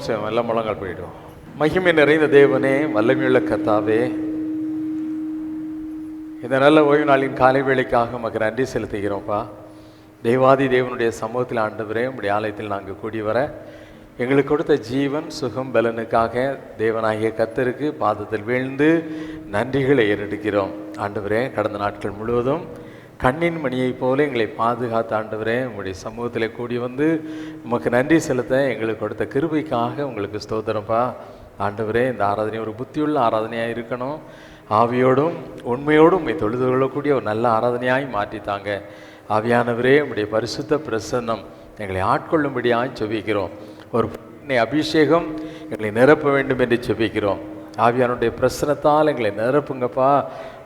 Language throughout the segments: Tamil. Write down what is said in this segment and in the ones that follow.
செய்வோம், எல்லாம் முழங்கால் போயிடுவோம். மகிமை நிறைந்த தேவனே, வல்லமையுள்ள கர்த்தாவே, இந்த நல்ல ஓய்வு நாளின் காலை வேளைக்காக உமக்கு நன்றி செலுத்துகிறோம்ப்பா. தேவாதி தேவனுடைய சமூகத்தில் ஆண்டவரே, உம்முடைய ஆலயத்தில் நாங்கள் கூடி வர எங்களுக்கு கொடுத்த ஜீவன் சுகம் பலனுக்காக தேவனாகிய கர்த்தருக்கு பாதத்தில் வீழ்ந்து நன்றிகளை ஏறெடுக்கிறோம். ஆண்டவரே, கடந்த நாட்கள் முழுவதும் கண்ணின் மணியைப் போல எங்களை பாதுகாத்த ஆண்டவரே, உங்களுடைய சமூகத்தில் கூடி வந்து உமக்கு நன்றி செலுத்த எங்களுக்கு கொடுத்த கிருபைக்காக உங்களுக்கு ஸ்தோத்திரம்ப்பா. ஆண்டவரே, இந்த ஆராதனை ஒரு புத்தியுள்ள ஆராதனையாக இருக்கணும். ஆவியோடும் உண்மையோடும் உண்மை தொழுது கொள்ளக்கூடிய ஒரு நல்ல ஆராதனையாய் மாற்றித்தாங்க. ஆவியானவரே, உங்களுடைய பரிசுத்த பிரசன்னம் எங்களை ஆட்கொள்ளும்படியாக செபிக்கிறோம். ஒரு அபிஷேகம் எங்களை நிரப்ப வேண்டும் என்று செபிக்கிறோம். ஆவியானுடைய பிரசனத்தால் எங்களை நிரப்புங்கப்பா.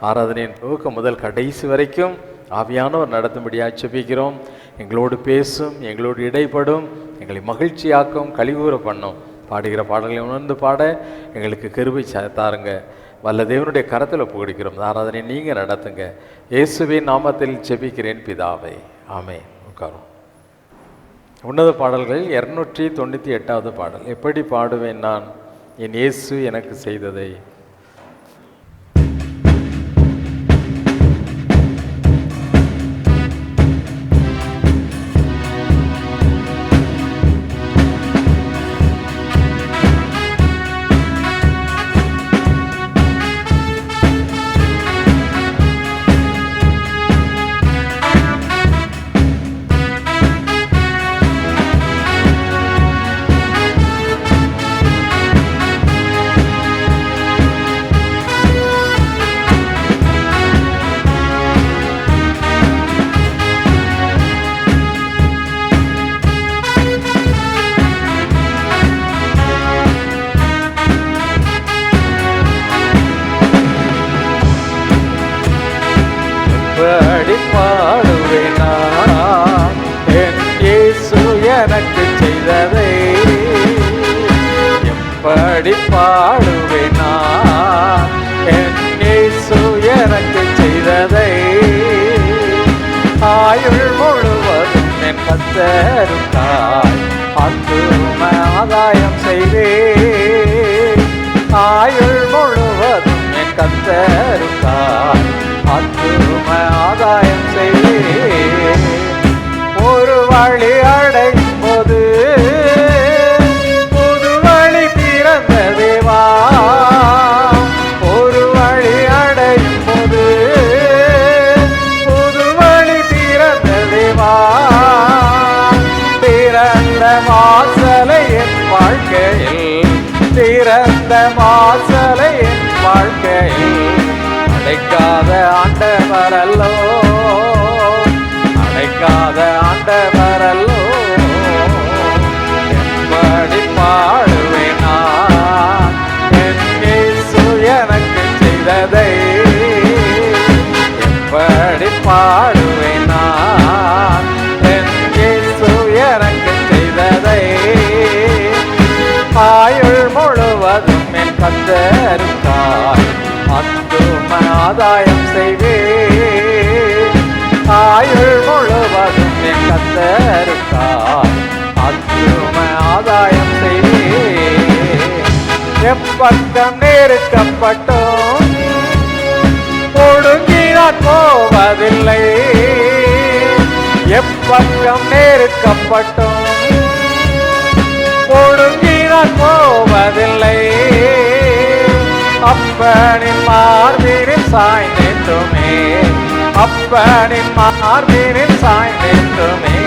ஆராதனையின் துவக்கம் முதல் கடைசி வரைக்கும் ஆவியானவர் நடத்தும்படியாக செபிக்கிறோம். எங்களோடு பேசும், எங்களோடு இடைப்படும், எங்களை மகிழ்ச்சியாக்கும், கழிவுற பண்ணும். பாடுகிற பாடல்களை உணர்ந்து பாட எங்களுக்கு கிருபை தாருங்க. வல்ல தேவனுடைய கரத்தில் ஒப்புக்கொடுக்கிறோம். ஆராதனை நீங்கள் நடத்துங்க. இயேசுவின் நாமத்தில் செபிக்கிறேன் பிதாவே, ஆமென். உட்காரும். உன்னத பாடல்கள் 298வது பாடல். எப்படி பாடுவேன் நான் என் இயேசு எனக்கு செய்ததை. எப்படி பாடுவேன் நான் என் இயேசு எனக்கு செய்ததை. ஆயுள் முழுவதும் என் கர்த்தருக்காய் ஆத்தும ஆதாயம் செய்வேன். ஆயுள் முழுவதும் என் கர்த்தருக்காய் ஆத்தும ஆதாயம் செய்வேன். ஒரு வழி அடையும் போது புது வழி திறந்த தேவா. ஒரு வழி அடையும் போது புது வழி திறந்த தேவா. திறந்த வாசலை என் வாழ்க்கையில், திறந்த வாசலை என் வாழ்க்கையில் அடைக்காத ஆண்டவரல்லோ, அடைக்காத ஆண்டவரல்லோ. எப்படி பாடுவேன் நான் என் இயேசு எனக்கு செய்ததை. எப்படி பாடுவேன் நான் என் இயேசு எனக்கு செய்ததை. ஆயுள் முழுவதும் என் கர்த்தருக்காய் ஆத்தும ஆதாயம் செய்வேன். ஆயுள் முழுவதும் என் கர்த்தருக்காய் ஆத்தும ஆதாயம் செய்வேன். எப்பக்கம் நெருக்கப்பட்டோம் ஒடுங்கி நான் போவதில்லை. எப்பக்கம் நெருக்கப்பட்டோம் ஒடுங்கி நான் போவதில்லை. அப்பனின் மார்பினில் சாய்ந்தேற்றுமே, அப்பனின் மார்பினில் சாய்ந்தேற்றுமே.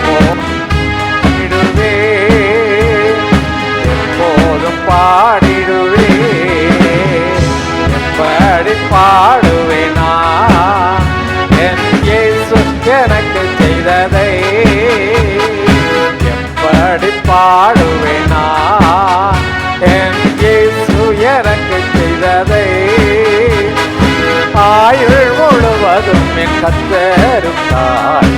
பாடிடுவே, எப்போதும் பாடிடுவே. எப்படி பாடுவேன் நான் என் இயேசு எனக்கு செய்ததை. எப்படி பாடுவேன் நான் என் இயேசு எனக்கு செய்ததை. ஆயுள் முழுவதும் என் கர்த்தருக்காய்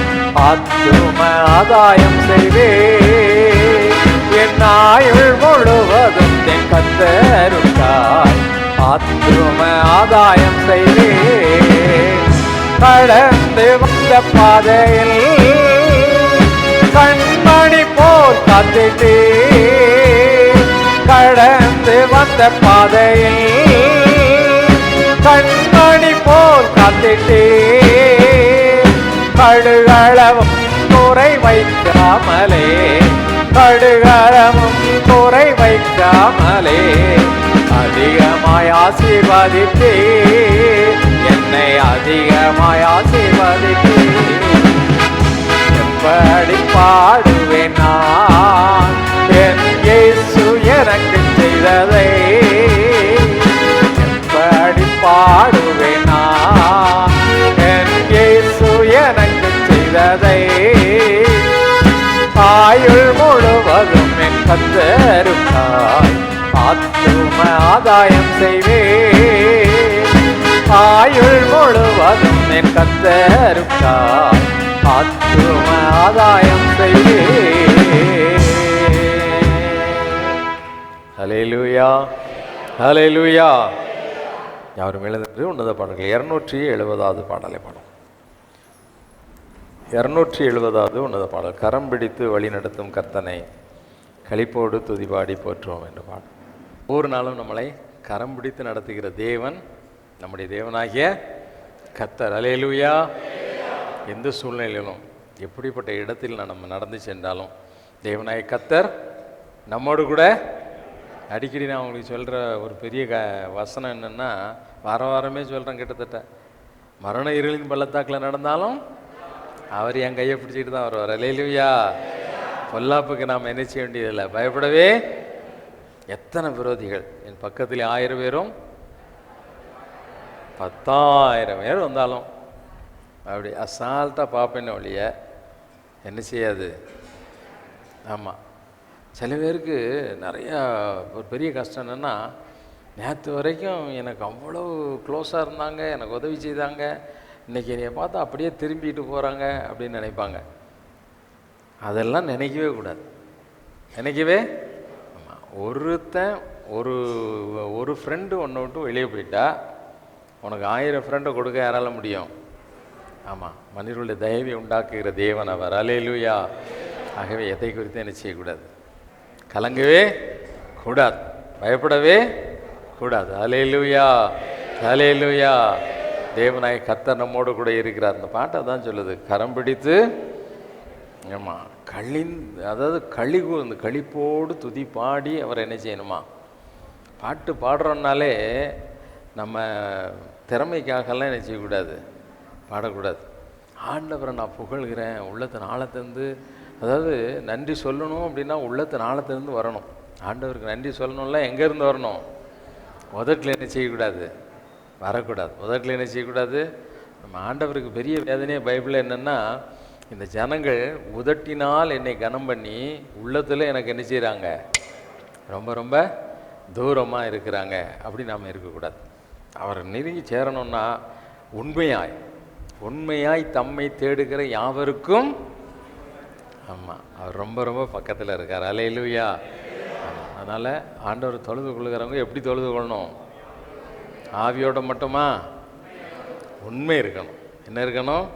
ஆத்தும ஆதாயம் செய்வேன். என் ஆயுள் முழுவதும் என் கர்த்தருக்காய் ஆத்தும ஆதாயம் செய்வேன். கடந்து வந்த பாதையில் கண்மணி போல் காத்திட்டேன். நடந்த பாதையில் கண்மணி போல் காத்திட்டே, கடுகளவும் குறை வைக்காமலே, கடுகளவும் குறை வைக்காமலே அதிகமாய் ஆசீர்வதித்தே, என்னை அதிகமாய் ஆசீர்வதித்தே. எப்படி பாடுவேன் நான் என் இயேசு எனக்கு செய்ததை, எப்படி பாடுவேன் நான் என் இயேசு எனக்கு செய்ததை. ஆயுள் முழுவதும் என் கர்த்தருக்காய் ஆத்தும ஆதாயம் செய்வேன், ஆயுள் முழுவதும் என் கர்த்தருக்காய் ஆத்தும ஆதாயம் செய்வேன். ஹல்லேலூயா, ஹல்லேலூயா. யாரும் எழுந்து உன்னத பாடல்கள் 270வது பாடலை பாடும். 270வது உன்னத பாடல். கரம் பிடித்து வழி நடத்தும் கர்த்தனை களிப்போடு துதிபாடி போற்றுவோம் என்று பாடும். ஒவ்வொரு நாளும் நம்மளை கரம் பிடித்து நடத்துகிற தேவன் நம்முடைய தேவனாகிய கர்த்தர். ஹல்லேலூயா. எந்த சூழ்நிலையிலும் எப்படிப்பட்ட இடத்தில் நம்ம நடந்து சென்றாலும் தேவனாகிய கர்த்தர் நம்மோடு கூட. அடிக்கடி நான் உங்களுக்கு சொல்கிற ஒரு பெரிய வசனம் என்னென்னா, வாரமே சொல்கிறேன், கிட்டத்தட்ட மரண இருளின் பள்ளத்தாக்கில் நடந்தாலும் அவர் என் கையை பிடிச்சிட்டு தான் வருவார். ஹல்லேலூயா. பொல்லாப்புக்கு நாம் என்ன செய்ய வேண்டியதில்லை, பயப்படவே. எத்தனை விரோதிகள் என் பக்கத்தில் 1000 பேரும் 10,000 பேர் வந்தாலும் அப்படி அசால்ட்டாக பார்ப்பேன்னு ஒழிய என்ன செய்யாது. ஆமாம், சில பேருக்கு நிறையா ஒரு பெரிய கஷ்டம் என்னென்னா, நேற்று வரைக்கும் எனக்கு அவ்வளோ க்ளோஸாக இருந்தாங்க, எனக்கு உதவி செய்தாங்க, இன்றைக்கி என்னையை பார்த்தா அப்படியே திரும்பிட்டு போகிறாங்க அப்படின்னு நினைப்பாங்க. அதெல்லாம் நினைக்கவே கூடாது, நினைக்கவே. ஆமாம், ஒருத்தன் ஒரு ஃப்ரெண்டு ஒன்று விட்டு வெளியே போயிட்டா உனக்கு 1000 ஃப்ரெண்டை கொடுக்க யாரால முடியும்? ஆமாம், மனிதர்களுடைய தயவை உண்டாக்குகிற தேவன் அவர். ஹல்லேலூயா. ஆகவே எதை குறித்து என்ன செய்யக்கூடாது, கலங்கவே கூடாது, பயப்படவே கூடாது. ஹல்லேலூயா, ஹல்லேலூயா. தேவனாய் கர்த்தர் நம்மோடு கூட இருக்கிறார். அந்த பாட்டை தான் சொல்லுது, கரம் பிடித்து. ஆமாம், அதாவது இந்த களிப்போடு துதி பாடி அவர் என்ன செய்யணுமா. பாட்டு பாடுறோன்னாலே நம்ம திறமைக்காகலாம் என்ன செய்யக்கூடாது, பாடக்கூடாது. ஆண்டவரை நான் புகழ்கிறேன் உள்ளத்தின் ஆழத்திலிருந்து. அதாவது நன்றி சொல்லணும் அப்படின்னா உள்ளத்தின் ஆழத்திலிருந்து வரணும். ஆண்டவருக்கு நன்றி சொல்லணும்ல எங்கேருந்து வரணும்? உதட்டில் என்ன செய்யக்கூடாது, வரக்கூடாது. உதட்டில் என்ன செய்யக்கூடாது. நம்ம ஆண்டவருக்கு பெரிய வேதனையே பைபிளில் என்னென்னா, இந்த ஜனங்கள் உதட்டினால் என்னை கனம் பண்ணி உள்ளத்தில் எனக்கு என்ன செய்கிறாங்க, ரொம்ப ரொம்ப தூரமாக இருக்கிறாங்க. அப்படி நாம் இருக்கக்கூடாது. அவரை நெருங்கி சேரணும்னா உண்மையாய் தம்மை தேடுகிற யாவருக்கும். ஆமாம், அவர் ரொம்ப ரொம்ப பக்கத்தில் இருக்கார். ஹல்லேலூயா. அதனால் ஆண்டவர் தொழுது கொள்ளுகிறவங்க எப்படி தொழுது கொள்ளணும்? ஆவியோட மட்டுமா? உண்மை இருக்கணும். என்ன இருக்கணும்?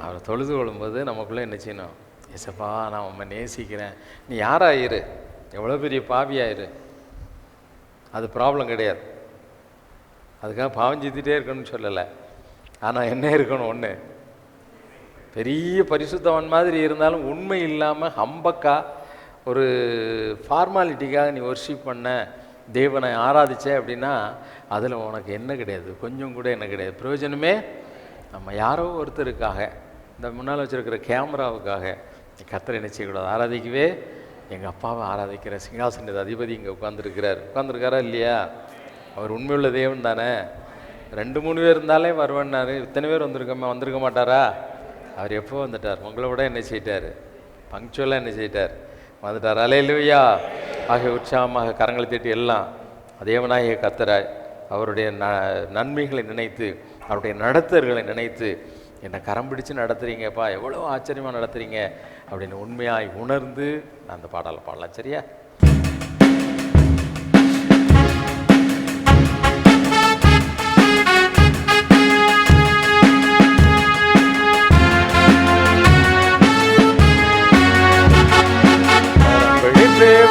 அவரை தொழுது கொள்ளும்போது நமக்குள்ளே என்ன செய்யணும், ஏசப்பா நான் உண்மை நேசிக்கிறேன். நீ யாராயிரு, எவ்வளோ பெரிய பாவியாயிரு, அது ப்ராப்ளம் கிடையாது. அதுக்காக பாவம் செய்துட்டே இருக்கணும்னு சொல்லலை. ஆனால் என்ன இருக்கணும், ஒன்று பெரிய பரிசுத்தவன் மாதிரி இருந்தாலும் உண்மை இல்லாமல் ஹம்பக்கா ஒரு ஃபார்மாலிட்டிக்காக நீ வர்ஷிப் பண்ண, தேவனை ஆராதிச்ச அப்படின்னா அதில் உனக்கு என்ன கிடையாது, கொஞ்சம் கூட என்ன கிடையாது, பிரயோஜனமே. நம்ம யாரோ ஒருத்தருக்காக, இந்த முன்னால் வச்சுருக்கிற கேமராவுக்காக நீ கர்த்தரை என்ன செய்யக்கூடாது, ஆராதிக்கவே. எங்கள் அப்பாவை ஆராதிக்கிற சிங்காசனத்து அதிபதி இங்கே உட்காந்துருக்காரா இல்லையா? அவர் உண்மையுள்ள தேவன் தானே. 2-3 பேர் இருந்தாலே வருவேன்னாரு. இத்தனை பேர் வந்திருக்க மாட்டாரா? அவர் எப்போ வந்துட்டார்? உங்களை விட என்ன செய்யிட்டார், பங்க்சுவலாக என்ன செய்யிட்டார், வந்துட்டார். ஹல்லேலூயா. ஆகிய உற்சாகமாக கரங்களை தட்டி எல்லாம் தேவனாகிய கர்த்தராய் அவருடைய நன்மைகளை நினைத்து, அவருடைய நடத்தர்களை நினைத்து, என்னை கரம் பிடிச்சு நடத்துகிறீங்கப்பா, எவ்வளோ ஆச்சரியமாக நடத்துகிறீங்க அப்படின்னு உண்மையாய் உணர்ந்து அந்த பாடலை பாடலாம். சரியா?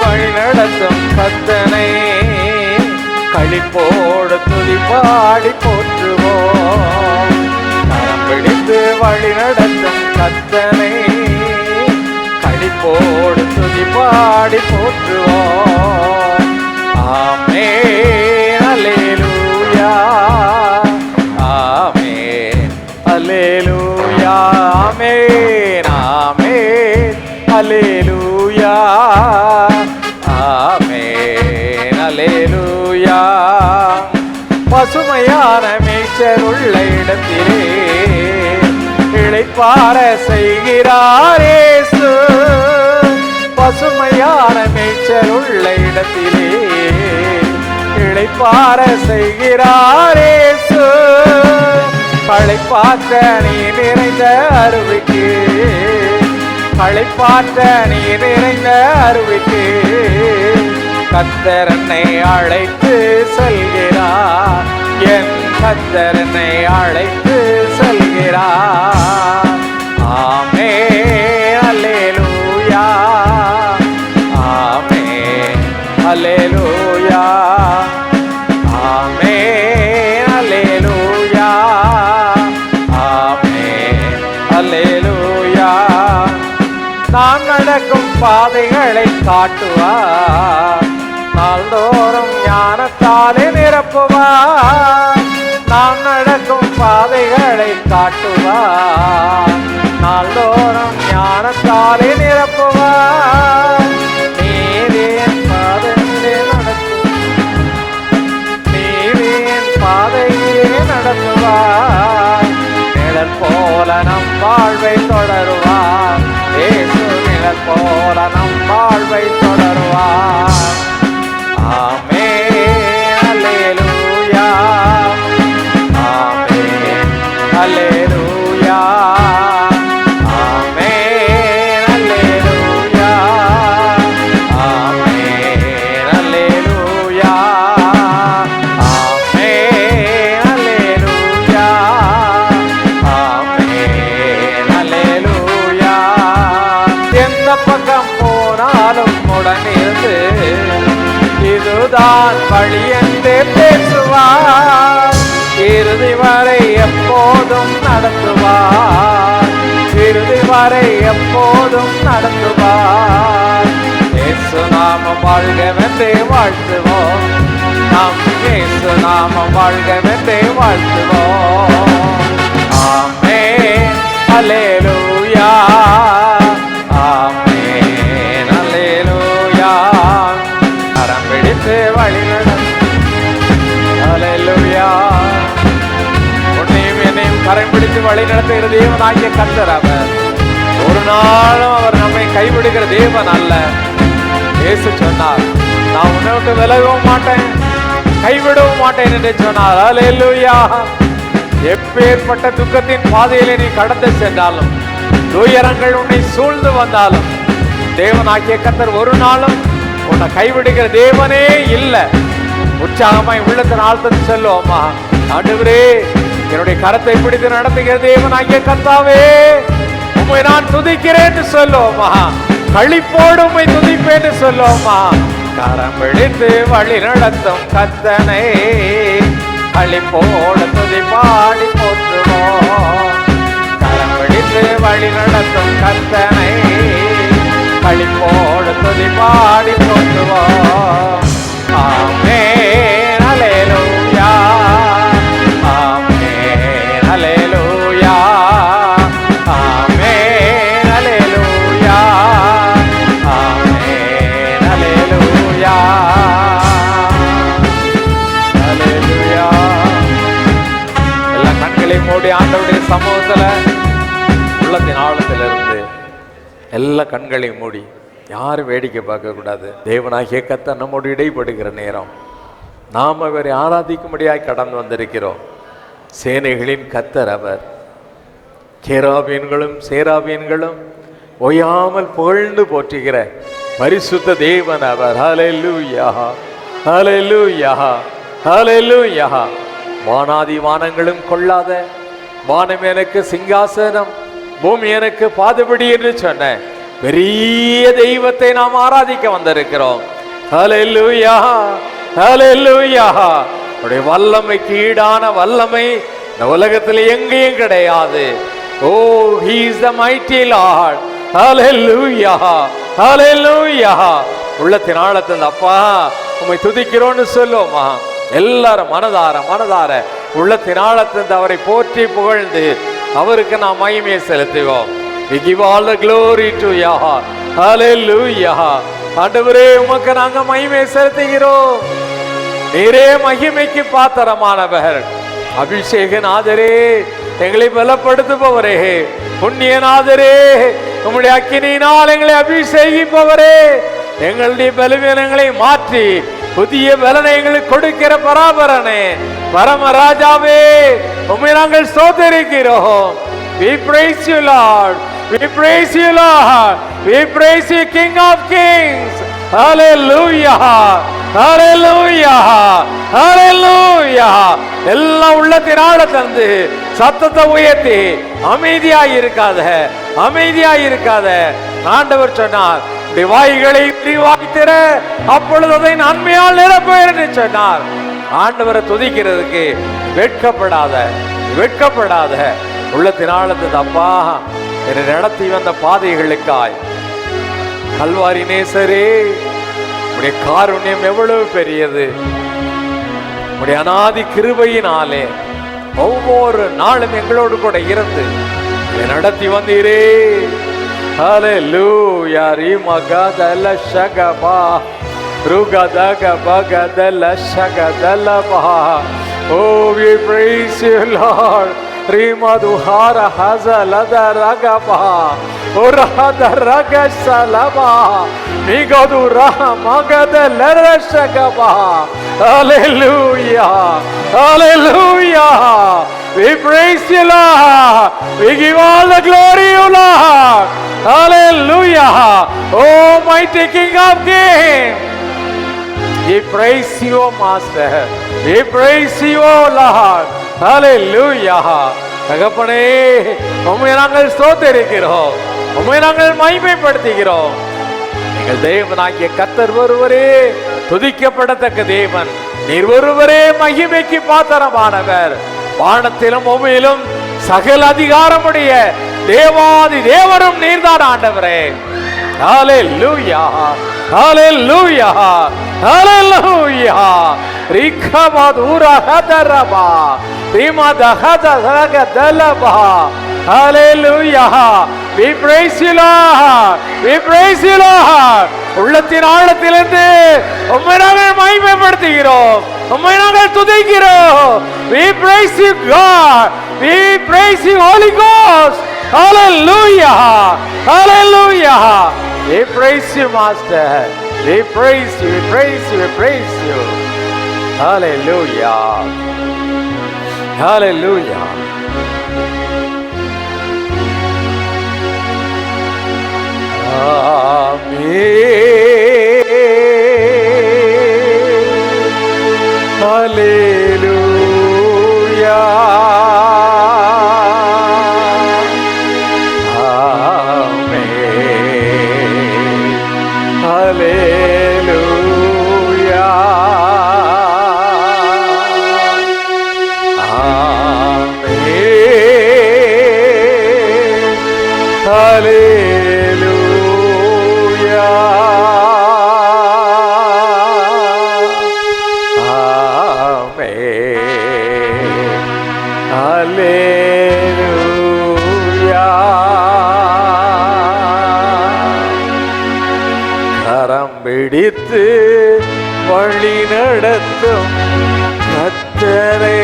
வழி நடத்தும் கர்த்தனை களிப்போடு துதி பாடி போற்றுவோம். கரம் பிடித்து வழி நடத்தும் கர்த்தனை களிப்போடு துதி பாடி போற்றுவோம். ஆமென் அல்லேலூயா, ஆமென் அல்லேலூயா, ஆமென் ஆமென் அல்லேலூயா, ஆமென் அல்லேலூயா. பசுமையான மேய்ச்சல் உள்ள இடத்திலே இளைப்பாற செய்கிறார் இயேசு. பசுமையான மேய்ச்சல் உள்ள இடத்திலே இளைப்பாற செய்கிறார் இயேசு. களைப்பாற்ற நீர் நிறைந்த அருவிக்கு, களைப்பாற்ற நீர் நிறைந்த அருவிக்கு கர்த்தர் என்னை அழைத்து செல்கிறார். என் கர்த்தர் என்னை அழைத்து செல்கிறார். ஆமென் அல்லேலூயா, ஆமென் அல்லேலூயா, ஆமென் அல்லேலூயா, ஆமென் அல்லேலூயா. நான் நடக்கும் பாதைகளை காட்டுவார், நாள்தோறும் ஞானத்தாலே நிரப்புவார். நான் நடக்கும் பாதைகளை காட்டுவார், நாள்தோறும் ஞானத்தாலே நிரப்புவார். நீரே என் பாதையிலே நடத்தும், நீரே என் பாதையிலே நடத்துவார். நிழல் போல நம் வாழ்வை தொடருவார். இயேசு நிழல் போல நம் வாழ்வை தொடருவார். ஆமென் அல்லேலூயா, ஆமென் அல்லேலூயா, ஆமென் அல்லேலூயா, ஆமென் அல்லேலூயா, ஆமென் அல்லேலூயா, ஆமென் அல்லேலூயா. எந்த பக்கம் போனாலும் உடனிருந்து இதுதான் வழி என்று பேசுவார். இறுதி வரை எப்போதும் நடத்துவார், இறுதி வரை எப்போதும் நடத்துவார். இயேசு நாமம் வாழ்கவென்றே வாழ்த்துவோம், நம் இயேசு நாமம் வாழ்கவென்றே வாழ்த்துவோம். ஆமென் அல்லேலூயா, ஆமென் அல்லேலூயா. கரம் பிடித்து வழி நடத்தும் அல்லேலூயா. உன்னையும் என்னையும் கரம் பிடித்து வழி நடத்துகிற தேவனாகிய கர்த்தர் அவர். ஒரு நாளும் அவர் நம்மை கைவிடுகிற தேவன் அல்ல. இயேசு சொன்னார், நான் உன்னை விட்டு விலகவும் மாட்டேன், கைவிடவும் மாட்டேன் என்று சொன்னார். அல்லேலூயா. எப்பேற்பட்ட துக்கத்தின் பாதையிலே நீ கடந்து சென்றாலும், துயரங்கள் உன்னை சூழ்ந்து வந்தாலும், தேவனாகிய கர்த்தர் ஒரு நாளும் உன்னை கைவிடுகிற தேவனே இல்லை. உற்சாகமாய் உள்ளத்தின் ஆழ்த்தம் சொல்லுவோமா, ஆண்டவரே என்னுடைய கரத்தை பிடித்து நடத்துகிற தேவனாகிய கர்த்தாவே உம்மை நான் துதிக்கிறேன் சொல்லுவோமா, களிப்போடு உம்மை துதிப்பேன் சொல்லுவோமா. கரம் பிடித்து வழி நடத்தும் கர்த்தனை களிப்போடு துதி பாடி போற்றுவோம். கரம் பிடித்து வழி நடத்தும் கர்த்தனை களிப்போடு துதி பாடி போற்றுவோம். ஆமென் அல்லேலூயா, ஆமென் அல்லேலூயா, ஆமென் அல்லேலூயா, ஆமென் அல்லேலூயா, அல்லேலூயா. எல்லா கண்களையும் மூடி ஆண்டவருடைய சமூகத்துல உள்ளத்தின் ஆழத்திலிருந்து எல்லா கண்களையும் மூடி, யாரும் வேடிக்கை பார்க்க கூடாது. தேவனாகிய கர்த்தர் நம்மோடு இடைப்படுகிற நேரம், நாம் அவரை ஆராதிக்கும்படியாய் கடந்து வந்திருக்கிறோம். சேனைகளின் கர்த்தர் அவர். கேராபீன்களும் சேராபீன்களும் ஓயாமல் புகழ்ந்து போற்றுகிற பரிசுத்த தேவன் அவர். ஹல்லேலூயா, ஹல்லேலூயா, ஹல்லேலூயா. வானாதி வானங்களும் கொள்ளாத, வானம் எனக்கு சிங்காசனம், பூமி எனக்கு பாதுபடி என்று சொன்ன பெரிய தெய்வத்தை நாம் ஆராதிக்க வந்திருக்கிறோம். ஹல்லேலூயா, ஹல்லேலூயா. உடைய வல்லமைக்கு ஈடான வல்லமை இந்த உலகத்தில் எங்கேயும் கிடையாது. ஓ, he is the mighty Lord. ஹல்லேலூயா, ஹல்லேலூயா. உள்ளத்தின் ஆழத்தில் அப்பா உம்மை துதிக்கிறோன்னு சொல்லுவோமா? எல்லாரும் மனதார மனதார உள்ளத்தின் ஆழத்தில் அவரை போற்றி புகழ்ந்து அவருக்கு நாம் மகிமையை செலுத்துவோம். We give all the glory to Yah. Hallelujah. ஆண்டவரே உமக்கு நாங்க மகிமை செலுத்துகிறோம். நீரே மகிமைக்கு பாத்திரமானவர். அபிஷேகநாதரே, எங்களை பலப்படுத்துபவரே, புண்ணியநாதரே, உம்முடைய அக்கினியினால் எங்களை அபிஷேகிப்பவரே, எங்களுடைய பலவீனங்களை மாற்றி புதிய பலனை எங்களுக்கு கொடுக்கிற பராபரனே, பரமராஜாவே, உம்மை நாங்கள் ஸ்தோத்திரிக்கிறோம். We praise you, Lord. We praise you, Lord. We praise you, King of Kings. Hallelujah. Hallelujah. Hallelujah. எல்லாம் உள்ளத்தின் ஆழத்திலிருந்து சத்தத்தை உயர்த்தி அமைதியாய் இருக்காத, அமைதியாய் இருக்காத. ஆண்டவர் சொன்னார், வாய்களை விரிவாய்த்திர, அப்பொழுது அதை நன்மையால் நிரப்புவேன் என்று சொன்னார். ஆண்டவரை துதிக்கிறதுக்கு வெட்கப்படாத, வெட்கப்படாத. உள்ளத்தின் ஆழத்தில் அப்பா என்னை நடத்தி வந்த பாதைகளுக்காய் கல்வாரி நேசரே, உடைய காருண்யம் எவ்வளவு பெரியது. உடைய அநாதி கிருபையினாலே ஒவ்வொரு நாளும் எங்களோடு கூட இருந்து நடத்தி வந்தீரே. ஹல்லேலூயா. ரிமகதல ஷகபா ருகதகபகதல ஷகதலபா. Oh, we praise you, Lord. Rimaduhara hazaladaraga urahadaraga salaba migadura magadelerashagaba. Hallelujah, hallelujah. We praise you, Lord. We give all the glory, you Lord. Hallelujah. Oh, mighty King of Kings, we praise you, Master. We praise you, Lord. ஹல்லேலூயா. தகப்பனே, உம்மை நாங்கள் ஸ்தோத்திரிக்கிறோம், உம்மை நாங்கள் மகிமைப்படுத்துகிறோம். எங்கள் தேவனாகிய கர்த்தர் ஒருவரே துதிக்கப்படத்தக்க தேவன். நீர் ஒருவரே மகிமைக்கு பாத்திரமானவர். வானத்திலும் பூமியிலும் சகல அதிகாரமுடைய தேவாதி தேவரும் நீர்தான் ஆண்டவரே. ஹல்லேலூயா, ஹல்லேலூயா, ஹல்லேலூயா. ரிகமதுரா ஹதரபா ரிமதஹதரகதலபா. Hallelujah. We praise you, Lord. We praise you, Lord. உள்ளத்தின் ஆழத்திலிருந்து உம்மை நாங்கள் மகிமைப்படுத்துகிறோம், உம்மை நாங்கள் துதிக்கிறோம். We praise you, God. We praise you, Holy Ghost. Hallelujah. Hallelujah. We praise you, Master. We praise you, we praise you, we praise you. Hallelujah. Hallelujah. Amen. Hallelujah. Amen. Hallelujah. Amen. Hallelujah. கரம் பிடித்து வழி நடத்தும் கர்த்தரை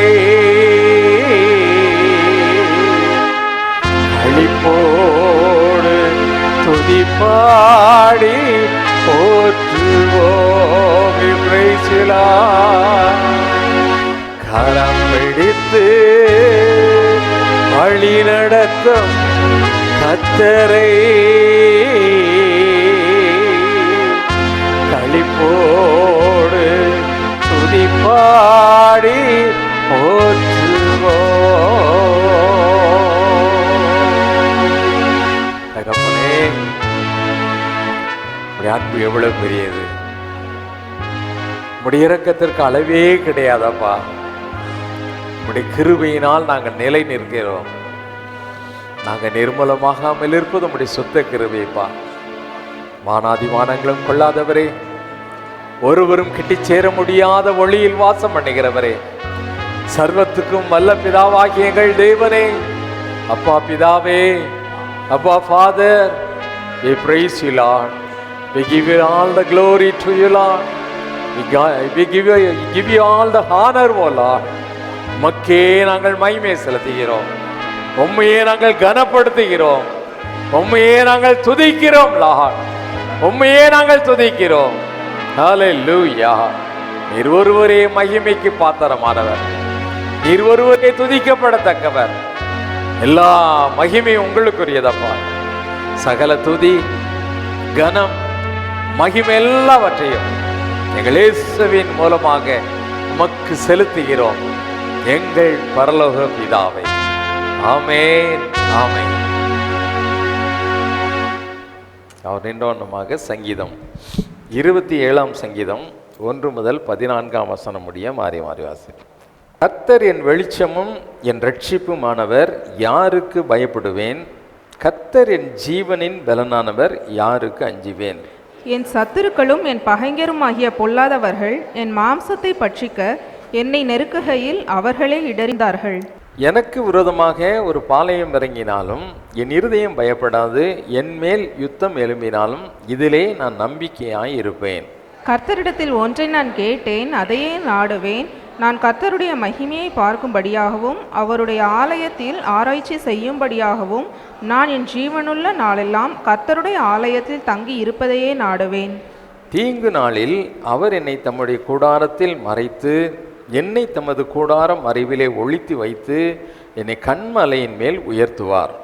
களிப்போடு துதி பாடி போற்றுவோம். Praise you, Lord. கரம் பிடித்து வழி நடத்தும் கர்த்தரை களிப்போடு துதி பாடி போற்றுவோம். தகப்பனே, உடைய அன்பு எவ்வளவு பெரியது. உடைய இரக்கத்திற்கு அளவே கிடையாதப்பா. உடைய கிருபையினால் நாங்கள் நிலை நிற்கிறோம். நாங்கள் நிர்மூலமாகாமல் இருப்பது உடைய சுத்த கிருபைப்பா. வானாதிவானங்களும் கொள்ளாதவரே, ஒருவரும் கிட்டி சேர முடியாத ஒளியில் வாசம் பண்ணுகிறவரே, சர்வத்துக்கும் வல்ல பிதாவாகிய எங்கள் தேவனே, அப்பா பிதாவே, அப்பா father, we praise you Lord, we give you all the glory to you Lord, we give you all the honor O Lord. மக்கே நாங்கள் மகிமை செலுத்துகிறோம், உம்மையே நாங்கள் கனப்படுத்துகிறோம், உம்மையே நாங்கள் துதிக்கிறோம் லார்ட், உம்மையே நாங்கள் துதிக்கிறோம். ஹல்லேலூயா. நீர் ஒருவரே மகிமைக்கு பாத்திரமானவர், நீர் ஒருவரே துதிக்கப்படத்தக்கவர். எல்லா மகிமையும் உங்களுக்குரியதப்பா. சகல துதி கனம் மகிமை எல்லாவற்றையும் எங்கள் இயேசுவின் மூலமாக உமக்கு செலுத்துகிறோம் எங்கள் பரலோக பிதாவே. ஆமென் ஆமென். அவர் நின்றோன்னமாக சங்கீதம் 27ஆம் சங்கீதம் 1 முதல் 14ஆம் வசனம் முடிய மாறி மாறி வாசிப்போம். கர்த்தர் என் வெளிச்சமும் என் ரட்சிப்புமானவர், யாருக்கு பயப்படுவேன்? கர்த்தர் என் ஜீவனின் பலனானவர், யாருக்கு அஞ்சுவேன்? என் சத்துருக்களும் என் பகைஞரும் ஆகிய பொல்லாதவர்கள் என் மாம்சத்தை பட்சிக்க என்னை நெருக்குகையில் அவர்களே இடறிந்தார்கள். எனக்கு விரோதமாக ஒரு பாளையம் இறங்கினாலும் என் இருதயம் பயப்படாது, என் மேல் யுத்தம் எழும்பினாலும் இதிலே நான் நம்பிக்கையாய் இருப்பேன். கர்த்தரிடத்தில் ஒன்றை நான் கேட்டேன், அதையே நாடுவேன். நான் கர்த்தருடைய மகிமையை பார்க்கும்படியாகவும் அவருடைய ஆலயத்தில் ஆராய்ச்சி செய்யும்படியாகவும் நான் என் ஜீவனுள்ள நாளெல்லாம் கர்த்தருடைய ஆலயத்தில் தங்கி இருப்பதையே நாடுவேன். தீங்கு நாளில் அவர் என்னை தம்முடைய கூடாரத்தில் மறைத்து, என்னை தமது கூடாரம் மறைவிலே ஒளித்து வைத்து, என்னை கன்மலையின் மேல் உயர்த்துவார்.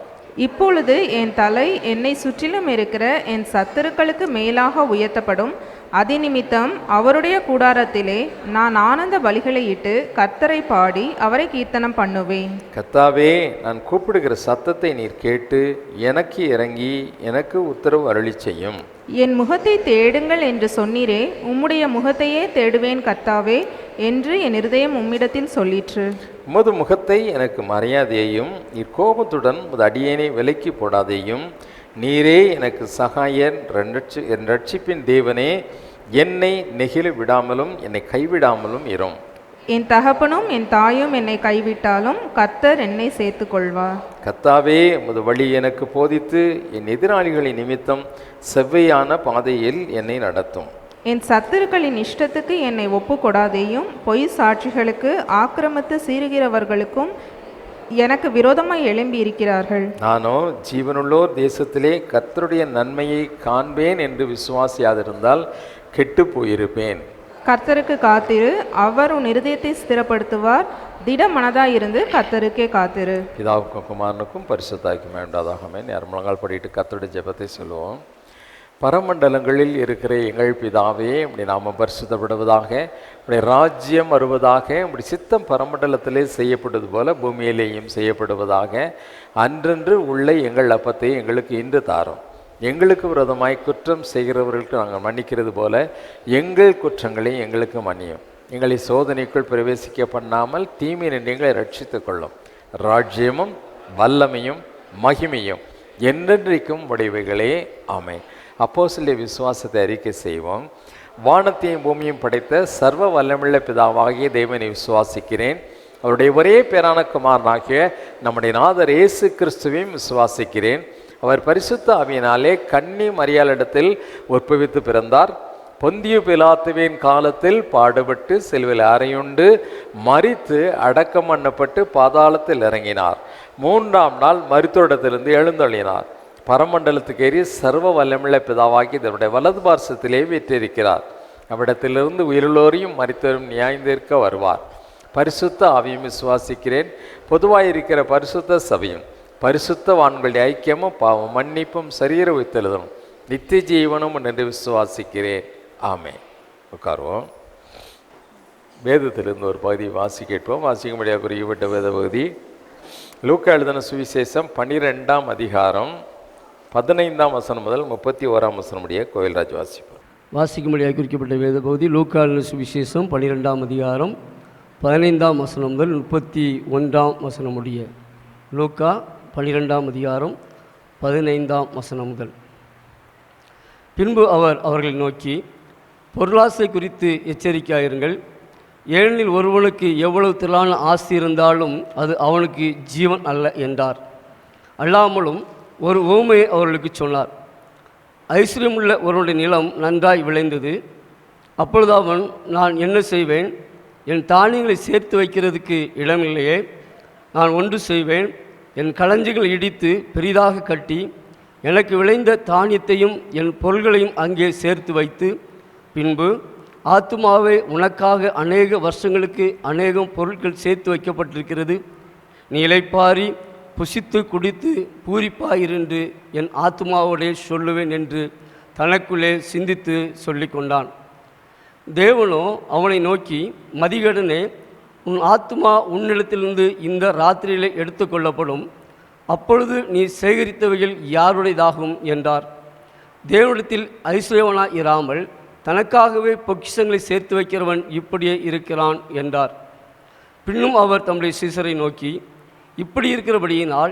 இப்பொழுது என் தலை என்னை சுற்றிலும் இருக்கிற என் சத்துருக்களுக்கு மேலாக உயர்த்தப்படும். அதிநிமித்தம் அவருடைய கூடாரத்திலே நான் ஆனந்த பலிகளை இட்டு கர்த்தரை பாடி அவரை கீர்த்தனம் பண்ணுவேன். கர்த்தாவே, நான் கூப்பிடுகிற சத்தத்தை நீர் கேட்டு எனக்கு இறங்கி எனக்கு உத்தரவு அருளி செய்யும். என் முகத்தை தேடுங்கள் என்று சொன்னீரே, உம்முடைய முகத்தையே தேடுவேன் கர்த்தாவே என்று என் இருதயம் உம்மிடத்தில் சொல்லிற்று. உமது முகத்தை எனக்கு மறையாதேயும், நீர் கோபத்துடன் உமது அடியேனை விலக்கி போடாதேயும். நீரே எனக்கு சகாயர், என் ரட்சிப்பின் தேவனே, என்னை நெகிழ விடாமலும் என்னை கைவிடாமலும் இரும். என் தகப்பனும் என் தாயும் என்னை கைவிட்டாலும் கர்த்தர் என்னை சேர்த்து கொள்வார். கர்த்தாவே, உமது வழி எனக்கு போதித்து என் எதிராளிகளின் நிமித்தம் செவ்வையான பாதையில் என்னை நடத்தும். என் சத்துருக்களின் இஷ்டத்துக்கு என்னை ஒப்பு கொடாதேயும். பொய் சாட்சிகளுக்கு ஆக்கிரமித்து சீறுகிறவர்களுக்கும் எனக்கு விரோதமாய் எழும்பி இருக்கிறார்கள். நானோ ஜீவனுள்ளோர் தேசத்திலே கர்த்தருடைய நன்மையை காண்பேன் என்று விசுவாசியாதிருந்தால் கெட்டு போயிருப்பேன். கர்த்தருக்கு காத்திரு, அவர் உன் இருதயத்தை ஸ்திரப்படுத்துவார். திட மனதாயிருந்து கர்த்தருக்கே காத்திரு. பிதாவுக்கும் குமாரனுக்கும் பரிசுத்தாய்க்கும் வேண்டாதாகவே நேர்முழங்கால் படிட்டு கர்த்தருடைய ஜெபத்தை சொல்லுவோம். பரமண்டலங்களில் இருக்கிற எங்கள் பிதாவே, இப்படி நாம் பரிசுத்தப்படுவதாக, இப்படி ராஜ்யம் வருவதாக, இப்படி சித்தம் பரமண்டலத்திலே செய்யப்படுவது போல பூமியிலேயும் செய்யப்படுவதாக. அன்றன்று உள்ள எங்கள் அப்பத்தை எங்களுக்கு இன்று தாரும். எங்களுக்கு விரோதமாய் குற்றம் செய்கிறவர்களுக்கு நாங்கள் மன்னிக்கிறது போல எங்கள் குற்றங்களை எங்களுக்கு மன்னியும். எங்களை சோதனைக்குள் பிரவேசிக்க பண்ணாமல் தீமை நின்று எங்களை ரட்சித்துக் கொள்ளும். ராஜ்யமும் வல்லமையும் மகிமையும் என்றென்றைக்கும் உடையவைகளே. ஆமென். அப்போஸ்தலருடைய விசுவாசத்தை அறிக்கை செய்வோம். வானத்தையும் பூமியும் படைத்த சர்வ வல்லமுள்ள பிதாவாகிய தேவனை விசுவாசிக்கிறேன். அவருடைய ஒரே பேரான குமாரனாகிய நம்முடைய நாதர் இயேசு கிறிஸ்துவையும் விசுவாசிக்கிறேன். அவர் பரிசுத்த ஆவியினாலே கன்னி மரியாளிடத்தில் உற்பவித்து பிறந்தார். பொந்திய பிலாத்துவின் காலத்தில் பாடுபட்டு சிலுவையில் அறையுண்டு மரித்து அடக்கம் பண்ணப்பட்டு பாதாளத்தில் இறங்கினார். 3ஆம் நாள் மரித்தோரிடத்திலிருந்து எழுந்தொழினார். பரமண்டலத்துக்கு ஏறி சர்வ வல்லமுள்ள பிதாவாகி இதனுடைய வலது பார்சத்திலே வீற்றிருக்கிறார். அவ்விடத்திலிருந்து உயிருள்ளோரையும் மரித்தோரும் நியாயந்தீர்க்க வருவார். பரிசுத்த ஆவியும் விசுவாசிக்கிறேன். பொதுவாக இருக்கிற பரிசுத்த சபையும் பரிசுத்தவான்களுடைய ஐக்கியமும் பாவம் மன்னிப்பும் சரீர உயிர்த்தெழுதலும் நித்திய ஜீவனும் என்று விசுவாசிக்கிறேன். ஆமென். உட்காருவோம். வேதத்திலிருந்து ஒரு பகுதி வாசிக்கேட்போம். வாசிக்கும்படியாக குறிக்கப்பட்ட வேத பகுதி லூக்கா எழுதின சுவிசேஷம் 12ஆம் அதிகாரம் 15ஆம் வசனம் முதல் 31ஆம் வசனம் முடிய கோயில்ராஜ் வாசிப்போம். வாசிக்கும்படியாக குறிக்கப்பட்ட வேத பகுதி லூக்கா எழுதின சுவிசேஷம் 12ஆம் அதிகாரம் 15ஆம் வசனம் முதல் 31ஆம் வசனம் முடிய. லூக்கா 12ஆம் அதிகாரம் 15ஆம் வசனம் முதல். பின்பு அவர் அவர்களை நோக்கி, பொருளாசை குறித்து எச்சரிக்கையாயிருங்கள். ஏனெனில் ஒருவனுக்கு எவ்வளவு திரளான ஆஸ்தி இருந்தாலும் அது அவனுக்கு ஜீவன் அல்ல என்றார். அல்லாமலும் ஒரு உவமையை அவர்களுக்கு சொன்னார். ஐஸ்வர்யமுள்ள ஒருவனுடைய நிலம் நன்றாய் விளைந்தது. அப்பொழுது அவன், நான் என்ன செய்வேன்? என் தானியங்களை சேர்த்து வைக்கிறதுக்கு இடமில்லையே. நான் ஒன்று செய்வேன், என் களஞ்சிகளை இடித்து பெரிதாக கட்டி எனக்கு விளைந்த தானியத்தையும் என் பொருள்களையும் அங்கே சேர்த்து வைத்து, பின்பு ஆத்துமாவே, உனக்காக அநேக வருஷங்களுக்கு அநேகம் பொருட்கள் சேர்த்து வைக்கப்பட்டிருக்கிறது. நீ இளைப்பாரி புசித்து குடித்து பூரிப்பாயிருந்து என் ஆத்துமாவோடே சொல்லுவேன் என்று தனக்குள்ளே சிந்தித்து சொல்லி கொண்டான். தேவனோ அவனை நோக்கி, மதிகேடனே, உன் ஆத்துமா உன்னிடத்திலிருந்து இந்த ராத்திரியிலே எடுத்து கொள்ளப்படும். அப்பொழுது நீ சேகரித்தவைகள் யாருடையதாகும் என்றார். தேவனிடத்தில் ஐஸ்வர்யவனாய் இராமல் தனக்காகவே பொக்கிஷங்களை சேர்த்து வைக்கிறவன் இப்படியே இருக்கிறான் என்றார். பின்னும் அவர் தம்முடைய சீசரை நோக்கி, இப்படி இருக்கிறபடியினால்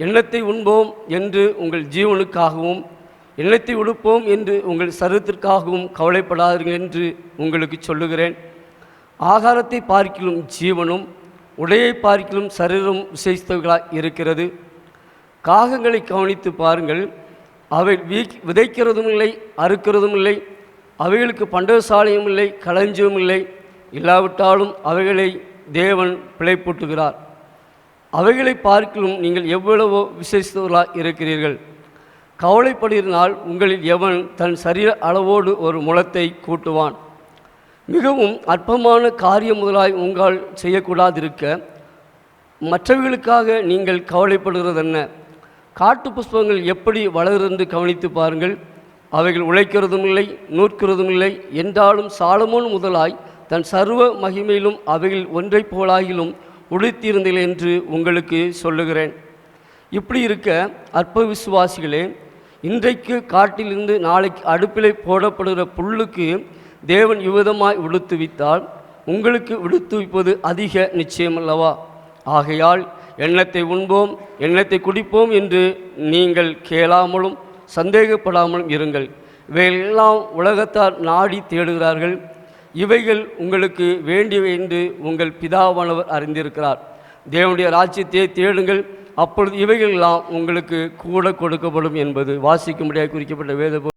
எண்ணத்தை உண்போம் என்று உங்கள் ஜீவனுக்காகவும் எண்ணத்தை உடுப்போம் என்று உங்கள் சரீரத்திற்காகவும் கவலைப்படாதீர்கள் என்று உங்களுக்கு சொல்லுகிறேன். ஆகாரத்தை பார்க்கிலும் ஜீவனும் உடையை பார்க்கிலும் சரீரம் விசேஷித்தவர்களாய் இருக்கிறது. காகங்களை கவனித்து பாருங்கள், அவை விதைக்கிறதும் இல்லை, அறுக்கிறதும் இல்லை, அவைகளுக்கு பண்டகசாலையும் இல்லை, களஞ்சியமும் இல்லை. இல்லாவிட்டாலும் அவைகளை தேவன் பிழைப்பூட்டுகிறார். அவைகளை பார்க்கிலும் நீங்கள் எவ்வளவோ விசேஷித்தவர்களாக இருக்கிறீர்கள். கவலைப்படுகிறனால் உங்களில் எவன் தன் சரீர அளவோடு ஒரு முளத்தை கூட்டுவான்? மிகவும் அற்பமான காரியம் முதலாய் உங்களால் செய்யக்கூடாதிருக்க மற்றவர்களுக்காக நீங்கள் கவலைப்படுகிறதென்ன? காட்டு புஷ்பங்கள் எப்படி வளர்ந்து கவனித்து பாருங்கள். அவைகள் உழைக்கிறதும் இல்லை, நூற்கிறதும் இல்லை. என்றாலும் சாலமோன் முதலாய் தன் சர்வ மகிமையிலும் அவைகள் ஒன்றை போலாகிலும் உடுத்தியிருந்தீர்கள் என்று உங்களுக்கு சொல்லுகிறேன். இப்படி இருக்க அற்ப விசுவாசிகளே, இன்றைக்கு காட்டிலிருந்து நாளைக்கு அடுப்பிலை போடப்படுகிற புல்லுக்கு தேவன் இவ்விதமாய் விடுத்துவித்தால் உங்களுக்கு விடுத்துவிப்பது அதிக நிச்சயமல்லவா? ஆகையால் எண்ணத்தை உண்போம், எண்ணத்தை குடிப்போம் என்று நீங்கள் கேளாமலும் சந்தேகப்படாமலும் இருங்கள். இவையெல்லாம் உலகத்தார் நாடி தேடுகிறார்கள். இவைகள் உங்களுக்கு வேண்டியவை என்று உங்கள் பிதாவானவர் அறிந்திருக்கிறார். தேவனுடைய ராஜ்யத்தை தேடுங்கள், அப்பொழுது இவைகளெல்லாம் உங்களுக்கு கூட கொடுக்கப்படும் என்பது வாசிக்கும்படியாக குறிக்கப்பட்ட வேத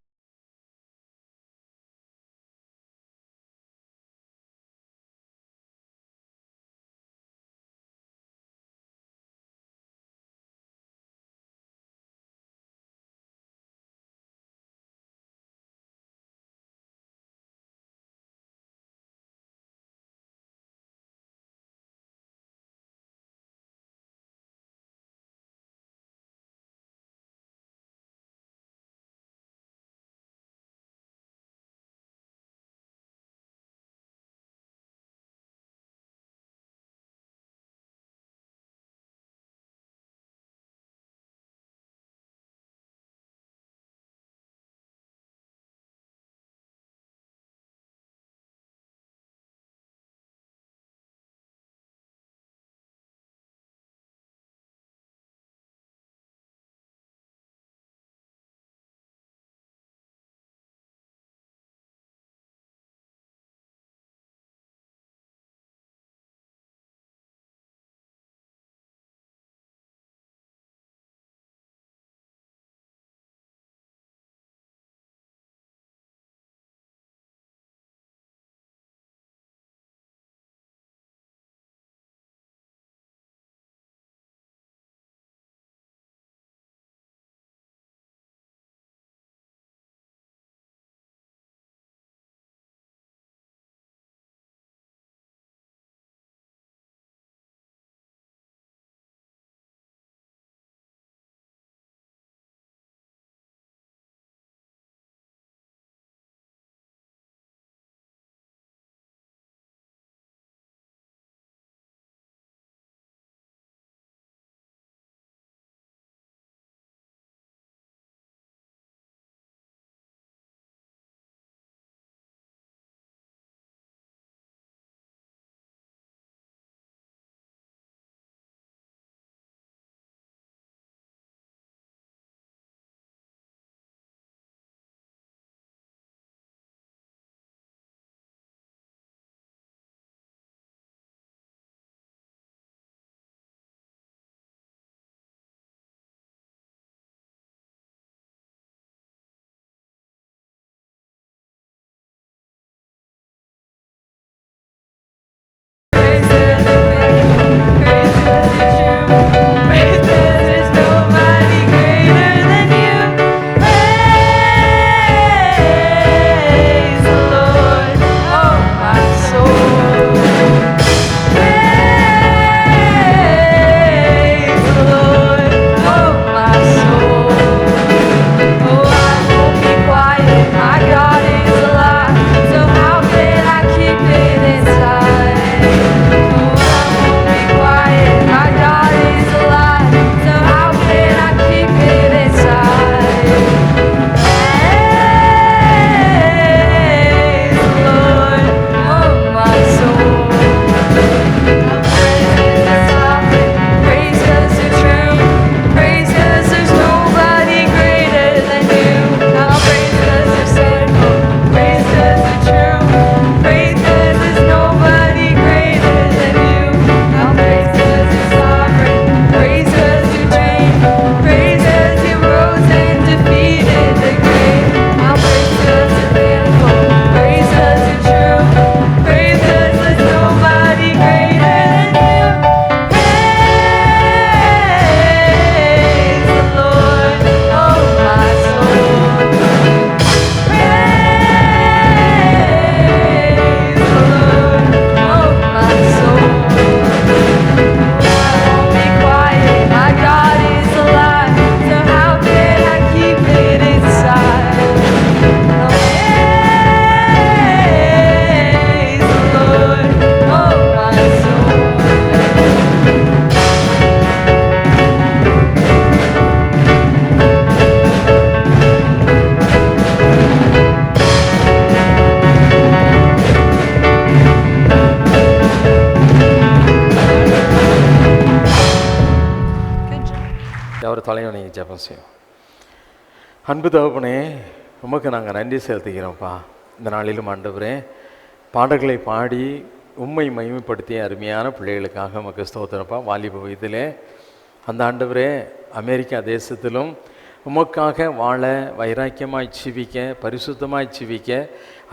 ஜெபம் செய்வோம். அன்பு தகப்பனே, உமக்கு நாங்கள் நன்றி செலுத்துகிறோம்ப்பா. இந்த நாளிலும் ஆண்டவரே, பாடல்களை பாடி உம்மை மகிமைப்படுத்திய அருமையான பிள்ளைகளுக்காக உமக்கு ஸ்தோத்திரப்பா. வாலிப வயதிலே அந்த ஆண்டவரே அமெரிக்கா தேசத்திலும் உமக்காக வாழ, வைராக்கியமாய் ஜீவிக்க, பரிசுத்தமாய் ஜீவிக்க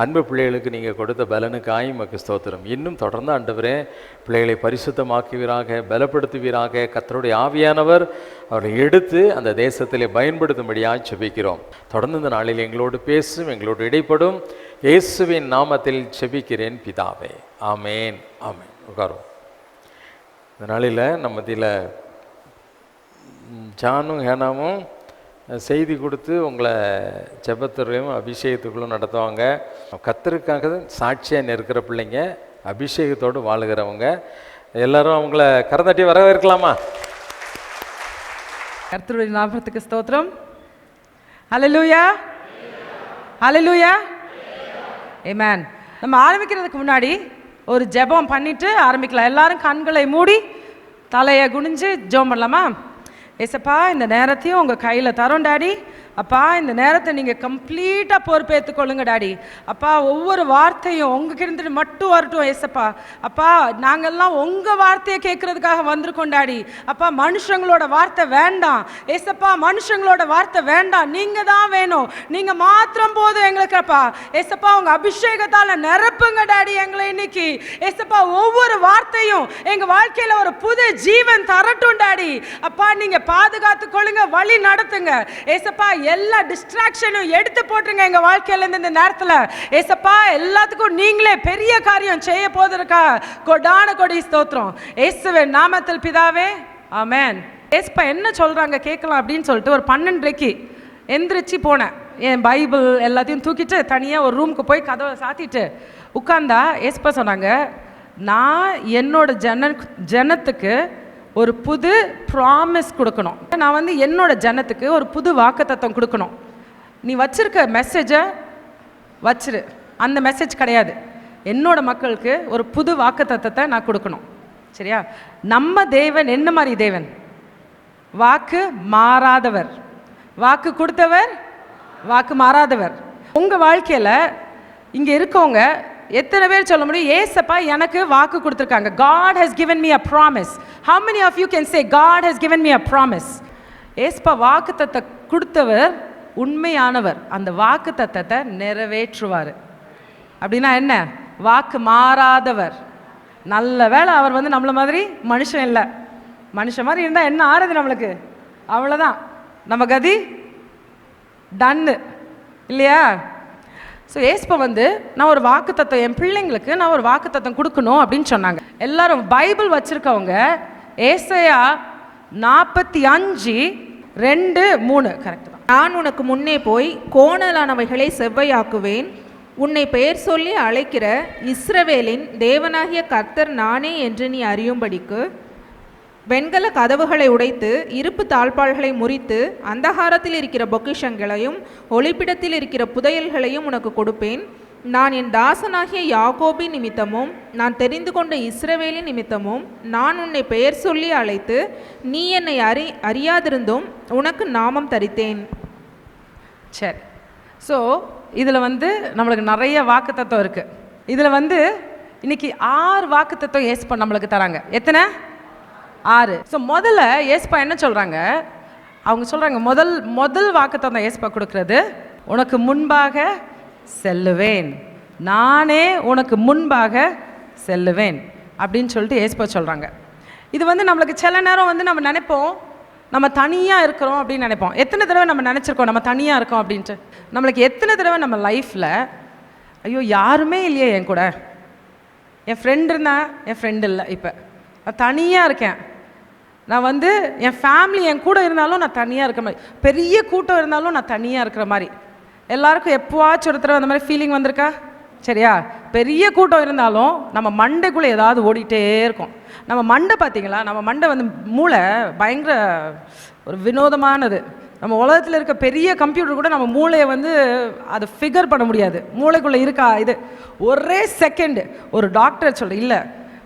அன்பு பிள்ளைகளுக்கு நீங்கள் கொடுத்த பலனுக்காய் உமக்கு ஸ்தோத்திரம். இன்னும் தொடர்ந்து ஆண்டவரே பிள்ளைகளை பரிசுத்தமாக்குவீராக, பலப்படுத்துவீராக. கர்த்தருடைய ஆவியானவர் அவரை எடுத்து அந்த தேசத்திலே பயன்படுத்தும்படியாக ஜெபிக்கிறோம். தொடர்ந்து இந்த நாளில் எங்களோடு பேசும், எங்களோடு இடைப்படும். இயேசுவின் நாமத்தில் ஜெபிக்கிறேன் பிதாவே, ஆமேன் ஆமேன். உட்காரும். இந்த நாளில் நம்ம மத்தியில் ஜானும் ஹேனாவும் செய்தி கொடுத்து உங்களை ஜெபத்துறையும் அபிஷேகத்துக்குள்ளும் நடத்துவாங்க. கர்த்தருக்காக சாட்சியாக நிற்கிற பிள்ளைங்க, அபிஷேகத்தோடு வாழுகிறவங்க எல்லாரும் அவங்கள கரந்தட்டி வரவேற்கலாமா? கர்த்தருடைய நாமத்துக்கு ஸ்தோத்திரம். ஹல்லேலூயா, ஹல்லேலூயா, ஆமென். நம்ம ஆரம்பிக்கிறதுக்கு முன்னாடி ஒரு ஜெபம் பண்ணிட்டு ஆரம்பிக்கலாம். எல்லாரும் கண்களை மூடி தலையை குனிஞ்சு ஜெபம் பண்ணலாமா? ஏசப்பா, இந்த நேரத்தையும் உங்கள் கையில் தரோம் டாடி. அப்பா, இந்த நேரத்தை நீங்கள் கம்ப்ளீட்டாக பொறுப்பேற்றுக்கொள்ளுங்க டாடி. அப்பா, ஒவ்வொரு வார்த்தையும் உங்ககிட்ட மட்டும் வரட்டும் ஏசப்பா. அப்பா, நாங்கள்லாம் உங்கள் வார்த்தையை கேட்குறதுக்காக வந்திருக்கோம் டாடி. அப்பா, மனுஷங்களோட வார்த்தை வேண்டாம் ஏசப்பா, மனுஷங்களோட வார்த்தை வேண்டாம். நீங்கள் தான் வேணும், நீங்கள் மாத்திரம் போதும் எங்களுக்கு. அப்பா ஏசப்பா, உங்கள் அபிஷேகத்தால் நிரப்புங்க டாடி எங்களை இன்னைக்கு. ஏசப்பா, ஒவ்வொரு வார்த்தையும் எங்கள் வாழ்க்கையில் ஒரு புது ஜீவன் தரட்டும் டாடி. அப்பா, நீங்கள் பாதுகாத்து கொள்ளுங்க, வழி நடத்துங்க ஏசப்பா. எல்லா டிஸ்ட்ராக்ஷனும் எடுத்து போட்டுருங்க எங்க வாழ்க்கையில இருந்து இந்த நேரத்துல ஏசப்பா. எல்லாத்துக்கும் நீங்களே பெரிய காரியம் செய்ய போவதற்கா கொடான கொடி ஸ்தோத்திரம் இயேசுவின் நாமத்தில் பிதாவே, ஆமென். ஏசப்பா என்ன சொல்றாங்க கேட்கலாம் அப்படின்னு சொல்லிட்டு ஒரு 12:30 எந்திரிச்சு போனேன். என் பைபிள் எல்லாத்தையும் தூக்கிட்டு தனியாக ஒரு ரூமுக்கு போய் கதவை சாத்திட்டு உட்கார்ந்தா ஏசப்பா சொன்னாங்க, நான் என்னோட ஜனத்துக்கு ஒரு புது ப்ராமிஸ் கொடுக்கணும். நான் என்னோட ஜனத்துக்கு ஒரு புது வாக்குத்தத்தம் கொடுக்கணும். நீ வச்சிருக்க மெசேஜை வச்சிரு, அந்த மெசேஜ் கிடையாது. என்னோட மக்களுக்கு ஒரு புது வாக்குத்தத்தத்தை நான் கொடுக்கணும். சரியா? நம்ம தேவன் என்ன மாதிரி தேவன்? வாக்கு மாறாதவர். வாக்கு கொடுத்தவர், வாக்கு மாறாதவர். உங்கள் வாழ்க்கையில் இங்கே இருக்கவங்க எத்தனை பேர் சொல்ல முடியும், ஏசப்பா எனக்கு வாக்கு கொடுத்துருக்காங்க. God has given me a promise. How many of you can say God has given me a promise? ஏசப்பா வாக்குத்தத்தத்தை கொடுத்தவர் உண்மையானவர், அந்த வாக்குத்தத்தத்தை நிறைவேற்றுவார். அப்படின்னா என்ன? வாக்கு மாறாதவர். நல்ல வேளை அவர் நம்மள மாதிரி மனுஷன் இல்லை. மனுஷன் மாதிரி இருந்தால் என்ன ஆறுது நம்மளுக்கு? அவ்வளோதான், நம்ம கதி டன்னு இல்லையா? ஸோ ஏசப்பா நான் ஒரு வாக்குத்தத்தம் என் பிள்ளைங்களுக்கு நான் ஒரு வாக்குத்தத்தம் கொடுக்கணும் அப்படின்னு சொன்னாங்க. எல்லாரும் பைபிள் வச்சுருக்கவங்க ஏசாயா 45:2-3 கரெக்ட் தான். நான் உனக்கு முன்னே போய் கோணலானவைகளை செவ்வையாக்குவேன். உன்னை பெயர் சொல்லி அழைக்கிற இஸ்ரவேலின் தேவனாகிய கர்த்தர் நானே என்று நீ அறியும்படிக்கு வெண்கல கதவுகளை உடைத்து இருப்பு தாழ்பாள்களை முறித்து அந்தகாரத்தில் இருக்கிற பொக்கிஷங்களையும் ஒளிப்பிடத்தில் இருக்கிற புதையல்களையும் உனக்கு கொடுப்பேன். நான் என் தாசனாகிய யாக்கோபின் நிமித்தமும் நான் தெரிந்து கொண்ட இஸ்ரவேலின் நிமித்தமும் நான் உன்னை பெயர் சொல்லி அழைத்து நீ என்னை அறியாதிருந்தும் உனக்கு நாமம் தரித்தேன். சரி, ஸோ இதில் நம்மளுக்கு நிறைய வாக்குத்தத்தம் இருக்குது. இதில் இன்னைக்கு 6 வாக்குத்தத்தம் ஏசப்பா நம்மளுக்கு தராங்க. எத்தனை? 6. ஸோ முதல்ல ஏசப்பா என்ன சொல்கிறாங்க? அவங்க சொல்கிறாங்க முதல் வாக்குத்தத்தம் ஏசப்பா கொடுக்குறது, உனக்கு முன்பாக செல்லுவேன், நானே உனக்கு முன்பாக செல்லுவேன் அப்படின்னு சொல்லிட்டு ஏசப்பா சொல்கிறாங்க. இது நம்மளுக்கு சில நேரம் நம்ம நினைப்போம் நம்ம தனியாக இருக்கிறோம் அப்படின்னு நினைப்போம். எத்தனை தடவை நம்ம நினச்சிருக்கோம் நம்ம தனியாக இருக்கோம் அப்படின்ட்டு? நம்மளுக்கு எத்தனை தடவை நம்ம லைஃப்பில் ஐயோ யாருமே இல்லையே என் கூட, என் ஃப்ரெண்டு இருந்தால் என் ஃப்ரெண்டு இல்லை, இப்போ நான் தனியாக இருக்கேன், நான் என் ஃபேமிலி என் கூட இருந்தாலும் நான் தனியாக இருக்கிற மாதிரி, பெரிய கூட்டம் இருந்தாலும் நான் தனியாக இருக்கிற மாதிரி. எல்லாருக்கும் எப்போவாச்சும் ஒரு தடவை அந்த மாதிரி ஃபீலிங் வந்திருக்கா? சரியா? பெரிய கூட்டம் இருந்தாலும் நம்ம மண்டைக்குள்ளே ஏதாவது ஓடிட்டே இருக்கும். நம்ம மண்டை பார்த்தீங்களா, நம்ம மண்டை மூளை பயங்கர ஒரு வினோதமானது. நம்ம உலகத்தில் இருக்க பெரிய கம்ப்யூட்டர் கூட நம்ம மூளையை அதை ஃபிகர் பண்ண முடியாது. மூளைக்குள்ளே இருக்கா இது ஒரே செகண்டு ஒரு டாக்டர் சொல்ல இல்லை,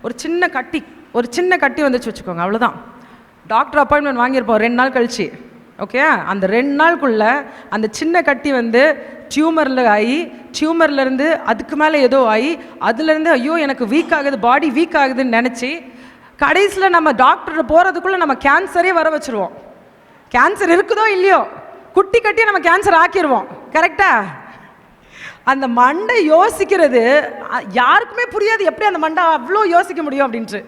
ஒரு சின்ன கட்டி வந்துச்சு வச்சுக்கோங்க, அவ்வளோதான். டாக்டர் அப்பாயின்மெண்ட் வாங்கியிருப்போம் 2 நாள் கழிச்சு, ஓகே. அந்த 2 நாளுக்குள்ளே அந்த சின்ன கட்டி வந்து டியூமரில் ஆகி, டியூமர்லேருந்து அதுக்கு மேலே ஏதோ ஆகி, அதுலேருந்து ஐயோ எனக்கு வீக் ஆகுது, பாடி வீக் ஆகுதுன்னு நினச்சி கடைசியில் நம்ம டாக்டர் போகிறதுக்குள்ளே நம்ம கேன்சரே வர வச்சுருவோம். கேன்சர் இருக்குதோ இல்லையோ, குட்டி கட்டி நம்ம கேன்சர் ஆக்கிடுவோம். கரெக்டா? அந்த மண்டை யோசிக்கிறது யாருக்குமே புரியாது, எப்படி அந்த மண்டை அவ்வளோ யோசிக்க முடியும் அப்படின்ட்டு.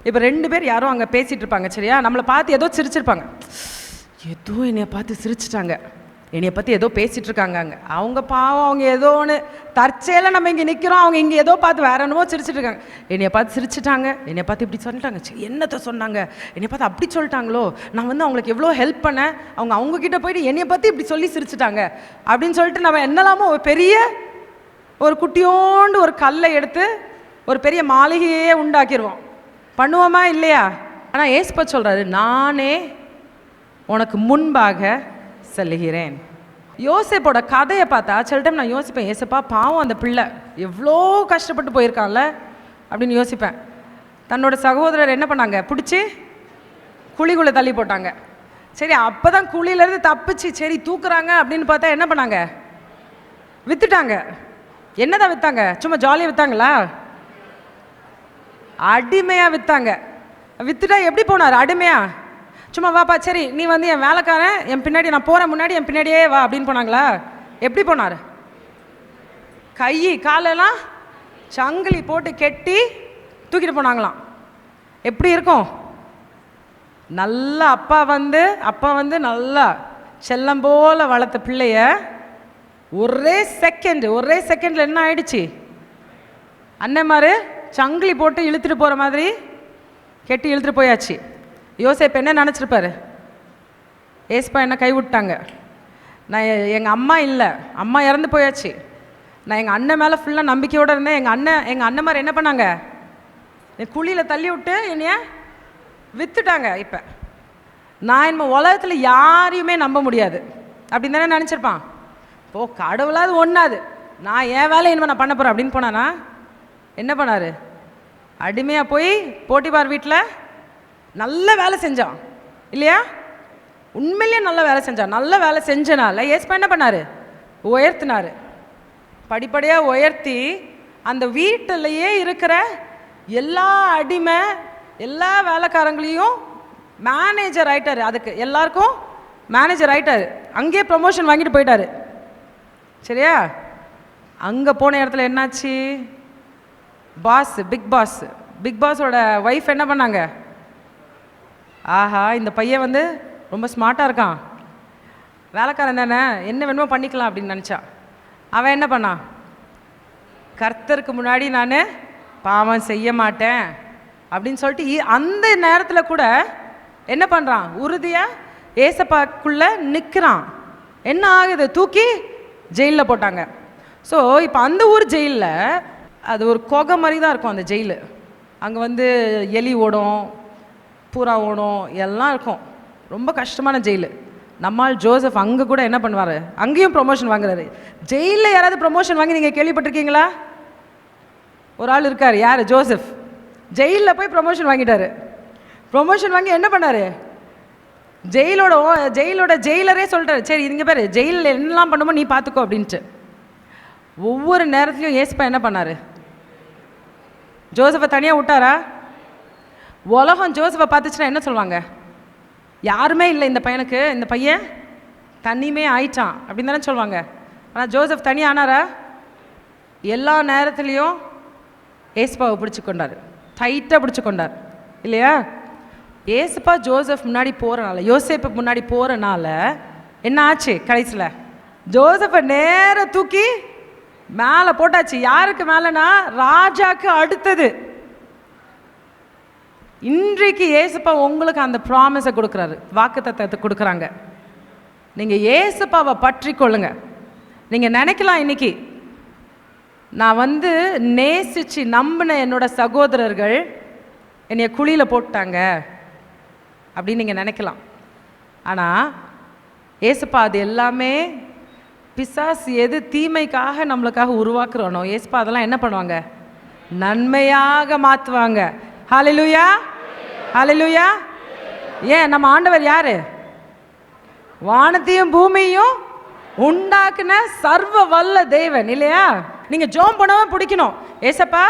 இப்போ 2 பேர் யாரும் அங்கே பேசிகிட்டு இருப்பாங்க, சரியா? நம்மளை பார்த்து ஏதோ சிரிச்சிருப்பாங்க, ஏதோ என்னைய பார்த்து சிரிச்சிட்டாங்க, என்னைய பற்றி ஏதோ பேசிகிட்டு இருக்காங்க. அங்கே அவங்க பாவம், அவங்க ஏதோ ஒன்று தற்செயலாக நம்ம இங்கே நிற்கிறோம், அவங்க இங்கே ஏதோ பார்த்து வேற என்னவோ சிரிச்சிட்டு இருக்காங்க. என்னைய பார்த்து சிரிச்சிட்டாங்க, என்னைய பார்த்து இப்படி சொல்லிட்டாங்க, என்னத்தை சொன்னாங்க, என்னைய பார்த்து அப்படி சொல்லிட்டாங்களோ, நான் வந்து அவங்களுக்கு எவ்வளோ ஹெல்ப் பண்ணேன், அவங்க அவங்கக்கிட்ட போயிட்டு என்னைய பற்றி இப்படி சொல்லி சிரிச்சிட்டாங்க அப்படின்னு சொல்லிட்டு நம்ம என்னலாமோ ஒரு பெரிய ஒரு குட்டியோண்டு ஒரு கல்லை எடுத்து ஒரு பெரிய மாளிகையே உண்டாக்கிடுவோம். பண்ணுவோமா இல்லையா? ஆனால் ஏசப்பா சொல்கிறாரு, நானே உனக்கு முன்பாக செல்லுகிறேன். யோசேப்போட கதையை பார்த்தா சில டைம் நான் யோசிப்பேன், ஏசப்பா பாவம் அந்த பிள்ளை எவ்வளோ கஷ்டப்பட்டு போயிருக்கான்ல அப்படின்னு யோசிப்பேன். தன்னோட சகோதரர் என்ன பண்ணாங்க, பிடிச்சி குழிக்குள்ளே தள்ளி போட்டாங்க. சரி, அப்போ தான் குழியிலேருந்து தப்பிச்சு சரி தூக்குறாங்க அப்படின்னு பார்த்தா என்ன பண்ணாங்க, விற்றுட்டாங்க. என்னதான் விற்றாங்க? சும்மா ஜாலியாக விற்றாங்களா? அடிமையாக விற்றாங்க. விற்றுட்டா எப்படி போனார் அடிமையா? சும்மா வாப்பா, சரி நீ வந்து என் வேலைக்காரன், என் பின்னாடி நான் போகிற முன்னாடி என் பின்னாடியே வா அப்படின்னு போனாங்களா? எப்படி போனார்? கை காலெல்லாம் சங்கிலி போட்டு கெட்டி தூக்கிட்டு போனாங்களாம். எப்படி இருக்கும்? நல்லா அப்பா வந்து நல்லா செல்லம் போல் வளர்த்த பிள்ளைய ஒரே செகண்டில் என்ன ஆயிடுச்சு? அண்ணன்மாரு சங்கிலி போட்டு இழுத்துட்டு போகிற மாதிரி கெட்டி இழுத்துட்டு போயாச்சு. யோசேப்பு என்ன நினச்சிருப்பாரு? ஏசப்பா என்ன கைவிட்டாங்க, நான் எங்கள் அம்மா இல்லை, அம்மா இறந்து போயாச்சு, நான் எங்கள் அண்ணன் மேலே ஃபுல்லாக நம்பிக்கையோடு இருந்தேன். எங்கள் அண்ணன் மாதிரி என்ன பண்ணாங்க, என் குழியில் தள்ளி விட்டு என்னைய விற்றுட்டாங்க. இப்போ நான் என்ன உலகத்தில் யாரையுமே நம்ப முடியாது அப்படின்னு தானே நினச்சிருப்பான். ஓ கடவுளாவது ஒன்றாது, நான் என் வேலை இனிமேல் நான் பண்ண போகிறேன் அப்படின்னு போனானா? என்ன பண்ணார்? அடிமையாக போய் போட்டிபார் வீட்டில் நல்ல வேலை செஞ்சான் இல்லையா? உண்மையிலேயே நல்ல வேலை செஞ்சான். நல்ல வேலை செஞ்சனால ஏசப்பா என்ன பண்ணார்? உயர்த்தினார். படிப்படியாக உயர்த்தி அந்த வீட்டிலையே இருக்கிற எல்லா அடிமை எல்லா வேலைக்காரங்களையும் மேனேஜர் ஆகிட்டார். அதுக்கு எல்லாருக்கும் மேனேஜர் ஆகிட்டார். அங்கேயே ப்ரமோஷன் வாங்கிட்டு போயிட்டார். சரியா? அங்கே போன இடத்துல என்னாச்சு? பிக் பாஸோட ஒய்ஃப் என்ன பண்ணாங்க? ஆஹா, இந்த பையன் வந்து ரொம்ப ஸ்மார்ட்டாக இருக்கான், வேலைக்காரன் தானே, என்ன வேணுமோ பண்ணிக்கலாம் அப்படின்னு நினச்சான். அவன் என்ன பண்ணான்? கர்த்தருக்கு முன்னாடி நான் பாவம் செய்ய மாட்டேன் அப்படின்னு சொல்லிட்டு அந்த நேரத்தில் கூட என்ன பண்ணுறான்? உறுதியாக ஏசப்பாக்குள்ளே நிற்கிறான். என்ன ஆகுது? தூக்கி ஜெயிலில் போட்டாங்க. ஸோ இப்போ அந்த ஊர் ஜெயிலில் அது ஒரு கொகை மாதிரி தான் இருக்கும் அந்த ஜெயிலு. அங்கே வந்து எலி ஓடும், பூரா ஓடும், எல்லாம் இருக்கும். ரொம்ப கஷ்டமான ஜெயிலு. நம்மால் ஜோசப் அங்கே கூட என்ன பண்ணுவார்? அங்கேயும் ப்ரொமோஷன் வாங்குறாரு. ஜெயிலில் யாராவது ப்ரொமோஷன் வாங்கி நீங்கள் கேள்விப்பட்டிருக்கீங்களா? ஒரு ஆள் இருக்கார். யார்? ஜோசப். ஜெயிலில் போய் ப்ரொமோஷன் வாங்கிட்டார். ப்ரொமோஷன் வாங்கி என்ன பண்ணார்? ஜெயிலோட ஜெயிலரே சொல்லிட்டாரு, சரி இங்கே பேர் ஜெயிலில் என்னெல்லாம் பண்ணுமோ நீ பார்த்துக்கோ அப்படின்ட்டு. ஒவ்வொரு நேரத்துலையும் ஏசப்பா என்ன பண்ணார்? ஜோசப்பை தனியாக விட்டாரா? உலகம் ஜோசப்பை பார்த்துச்சுன்னா என்ன சொல்லுவாங்க? யாருமே இல்லை இந்த பையனுக்கு, இந்த பையன் தனிமே ஆயிட்டான் அப்படின்னு தானே சொல்லுவாங்க. ஆனால் ஜோசப் தனி ஆனாரா? எல்லா நேரத்துலேயும் ஏசப்பாவை பிடிச்சி கொண்டார், டைட்டாக பிடிச்சி கொண்டார் இல்லையா? ஏசப்பா ஜோசப் முன்னாடி போகிறனால, யோசேப்பு முன்னாடி போகிறனால என்ன ஆச்சு? கடைசியில் ஜோசப்பை நேராக தூக்கி மேலே போட்டாச்சு. யாருக்கு மேலேனா? ராஜாக்கு அடுத்தது. இன்றைக்கு ஏசப்பா உங்களுக்கு அந்த ப்ராமிஸை கொடுக்குறாரு, வாக்குத்தத்தத்தை கொடுக்குறாங்க. நீங்கள் ஏசப்பாவை பற்றி கொள்ளுங்க. நீங்கள் நினைக்கலாம் இன்னைக்கு நான் வந்து நேசித்து நம்பின என்னோட சகோதரர்கள் என்னைய குழியில் போட்டாங்க அப்படின்னு நீங்கள் நினைக்கலாம். ஆனால் ஏசப்பா அது எல்லாமே பிசாசு எது தீமைக்காக நம்மளுக்காக உருவாக்குறோனோ ஏசப்பா அதெல்லாம் என்ன பண்ணுவாங்க? நன்மையாக மாற்றுவாங்க. ஹல்லேலூயா, ஹல்லேலூயா. ஏன் நம்ம ஆண்டவர் யார்? வானத்தையும் பூமியையும் உண்டாக்குன சர்வ வல்ல தேவன் இல்லையா? நீங்க ஜெபம் பண்ணவே பிடிக்கணும். ஏசப்பா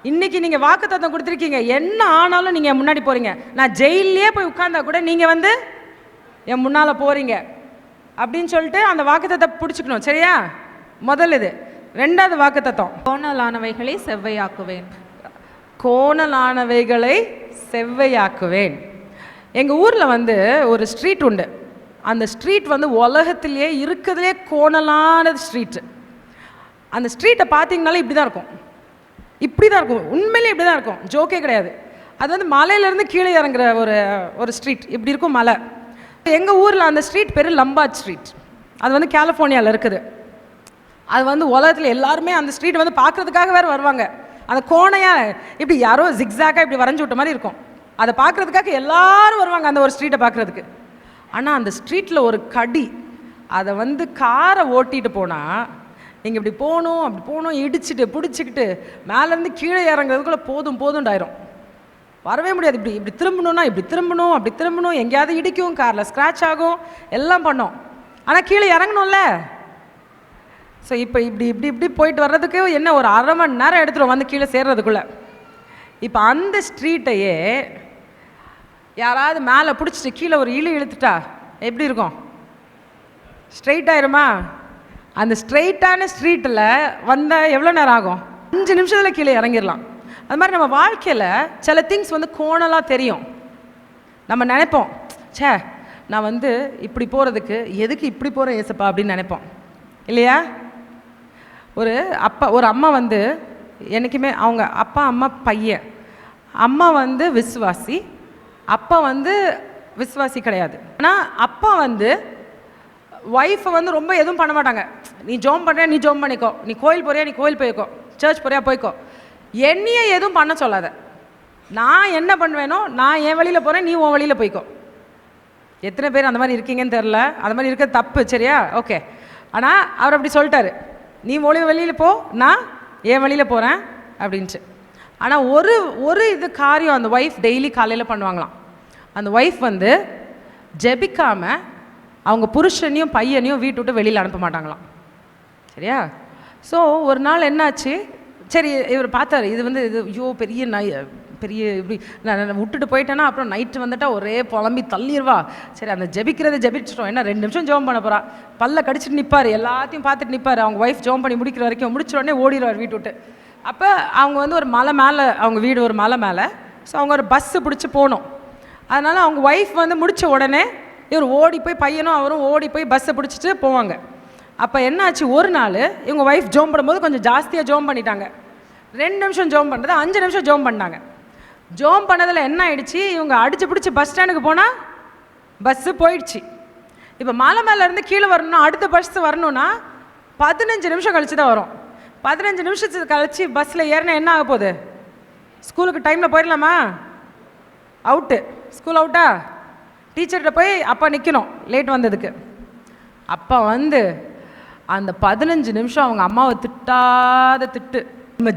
இன்னைக்கு நீங்க வாக்குத்தத்தம் கொடுத்துருக்கீங்க, என்ன ஆனாலும் நீங்க முன்னாடி போறீங்க. நான் ஜெயிலே போய் உட்கார்ந்தா கூட நீங்க வந்து என் முன்னால போறீங்க அப்படின்னு சொல்லிட்டு அந்த வாக்குத்தத்தம் பிடிச்சிக்கணும். சரியா? முதல் இது. ரெண்டாவது வாக்குத்தத்தம், கோணலானவைகளை செவ்வையாக்குவேன். கோணலானவைகளை செவ்வையாக்குவேன். எங்கள் ஊரில் வந்து ஒரு ஸ்ட்ரீட் உண்டு. அந்த ஸ்ட்ரீட் வந்து உலகத்திலேயே இருக்கிறதுலே கோணலான ஸ்ட்ரீட்டு. அந்த ஸ்ட்ரீட்டை பார்த்தீங்கனாலே இப்படி தான் இருக்கும், இப்படி தான் இருக்கும், உண்மையிலே இப்படி தான் இருக்கும், ஜோக்கே கிடையாது. அது வந்து மலையிலேருந்து கீழே இறங்குற ஒரு ஸ்ட்ரீட், இப்படி இருக்கும் மலை. எங்கள் ஊரில் அந்த ஸ்ட்ரீட் பேர் லம்பார்ட் ஸ்ட்ரீட். அது வந்து கலிஃபோர்னியாவில் இருக்குது. அது வந்து உலகத்தில் எல்லாருமே அந்த ஸ்ட்ரீட் வந்து பார்க்குறதுக்காக வேறு வருவாங்க. அந்த கோணையாக இப்படி யாரோ ஜிக்ஸாக்காக இப்படி வரைஞ்சி விட்ட மாதிரி இருக்கும். அதை பார்க்குறதுக்காக எல்லாரும் வருவாங்க அந்த ஒரு ஸ்ட்ரீட்டை பார்க்குறதுக்கு. ஆனால் அந்த ஸ்ட்ரீட்டில் ஒரு கடி, அதை வந்து காரை ஓட்டிகிட்டு போனால் நீங்கள் இப்படி போகணும் அப்படி போகணும், இடிச்சிட்டு பிடிச்சிக்கிட்டு மேலேருந்து கீழே இறங்குறதுக்குள்ளே போதுண்டாயிரும், வரவே முடியாது. இப்படி இப்படி திரும்பணும்னா இப்படி திரும்பணும், அப்படி திரும்பணும், எங்கேயாவது இடிக்கும், காரில் ஸ்க்ராட்ச் ஆகும், எல்லாம் பண்ணோம். ஆனால் கீழே இறங்கணும்ல. ஸோ இப்போ இப்படி இப்படி இப்படி போயிட்டு வர்றதுக்கு என்ன ஒரு அரை மணி நேரம் எடுத்துரும் வந்து கீழே சேர்றதுக்குள்ளே. இப்போ அந்த ஸ்ட்ரீட்டையே யாராவது மேலே பிடிச்சிட்டு கீழே ஒரு இழுத்துட்டா எப்படி இருக்கும்? ஸ்ட்ரெயிட் ஆயிருமா? அந்த ஸ்ட்ரெயிட்டான ஸ்ட்ரீட்டில் வந்தால் எவ்வளோ நேரம் ஆகும்? 5 நிமிஷத்தில் கீழே இறங்கிடலாம். அது மாதிரி நம்ம வாழ்க்கையில் சில திங்ஸ் வந்து கோணலாக தெரியும். நம்ம நினைப்போம், சே நான் வந்து இப்படி போகிறதுக்கு எதுக்கு இப்படி போகிறேன் ஏசப்பா அப்படின்னு நினைப்போம் இல்லையா? ஒரு அம்மா வந்து என்றைக்குமே அவங்க அப்பா அம்மா பையன், அம்மா வந்து விசுவாசி, அப்பா வந்து விசுவாசி கிடையாது. ஆனால் அப்பா வந்து ஒய்ஃபை வந்து ரொம்ப எதுவும் பண்ண மாட்டாங்க. நீ ஜோம் பண்ணுறியா நீ ஜோம் பண்ணிக்கோ, நீ கோயில் போறியா நீ கோயில் போய்க்கோ, சர்ச் போறியா போய்க்கோ, என்னையே எதுவும் பண்ண சொல்லாத, நான் என்ன பண்ணுவேனோ நான் என் வழியில் போகிறேன், நீ உன் வழியில் போய்க்கோ. எத்தனை பேர் அந்த மாதிரி இருக்கீங்கன்னு தெரில. அது மாதிரி இருக்க தப்பு, சரியா? ஓகே. ஆனால் அவர் அப்படி சொல்லிட்டாரு, நீ வெளியில் போ, நான் என் வழியில் போகிறேன் அப்படின்ட்டு. ஆனால் ஒரு இது காரியம் அந்த ஒய்ஃப் டெய்லி காலையில் பண்ணுவாங்களாம். அந்த ஒய்ஃப் வந்து ஜெபிக்காமல் அவங்க புருஷனையும் பையனையும் வீட்டு விட்டு வெளியில் அனுப்ப மாட்டாங்களாம். சரியா? ஸோ ஒரு நாள் என்னாச்சு, சரி இவர் பார்த்தாரு, இது வந்து இது ஐயோ பெரிய இப்படி நான் விட்டுட்டு போயிட்டேன்னா அப்புறம் நைட்டு வந்துட்டா ஒரே புலம்பி தள்ளிடுவா. சரி அந்த ஜெபிச்சிட்டோம், என்ன 2 நிமிஷம் ஜோம் பண்ண போகிறா, பல்ல கடிச்சிட்டு நிற்பார், எல்லாத்தையும் பார்த்துட்டு நிற்பார். அவங்க ஒய்ஃப் ஜோம் பண்ணி முடிக்கிற வரைக்கும், முடிச்ச உடனே ஓடிடுவார் வீட்டு விட்டு. அப்போ அவங்க வந்து ஒரு மலை மேலே, அவங்க வீடு ஒரு மலை மேலே. ஸோ அவங்க ஒரு பஸ்ஸு பிடிச்சி போகணும். அதனால் அவங்க ஒய்ஃப் வந்து முடித்த உடனே இவர் ஓடி போய், பையனும் அவரும் ஓடி போய் பஸ்ஸை பிடிச்சிட்டு போவாங்க. அப்போ என்னாச்சு, ஒரு நாள் இவங்க ஒய்ஃப் ஜோம் பண்ணும்போது கொஞ்சம் ஜாஸ்தியாக ஜோம் பண்ணிட்டாங்க. 2 நிமிஷம் ஜோம் பண்ணுறது 5 நிமிஷம் ஜோம் பண்ணாங்க. ஜோம் பண்ணதில் என்ன ஆயிடுச்சு, இவங்க அடிச்சு பிடிச்சி பஸ் ஸ்டாண்டுக்கு போனால் பஸ்ஸு போயிடுச்சு. இப்போ மலை மேலேருந்து கீழே வரணும்னா அடுத்த பஸ்ஸு வரணும்னா 15 நிமிஷம் கழிச்சு தான் வரும். 15 நிமிஷத்துக்கு கழிச்சு பஸ்ஸில் ஏறினா என்ன ஆக போகுது? ஸ்கூலுக்கு டைமில் போயிடலாமா? அவுட்டு, ஸ்கூல் அவுட்டா? டீச்சர்கிட்ட போய் அப்பா நிற்கணும் லேட் வந்ததுக்கு. அப்பா வந்து அந்த 15 நிமிஷம் அவங்க அம்மாவை திட்டாத திட்டு, நம்ம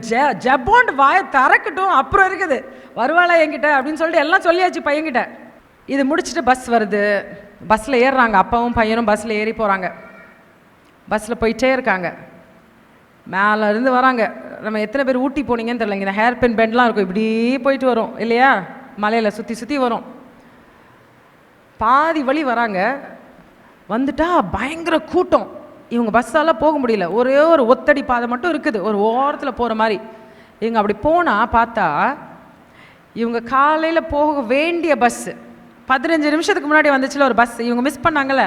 ஜெபோண்டு வாயை திறக்கட்டும், அப்புறம் இருக்குது வருவாளா என்கிட்ட அப்படின்னு சொல்லிட்டு எல்லாம் சொல்லியாச்சு பையன்கிட்ட. இது முடிச்சுட்டு பஸ் வருது, பஸ்ஸில் ஏறுறாங்க, அப்பாவும் பையனும் பஸ்ஸில் ஏறி போகிறாங்க. பஸ்ஸில் போயிட்டே இருக்காங்க, மேலே இருந்து வராங்க. நம்ம எத்தனை பேர் ஊட்டி போனீங்கன்னு தெரியல, இங்கே ஹேர் பின் பெண்ட்லாம் இருக்கும், இப்படி போயிட்டு வரும் இல்லையா, மலையில் சுற்றி வரும். பாதி வழி வராங்க, வந்துட்டா பயங்கர கூட்டம், இவங்க பஸ்ஸால் போக முடியல. ஒரே ஒரு ஒத்தடி பாதை மட்டும் இருக்குது, ஒரு ஓரத்தில் போகிற மாதிரி. இவங்க அப்படி போனால் பார்த்தா இவங்க காலையில் போக வேண்டிய பஸ்ஸு 15 நிமிஷத்துக்கு முன்னாடி வந்துச்சுல ஒரு பஸ், இவங்க மிஸ் பண்ணாங்கல்ல,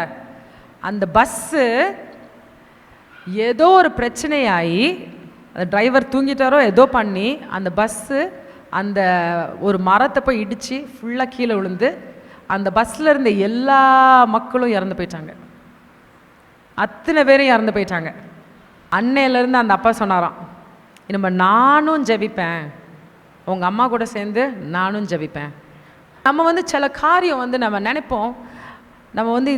அந்த பஸ்ஸு ஏதோ ஒரு பிரச்சனையாகி அந்த டிரைவர் தூங்கிட்டாரோ ஏதோ பண்ணி அந்த பஸ்ஸு அந்த ஒரு மரத்தை போய் இடித்து ஃபுல்லாக கீழே விழுந்து அந்த பஸ்ஸில் இருந்த எல்லா மக்களும் இறந்து போயிட்டாங்க. அத்தனை பேரும் இறந்து போயிட்டாங்க. அன்னையிலேருந்து அந்த அப்பா சொன்னாராம், இனிமே நானும் ஜெபிப்பேன், உங்கள் அம்மா கூட சேர்ந்து நானும் ஜெபிப்பேன். நம்ம வந்து சில காரியம் வந்து நம்ம நினைப்போம், நம்ம வந்து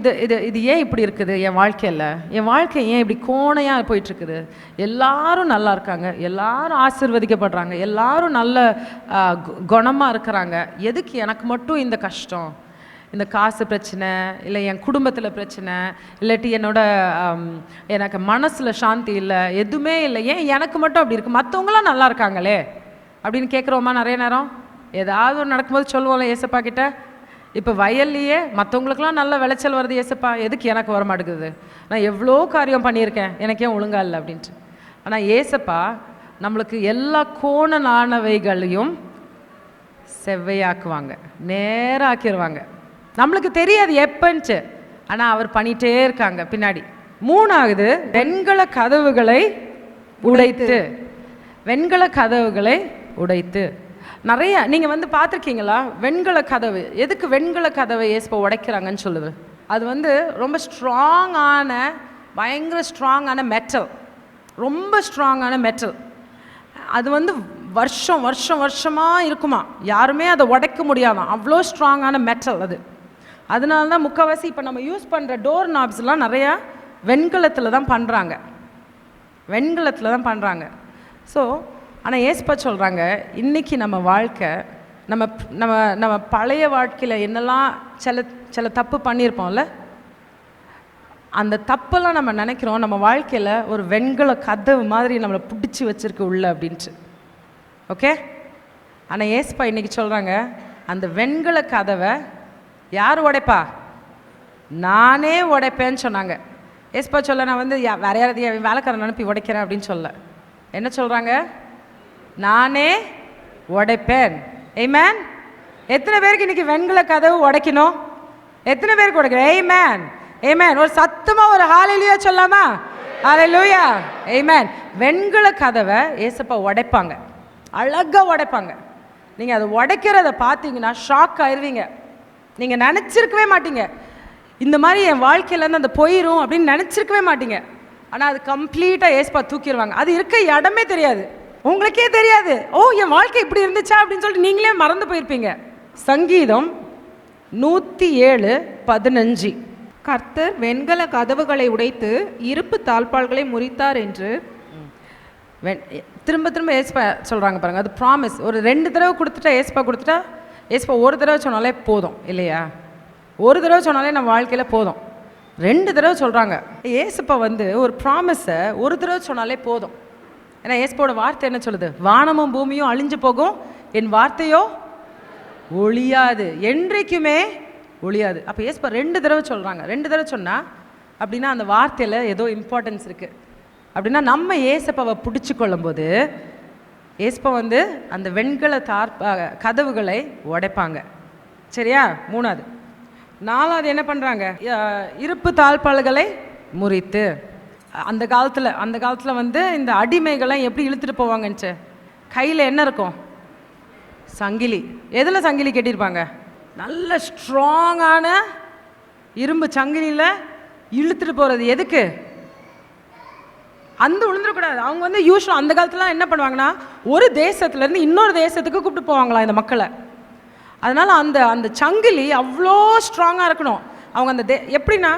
இது ஏன் இப்படி இருக்குது என் வாழ்க்கையில், என் வாழ்க்கை ஏன் இப்படி கோணையாக போயிட்டுருக்குது, எல்லாரும் நல்லா இருக்காங்க, எல்லாரும் ஆசீர்வதிக்கப்படுறாங்க, எல்லாரும் நல்ல குணமாக இருக்கிறாங்க, எதுக்கு எனக்கு மட்டும் இந்த கஷ்டம், இந்த காசு பிரச்சனை, இல்லை என் குடும்பத்தில் பிரச்சனை, இல்லாட்டி எனக்கு மனசில் சாந்தி இல்லை, எதுவுமே இல்லை, ஏன் எனக்கு மட்டும் அப்படி இருக்குது, மற்றவங்களாம் நல்லா இருக்காங்களே அப்படின்னு கேட்குறோமா? நிறைய நேரம் ஏதாவது ஒன்று நடக்கும்போது சொல்லுவோம்ல ஏசப்பா கிட்ட, இப்போ வயல்லையே மற்றவங்களுக்குலாம் நல்ல விளைச்சல் வருது ஏசப்பா, எதுக்கு எனக்கு வர மாட்டேங்குது, நான் எவ்வளோ காரியம் பண்ணியிருக்கேன், எனக்கு ஏன் ஒழுங்கா இல்லை அப்படின்ட்டு. ஆனால் ஏசப்பா நம்மளுக்கு எல்லா கோணலானவைகளையும் செவ்வையாக்குவாங்க, நேராக்கிடுவாங்க. நம்மளுக்கு தெரியாது எப்பன்ட்டு, ஆனால் அவர் பண்ணிகிட்டே இருக்காங்க பின்னாடி. 3வது, வெண்கல கதவுகளை உடைத்து. வெண்கல கதவுகளை உடைத்து. நிறைய நீங்கள் பார்த்துருக்கீங்களா வெண்கல கதவு? எதுக்கு வெண்கல கதவை ஏசப்பா உடைக்கிறாங்கன்னு சொல்லுது? அது ரொம்ப ஸ்ட்ராங்கான, பயங்கர ஸ்ட்ராங்கான மெட்டல், ரொம்ப ஸ்ட்ராங்கான மெட்டல். அது வருஷம் வருஷம் வருஷமாக இருக்குமா, யாருமே அதை உடைக்க முடியாதான், அவ்வளோ ஸ்ட்ராங்கான மெட்டல் அது. அதனால தான் முக்கால்வாசி இப்போ நம்ம யூஸ் பண்ணுற டோர் நாப்ஸ்லாம் நிறையா வெண்கலத்தில் தான் பண்ணுறாங்க, வெண்கலத்தில் தான் பண்ணுறாங்க. ஸோ ஆனால் ஏசப்பா சொல்கிறாங்க, இன்றைக்கி நம்ம வாழ்க்கை, நம்ம நம்ம நம்ம பழைய வாழ்க்கையில் என்னெல்லாம் சில தப்பு பண்ணியிருப்போம்ல, அந்த தப்பெல்லாம் நம்ம நினைக்கிறோம் நம்ம வாழ்க்கையில் ஒரு வெண்கல கதவு மாதிரி நம்மளை பிடிச்சி வச்சுருக்கு உள்ள அப்படின்ட்டு. ஓகே, ஆனால் ஏசப்பா இன்றைக்கி சொல்கிறாங்க, அந்த வெண்கல கதவை யார் உடைப்பா? நானே உடைப்பேன்னு சொன்னாங்க. ஏசப்பா சொல்ல, நான் வேற யாராவது வேலைக்காரன் அனுப்பி உடைக்கிறேன் அப்படின்னு சொல்ல, என்ன சொல்கிறாங்க? நானே உடைப்பேன். ஆமென். எத்தனை பேருக்கு இன்னைக்கு வெண்கல கதவு உடைக்கணும்? எத்தனை பேருக்கு உடைக்கணும்? ஆமென், ஆமென். ஒரு சத்தமா ஒரு ஹalleluya சொல்லாமா? ஹalleluya, ஆமென். வெண்கல கதவை ஏசப்பா உடைப்பாங்க, அழகா உடைப்பாங்க. நீங்கள் அதை உடைக்கிறத பார்த்தீங்கன்னா ஷாக் ஆயிடுவீங்க. நீங்கள் நினச்சிருக்கவே மாட்டீங்க, இந்த மாதிரி என் வாழ்க்கையிலேருந்து அந்த போயிடும் அப்படின்னு நினச்சிருக்கவே மாட்டீங்க. ஆனால் அது கம்ப்ளீட்டாக ஏசப்பா தூக்கிடுவாங்க. அது இருக்க இடமே தெரியாது, உங்களுக்கே தெரியாது. ஓ, என் வாழ்க்கை இப்படி இருந்துச்சா அப்படின்னு சொல்லிட்டு நீங்களே மறந்து போயிருப்பீங்க. சங்கீதம் 107:15. கர்த்தர் வெண்கல கதவுகளை உடைத்து இருப்பு தாழ்பாள்களை முறித்தார் என்று திரும்ப திரும்ப ஏசப்பா சொல்கிறாங்க பாருங்க. அது ப்ராமிஸ். ஒரு 2 தடவை கொடுத்துட்டா ஏசப்பா ஒரு தடவை சொன்னாலே போதும் இல்லையா? ஒரு தடவை சொன்னாலே நம்ம வாழ்க்கையில் போதும். 2 தடவை சொல்கிறாங்க. ஏசப்பா ஒரு ப்ராமிஸை ஒரு தடவை சொன்னாலே போதும். ஏன்னா ஏசப்பாவோட வார்த்தை என்ன சொல்லுது? வானமும் பூமியும் அழிஞ்சு போகும், என் வார்த்தையோ ஒழியாது, என்றைக்குமே ஒழியாது. அப்போ ஏசப்பா 2 தடவை சொல்கிறாங்க. 2 தடவை சொன்னால் அப்படின்னா அந்த வார்த்தையில் ஏதோ இம்பார்ட்டன்ஸ் இருக்குது. அப்படின்னா நம்ம ஏசப்பாவை பிடிச்சி கொள்ளும்போது ஏசப்பா அந்த வெண்கல கதவுகளை உடைப்பாங்க. சரியா? 3வது. 4வது என்ன பண்ணுறாங்க? இருப்பு தாழ்பாள்களை முறித்து. அந்த காலத்தில் இந்த அடிமைகளை எப்படி இழுத்துட்டு போவாங்கன்னுச்சு? கையில் என்ன இருக்கும்? சங்கிலி. எதில் சங்கிலி கட்டியிருப்பாங்க? நல்ல ஸ்ட்ராங்கான இரும்பு சங்கிலியில் இழுத்துட்டு போகிறது. எதுக்கு? விழுந்துடக்கூடாது. அவங்க யூஸ்வலாக அந்த காலத்துலாம் என்ன பண்ணுவாங்கன்னா, ஒரு தேசத்துலேருந்து இன்னொரு தேசத்துக்கு கூப்பிட்டு போவாங்களாம் இந்த மக்களை. அதனால் அந்த சங்கிலி அவ்வளோ ஸ்ட்ராங்காக இருக்கணும். அவங்க எப்படின்னா,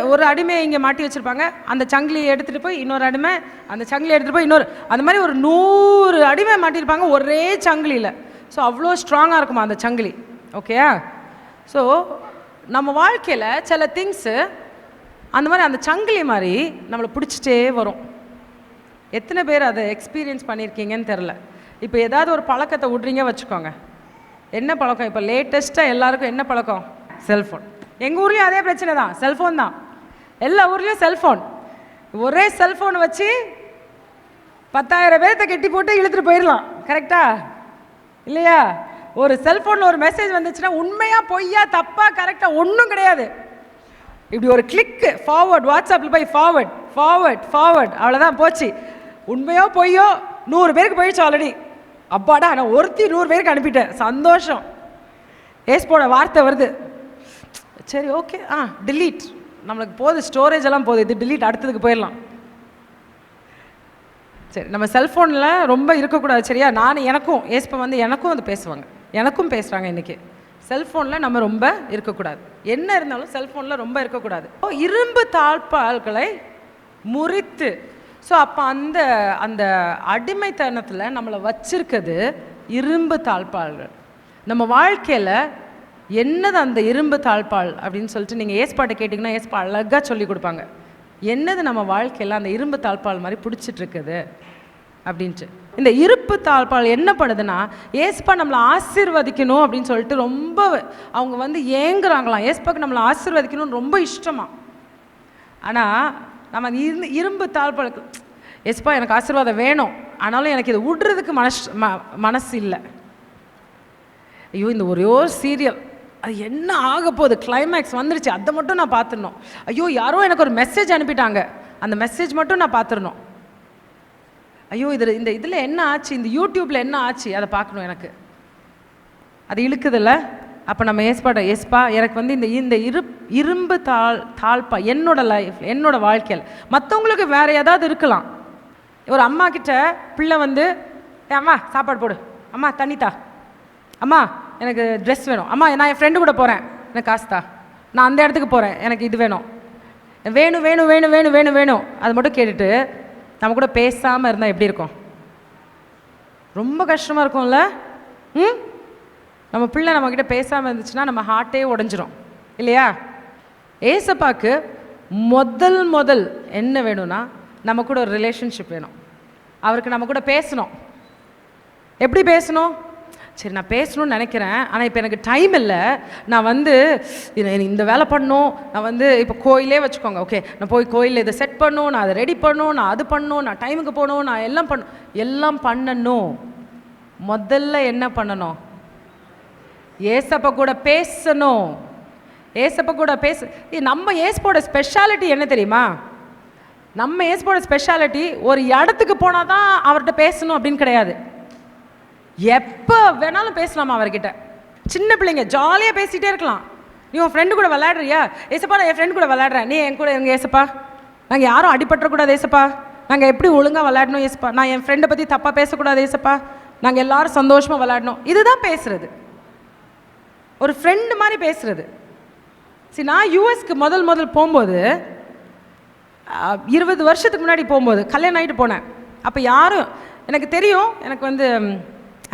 ஒரு அடிமையை இங்கே மாட்டி வச்சுருப்பாங்க, அந்த சங்கிலியை எடுத்துகிட்டு போய் இன்னொரு அடிமை, அந்த சங்கிலியை எடுத்துகிட்டு போய் இன்னொரு, அந்த மாதிரி ஒரு 100 அடிமை மாட்டியிருப்பாங்க ஒரே சங்கிலியில். ஸோ அவ்வளோ ஸ்ட்ராங்காக இருக்குமா அந்த சங்கிலி. ஓகேயா? ஸோ நம்ம வாழ்க்கையில் சில திங்ஸு அந்த மாதிரி அந்த சங்கிலி மாதிரி நம்மளை பிடிச்சிட்டே வரும். எத்தனை பேர் அதை எக்ஸ்பீரியன்ஸ் பண்ணியிருக்கீங்கன்னு தெரில. இப்போ ஏதாவது ஒரு பழக்கத்தை விட்றீங்க வச்சுக்கோங்க. என்ன பழக்கம்? இப்போ லேட்டஸ்ட்டாக எல்லாருக்கும் என்ன பழக்கம்? செல்ஃபோன். எங்கள் ஊர்லேயும் அதே பிரச்சனை தான், செல்ஃபோன் தான். எல்லா ஊர்லேயும் செல்ஃபோன். ஒரே செல்ஃபோன் வச்சு 10,000 பேர்த்த கெட்டி போட்டு இழுத்துட்டு போயிடலாம். கரெக்டா இல்லையா? ஒரு செல்ஃபோனில் ஒரு மெசேஜ் வந்துச்சுன்னா உண்மையாக பொய்யா தப்பா கரெக்டாக ஒன்றும் கிடையாது. இப்படி ஒரு கிளிக்கு ஃபார்வர்ட், வாட்ஸ்அப்பில் போய் ஃபார்வர்ட் அவ்வளோதான் போச்சு. உண்மையோ பொய்யோ 100 பேருக்கு போயிடுச்சு ஆல்ரெடி. அப்பாடா, நான் ஒருத்தி 100 பேருக்கு அனுப்பிட்டேன், சந்தோஷம். ஏஸ்போட வார்த்தை வருது, சரி ஓகே, டிலீட், நம்மளுக்கு போகுது, ஸ்டோரேஜ் எல்லாம் போகுது, இது டிலீட், அடுத்ததுக்கு போயிடலாம். சரி, நம்ம செல்ஃபோனில் ரொம்ப இருக்கக்கூடாது. சரியா? எனக்கும் ஏஸ்பா எனக்கும் அது பேசுவாங்க, எனக்கும் பேசுகிறாங்க இன்றைக்கி. செல்ஃபோனில் நம்ம ரொம்ப இருக்கக்கூடாது, என்ன இருந்தாலும் செல்ஃபோனில் ரொம்ப இருக்கக்கூடாது. இரும்பு தாழ்பாள்களை முறித்து. ஸோ அப்போ அந்த அடிமைத்தனத்தில் நம்மளை வச்சிருக்கிறது இரும்பு தாழ்பாள்கள். நம்ம வாழ்க்கையில் என்னது அந்த இரும்பு தாழ்பால் அப்படின்னு சொல்லிட்டு நீங்கள் ஏஸ்பாட்டை கேட்டிங்கன்னா ஏஸ்பா அழகாக சொல்லி கொடுப்பாங்க. என்னது நம்ம வாழ்க்கையில் அந்த இரும்பு தாழ்பால் மாதிரி பிடிச்சிட்ருக்குது அப்படின்ட்டு. இந்த இருப்பு தாழ்பால் என்ன பண்ணுதுன்னா, ஏஸ்பா நம்மளை ஆசீர்வதிக்கணும் அப்படின்னு சொல்லிட்டு ரொம்ப அவங்க வந்து ஏங்குறாங்களாம். ஏஸ்பாக்கு நம்மளை ஆசீர்வதிக்கணும்னு ரொம்ப இஷ்டமா. ஆனால் நம்ம இரும்பு தாழ்பால், ஏஸ்பா எனக்கு ஆசீர்வாதம் வேணும், ஆனாலும் எனக்கு இதை விடுறதுக்கு மனசு இல்லை. ஐயோ இந்த ஒரே ஒரு சீரியல் அது என்ன ஆக போகுது, கிளைமேக்ஸ் வந்துருச்சு, அதை மட்டும் நான் பார்த்துடணும். ஐயோ யாரோ எனக்கு ஒரு மெசேஜ் அனுப்பிட்டாங்க, அந்த மெசேஜ் மட்டும் நான் பார்த்துடணும். ஐயோ இதில் என்ன ஆச்சு, இந்த யூடியூப்பில் என்ன ஆச்சு, அதை பார்க்கணும் எனக்கு. அது இழுக்குதில்ல. அப்போ நம்ம ஏஸ்பா எனக்கு வந்து இந்த இரும்பு தாழ்பா என்னோட லைஃப், என்னோட வாழ்க்கையில். மற்றவங்களுக்கு வேறு ஏதாவது இருக்கலாம். ஒரு அம்மா கிட்ட பிள்ளை வந்து, அம்மா சாப்பாடு போடு, அம்மா தண்ணித்தா, அம்மா எனக்கு ட்ரெஸ் வேணும், அம்மா நான் என் ஃப்ரெண்டு கூட போகிறேன் எனக்கு காசுதா, நான் அந்த இடத்துக்கு போகிறேன் எனக்கு இது வேணும், வேணும் வேணும் வேணும் வேணும் வேணும் வேணும் அது மட்டும் கேட்டுட்டு நம்ம கூட பேசாமல் இருந்தால் எப்படி இருக்கும்? ரொம்ப கஷ்டமாக இருக்கும்ல. நம்ம பிள்ளை நம்மக்கிட்ட பேசாமல் இருந்துச்சுன்னா நம்ம ஹார்ட்டே உடஞ்சிரும் இல்லையா? ஏசப்பாக்கு முதல் என்ன வேணும்னா நம்ம கூட ஒரு ரிலேஷன்ஷிப் வேணும். அவருக்கு நம்ம கூட பேசணும். எப்படி பேசணும்? சரி நான் பேசணும்னு நினைக்கிறேன், ஆனால் இப்போ எனக்கு டைம் இல்லை, நான் வந்து இந்த வேலை பண்ணணும், நான் வந்து இப்போ கோயிலே வச்சுக்கோங்க, ஓகே நான் போய் கோயிலில் இதை செட் பண்ணணும், நான் அதை ரெடி பண்ணணும், நான் அது பண்ணணும், நான் டைமுக்கு போகணும், நான் எல்லாம் பண்ணணும். முதல்ல என்ன பண்ணணும்? ஏசப்பா கூட பேசணும். ஏசப்பா கூட நம்ம ஏசப்போட ஸ்பெஷாலிட்டி என்ன தெரியுமா? நம்ம ஏசப்போட ஸ்பெஷாலிட்டி ஒரு இடத்துக்கு போனால் தான் அவர்கிட்ட பேசணும் அப்படின்னு கிடையாது. எப்போ வேணாலும் பேசலாமா அவர்கிட்ட. சின்ன பிள்ளைங்க ஜாலியாக பேசிகிட்டே இருக்கலாம். நீ உன் ஃப்ரெண்டு கூட விளையாடுறியா? ஏசப்பா நான் என் ஃப்ரெண்டு கூட விளையாடுறேன், நீ என் கூட எங்கள் ஏசப்பா, நாங்கள் யாரும் அடிபட்டுறக்கூடாது ஏசப்பா, நாங்கள் எப்படி ஒழுங்காக விளையாடணும் ஏசப்பா, நான் என் ஃப்ரெண்டை பற்றி தப்பாக பேசக்கூடாது ஏசப்பா, நாங்கள் எல்லாரும் சந்தோஷமாக விளையாடணும். இதுதான் பேசுறது, ஒரு ஃப்ரெண்டு மாதிரி பேசுறது. சரி நான் யூஎஸ்க்கு முதல் போகும்போது 20 வருஷத்துக்கு முன்னாடி போகும்போது கல்யாணம் ஆகிட்டு போனேன். அப்போ யாரும் எனக்கு தெரியும், எனக்கு வந்து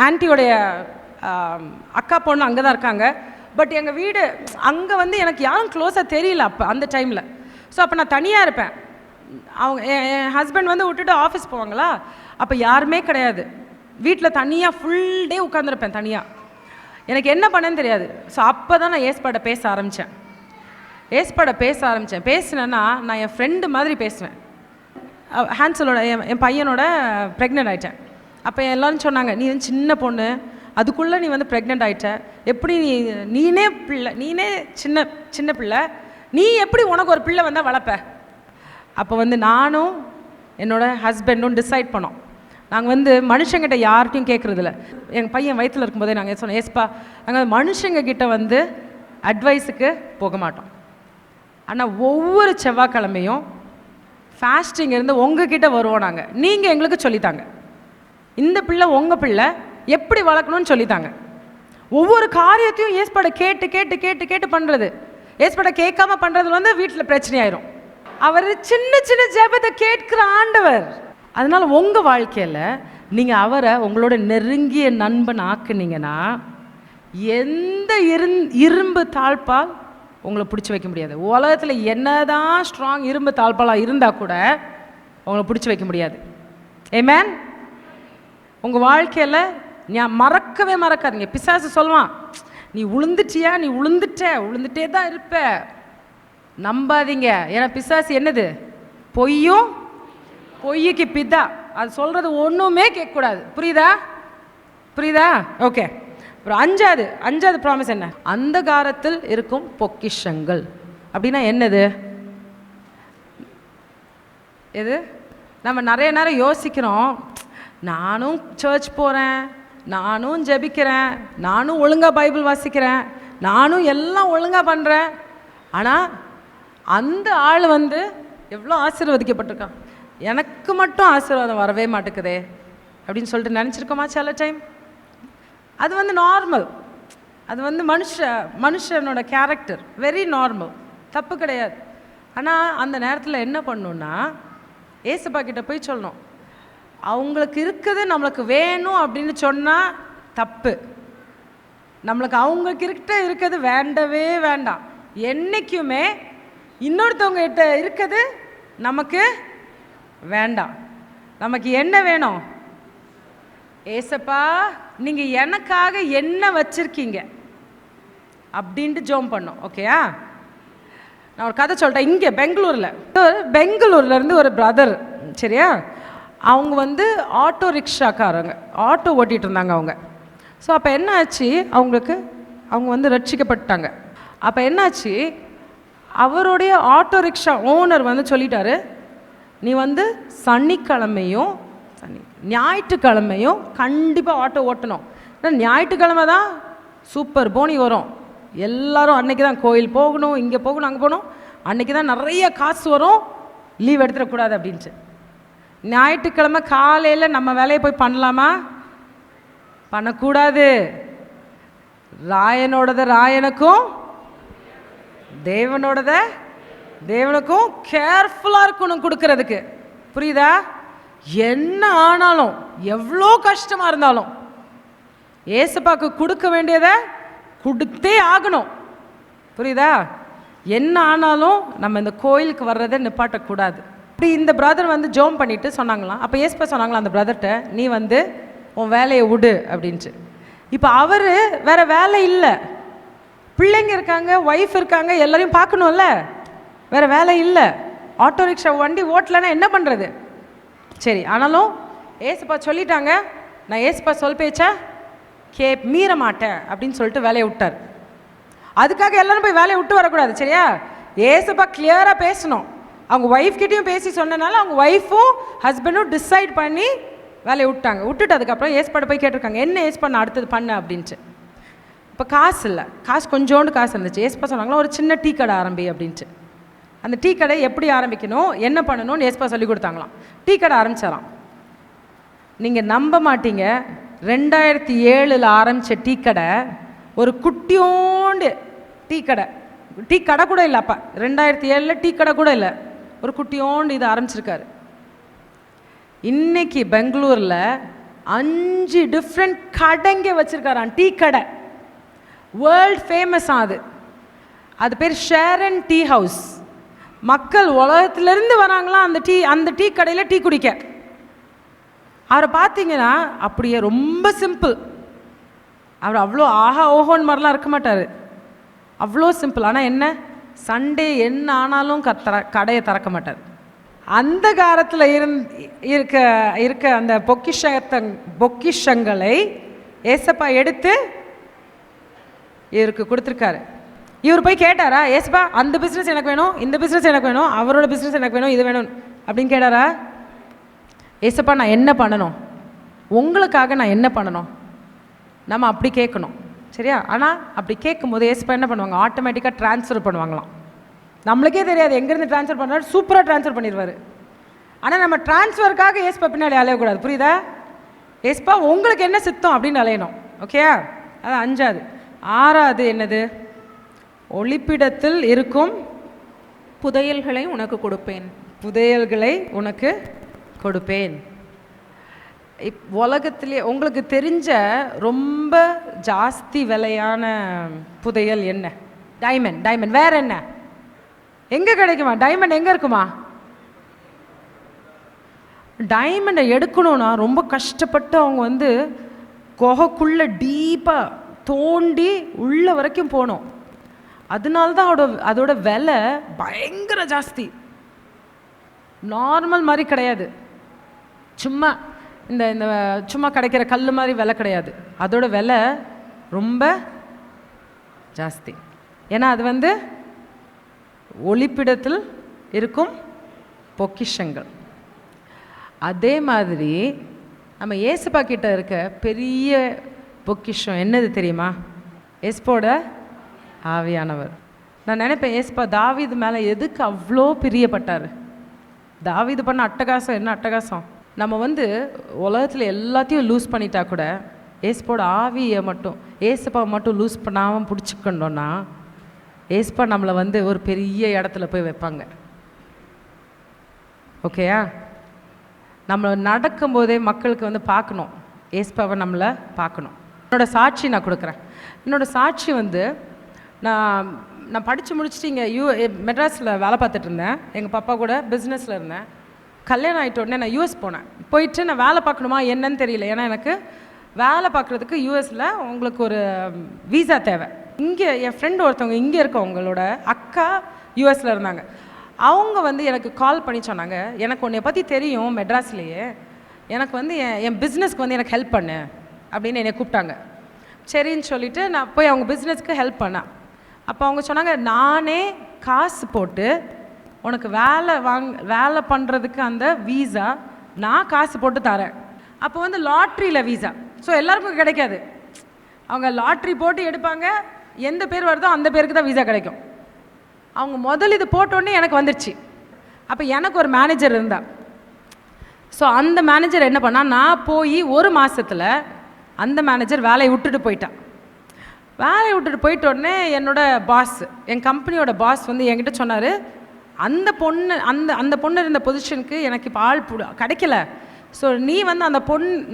ஆன்ட்டியோடைய அக்கா பொண்ணு அங்கே தான் இருக்காங்க. பட் எங்கள் வீடு அங்கே வந்து எனக்கு யாரும் க்ளோஸாக தெரியல அப்போ அந்த டைமில். ஸோ அப்போ நான் தனியாக இருப்பேன். அவங்க என் ஹஸ்பண்ட் வந்து விட்டுட்டு ஆஃபீஸ் போவாங்களா, அப்போ யாருமே கிடையாது. வீட்டில் தனியாக ஃபுல் டே உட்காந்துருப்பேன் தனியாக. எனக்கு என்ன பண்ணேன்னு தெரியாது. ஸோ அப்போ தான் நான் ஏஸ்பாட்டை பேச ஆரம்பித்தேன். பேசினேன்னா நான் என் ஃப்ரெண்டு மாதிரி பேசுவேன். ஹான்சலோட என் பையனோட ப்ரெக்னென்ட் ஆகிட்டேன். அப்போ எல்லோரும் சொன்னாங்க, நீ வந்து சின்ன பொண்ணு, அதுக்குள்ளே நீ வந்து ப்ரெக்னென்ட் ஆகிட்ட, எப்படி நீனே சின்ன பிள்ளை, நீ எப்படி உனக்கு ஒரு பிள்ளை வந்தால் வளர்ப்ப? அப்போ வந்து நானும் என்னோடய ஹஸ்பண்டும் டிசைட் பண்ணோம், நாங்கள் வந்து மனுஷங்கிட்ட யார்கிட்டையும் கேட்குறதில்ல. எங்கள் பையன் வயிற்றில் இருக்கும்போதே நாங்கள் சொன்னோம், ஏஸ்பா நாங்கள் மனுஷங்க கிட்ட வந்து அட்வைஸுக்கு போக மாட்டோம். ஆனால் ஒவ்வொரு செவ்வாய்க்கிழமையும் ஃபாஸ்டிங் இருந்து உங்ககிட்ட வருவோம் நாங்கள், நீங்கள் எங்களுக்கு சொல்லித்தாங்க, இந்த பிள்ளை உங்கள் பிள்ளை எப்படி வளர்க்கணும்னு சொல்லித்தாங்க. ஒவ்வொரு காரியத்தையும் ஏஸ்பாட கேட்டு கேட்டு கேட்டு கேட்டு பண்ணுறது, ஏஸ்பாட கேட்காம பண்ணுறது வந்து வீட்டில் பிரச்சனையாயிரும். அவர் சின்ன சின்ன ஜெபத்தை கேட்கிற ஆண்டவர். அதனால் உங்கள் வாழ்க்கையில் நீங்கள் அவரை உங்களோட நெருங்கிய நண்பன் ஆக்குனீங்கன்னா எந்த இரும்பு தாழ்பால் உங்களை பிடிச்சி வைக்க முடியாது. உலகத்தில் என்னதான் ஸ்ட்ராங் இரும்பு தாழ்பாலாக இருந்தால் கூட உங்களை பிடிச்சி வைக்க முடியாது. ஆமென். உங்கள் வாழ்க்கையில் மறக்கவே மறக்காதீங்க. பிசாசு சொல்லுவான், நீ உளுந்துட்டியா, நீ உளுந்துட்டே தான் இருப்ப, நம்பாதீங்க. ஏன்னா பிசாசு என்னது? பொய்யுக்கு பிதா. அது சொல்கிறது ஒன்றுமே கேட்கக்கூடாது. புரியுதா? ஓகே. அப்புறம் அஞ்சாவது ப்ராமிஸ் என்ன? அந்த காலத்தில் இருக்கும் பொக்கிஷங்கள் அப்படின்னா என்னது? எது? நம்ம நிறைய நேரம் யோசிக்கிறோம், நானும் சர்ச் போகிறேன், நானும் ஜெபிக்கிறேன், நானும் ஒழுங்காக பைபிள் வாசிக்கிறேன், நானும் எல்லாம் ஒழுங்காக பண்ணுறேன், ஆனால் அந்த ஆள் வந்து எவ்வளோ ஆசீர்வதிக்கப்பட்டிருக்கான், எனக்கு மட்டும் ஆசீர்வாதம் வரவே மாட்டேக்குதே அப்படின்னு சொல்லிட்டு நினச்சிருக்கோமா சில டைம்? அது வந்து நார்மல். அது வந்து மனுஷனோட கேரக்டர், வெரி நார்மல், தப்பு கிடையாது. ஆனால் அந்த நேரத்தில் என்ன பண்ணணுன்னா ஏசப்பா கிட்ட போய் சொல்லணும், அவங்களுக்கு இருக்குது நம்மளுக்கு வேணும் அப்படின்னு சொன்னால் தப்பு. நம்மளுக்கு அவங்கக்கிட்ட இருக்கிறது வேண்டவே வேண்டாம். என்றைக்குமே இன்னொருத்தவங்க கிட்ட இருக்கிறது நமக்கு வேண்டாம். நமக்கு என்ன வேணும்? ஏசப்பா நீங்கள் எனக்காக என்ன வச்சுருக்கீங்க அப்படின்ட்டு ஜோம் பண்ணோம். ஓகேயா? நான் ஒரு கதை சொல்லிட்டேன். இங்கே பெங்களூர்லேருந்து ஒரு பிரதர், சரியா, அவங்க வந்து ஆட்டோ ரிக்ஷாக்காரங்க, ஆட்டோ ஓட்டிகிட்டு இருந்தாங்க அவங்க. ஸோ அப்போ என்ன ஆச்சு, அவங்க வந்து ரட்சிக்கப்பட்டாங்க. அப்போ என்னாச்சு, அவருடைய ஆட்டோ ரிக்ஷா ஓனர் வந்து சொல்லிட்டாரு, நீ வந்து சனிக்கிழமையும் ஞாயிற்றுக்கிழமையும் கண்டிப்பாக ஆட்டோ ஓட்டணும். ஏன்னா ஞாயிற்றுக்கிழமை தான் சூப்பர் போனி வரும், எல்லோரும் அன்றைக்கி தான் கோயில் போகணும், இங்கே போகணும், அங்கே போகணும், அன்றைக்கி தான் நிறைய காசு வரும், லீவ் எடுத்துடக்கூடாது அப்படின்ட்டு. ஞாயிற்றுக்கிழமை காலையில் நம்ம வேலையை போய் பண்ணலாமா? பண்ணக்கூடாது. ராயனோடத ராயனுக்கும் தேவனுக்கும் கேர்ஃபுல்லாக இருக்கணும் கொடுக்கறதுக்கு. புரியுதா? என்ன ஆனாலும் எவ்வளோ கஷ்டமாக இருந்தாலும் ஏசப்பாக்கு கொடுக்க வேண்டியதை கொடுத்தே ஆகணும். புரியுதா? என்ன ஆனாலும் நம்ம இந்த கோயிலுக்கு வர்றதை நிப்பாட்டக்கூடாது. அப்படி இந்த பிரதர் வந்து ஜோம் பண்ணிட்டு சொன்னாங்களாம். அப்போ ஏசப்பா சொன்னாங்களாம் அந்த பிரதர்கிட்ட, நீ வந்து உன் வேலையை விடு அப்படின்ட்டு. இப்போ அவர் வேற வேலை இல்லை, பிள்ளைங்க இருக்காங்க, ஒய்ஃப் இருக்காங்க, எல்லாரையும் பார்க்கணும்ல, வேற வேலை இல்லை, ஆட்டோ ரிக்ஷா வண்டி ஓட்டலைன்னா என்ன பண்ணுறது? சரி, ஆனாலும் ஏசப்பா சொல்லிட்டாங்க, நான் ஏசப்பா சொல் பேச்சா மீற மாட்டேன் அப்படின்னு சொல்லிட்டு வேலையை விட்டார். அதுக்காக எல்லாரும் போய் வேலையை விட்டு வரக்கூடாது, சரியா? ஏசப்பா கிளியராக பேசணும். அவங்க ஒய்ஃப்கிட்டையும் பேசி சொன்னனால அவங்க ஒய்ஃபும் ஹஸ்பண்டும் டிசைட் பண்ணி வேலையை விட்டாங்க. விட்டுட்டு அதுக்கப்புறம் ஏசப்பாட்ட போய் கேட்டிருக்காங்க, என்ன ஏசப்பா நான் அடுத்தது பண்ண அப்படின்ட்டு. இப்போ காசு இல்லை, காசு கொஞ்சோண்டு காசு இருந்துச்சு. ஏசப்பா சொன்னாங்களா, ஒரு சின்ன டீ கடை ஆரம்பி அப்படின்ட்டு. அந்த டீ கடை எப்படி ஆரம்பிக்கணும், என்ன பண்ணணும்னு ஏசப்பா சொல்லி கொடுத்தாங்களாம். டீ கடை ஆரம்பிச்சாராம். நீங்கள் நம்ப மாட்டீங்க, 2007 ஆரம்பித்த டீ கடை ஒரு குட்டியோண்டு டீ கடை கூட இல்லை. அப்போ 2007 டீ கடை கூட இல்லை, ஒரு குட்டியோண்டு இது ஆரம்பிச்சிருக்காரு. இன்னைக்கு பெங்களூரில் 5 டிஃப்ரெண்ட் கடைங்க வச்சுருக்காரான், டீ கடை. வேர்ல்ட் ஃபேமஸ் ஆகுது. அது பேர் ஷேரன் டீ ஹவுஸ். மக்கள் உலகத்துலேருந்து வராங்களாம் அந்த டீ கடையில் டீ குடிக்க. அவரை பார்த்தீங்கன்னா அப்படியே ரொம்ப சிம்பிள். அவர் அவ்வளோ ஆஹா ஓஹோன்னு மாதிரிலாம் இருக்க மாட்டார், அவ்வளோ சிம்பிள். ஆனால் என்ன, சண்டே என்ன ஆனாலும் கடையை திறக்க மாட்டார். அந்த காலத்தில் இருக்க அந்த பொக்கிஷங்களை ஏசப்பா எடுத்து இவருக்கு கொடுத்துருக்காரு. இவர் போய் கேட்டாரா, ஏசப்பா அந்த பிஸ்னஸ் எனக்கு வேணும், இந்த பிஸ்னஸ் எனக்கு வேணும், அவரோட பிஸ்னஸ் எனக்கு வேணும், இது வேணும் அப்படின்னு கேட்டாரா? ஏசப்பா நான் என்ன பண்ணணும், உங்களுக்காக நான் என்ன பண்ணணும், நம்ம அப்படி கேட்கணும், சரியா? ஆனால் அப்படி கேட்கும்போது ஏசப்பா என்ன பண்ணுவாங்க, ஆட்டோமேட்டிக்காக ட்ரான்ஸ்ஃபர் பண்ணுவாங்களாம். நம்மளுக்கே தெரியாது எங்கேருந்து ட்ரான்ஸ்ஃபர் பண்ணுறாரு, சூப்பராக ட்ரான்ஸ்ஃபர் பண்ணிடுவார். ஆனால் நம்ம ட்ரான்ஸ்ஃபருக்காக ஏசப்பா பின்னாடி அலையக்கூடாது, புரியுதா? ஏசப்பா உங்களுக்கு என்ன சித்தம் அப்படின்னு அலையணும், ஓகேயா? அது 5வது. 6வது என்னது, ஒளிப்பிடத்தில் இருக்கும் புதையல்களை உனக்கு கொடுப்பேன். புதையல்களை உனக்கு கொடுப்பேன். உலகத்திலே உங்களுக்கு தெரிஞ்ச ரொம்ப ஜாஸ்தி விலையான புதையல் என்ன? டைமண்ட். வேற என்ன எங்கே கிடைக்குமா? டைமண்ட் எங்கே இருக்குமா? டைமண்டை எடுக்கணும்னா ரொம்ப கஷ்டப்பட்டு அவங்க வந்து குகைக்குள்ளே டீப்பாக தோண்டி உள்ள வரைக்கும் போகணும். அதனால்தான் அதோட விலை பயங்கர ஜாஸ்தி. நார்மல் மாதிரி கிடையாது, சும்மா இந்த சும்மா கிடைக்கிற கல் மாதிரி விலை கிடையாது. அதோட விலை ரொம்ப ஜாஸ்தி. ஏன்னா அது வந்து ஒளிப்பிடத்தில் இருக்கும் பொக்கிஷங்கள். அதே மாதிரி நம்ம ஏசப்பா கிட்ட இருக்க பெரிய பொக்கிஷம் என்னது தெரியுமா? ஏசப்போட ஆவியானவர். நான் நினைப்பேன், ஏசப்பா தாவீது மேலே எதுக்கு அவ்வளோ பிரியப்பட்டார்? தாவீது பண்ண அட்டகாசம் என்ன அட்டகாசம்! நம்ம வந்து உலகத்தில் எல்லாத்தையும் லூஸ் பண்ணிட்டா கூட ஏசப்போட ஆவியை மட்டும், ஏசப்பா மட்டும் லூஸ் பண்ணாமல் பிடிச்சிக்கணுன்னா ஏசப்பா நம்மளை வந்து ஒரு பெரிய இடத்துல போய் வைப்பாங்க, ஓகேயா? நம்ம நடக்கும்போதே மக்களுக்கு வந்து பார்க்கணும், ஏசப்பாவை நம்மளை பார்க்கணும். என்னோட சாட்சி நான் கொடுக்குறேன். என்னோடய சாட்சி வந்து நான் படித்து முடிச்சுட்டு இங்கே மெட்ராஸில் வேலை பார்த்துட்டு இருந்தேன். எங்கள் பாப்பா கூட பிஸ்னஸில் இருந்தேன். கல்யாணம் ஆகிட்ட உடனே நான் யூஎஸ் போனேன். போயிட்டு நான் வேலை பார்க்கணுமா என்னன்னு தெரியல. ஏன்னா எனக்கு வேலை பார்க்குறதுக்கு யூஎஸில் உங்களுக்கு ஒரு வீசா தேவை. இங்கே என் ஃப்ரெண்டு ஒருத்தவங்க இங்கே இருக்கவங்களோட அக்கா யூஎஸில் இருந்தாங்க. அவங்க வந்து எனக்கு கால் பண்ணி சொன்னாங்க, எனக்கு உன்னை பற்றி தெரியும் மெட்ராஸ்லேயே, எனக்கு வந்து என் பிஸ்னஸ்க்கு வந்து எனக்கு ஹெல்ப் பண்ணு அப்படின்னு என்னை கூப்பிட்டாங்க. சரின்னு சொல்லிவிட்டு நான் போய் அவங்க பிஸ்னஸ்க்கு ஹெல்ப் பண்ணேன். அப்போ அவங்க சொன்னாங்க, நானே காசு போட்டு உனக்கு வேலை பண்ணுறதுக்கு அந்த வீசா நான் காசு போட்டு தரேன். அப்போ வந்து லாட்ரியில் வீசா, ஸோ எல்லாருக்கும் கிடைக்காது. அவங்க லாட்ரி போட்டு எடுப்பாங்க, எந்த பேர் வருதோ அந்த பேருக்கு தான் வீசா கிடைக்கும். அவங்க முதல் இது போட்டோடனே எனக்கு வந்துடுச்சு. அப்போ எனக்கு ஒரு மேனேஜர் இருந்தா. ஸோ அந்த மேனேஜர் என்ன பண்ணால், நான் போய் ஒரு மாதத்தில் அந்த மேனேஜர் வேலையை விட்டுட்டு போயிட்டான். வேலையை விட்டுட்டு போயிட்ட உடனே என்னோடய பாஸ், என் கம்பெனியோட பாஸ் வந்து என்கிட்ட சொன்னார், அந்த பொண்ணு இருந்த பொசிஷனுக்கு எனக்கு இப்போ ஆள் கிடைக்கல. ஸோ நீ வந்து அந்த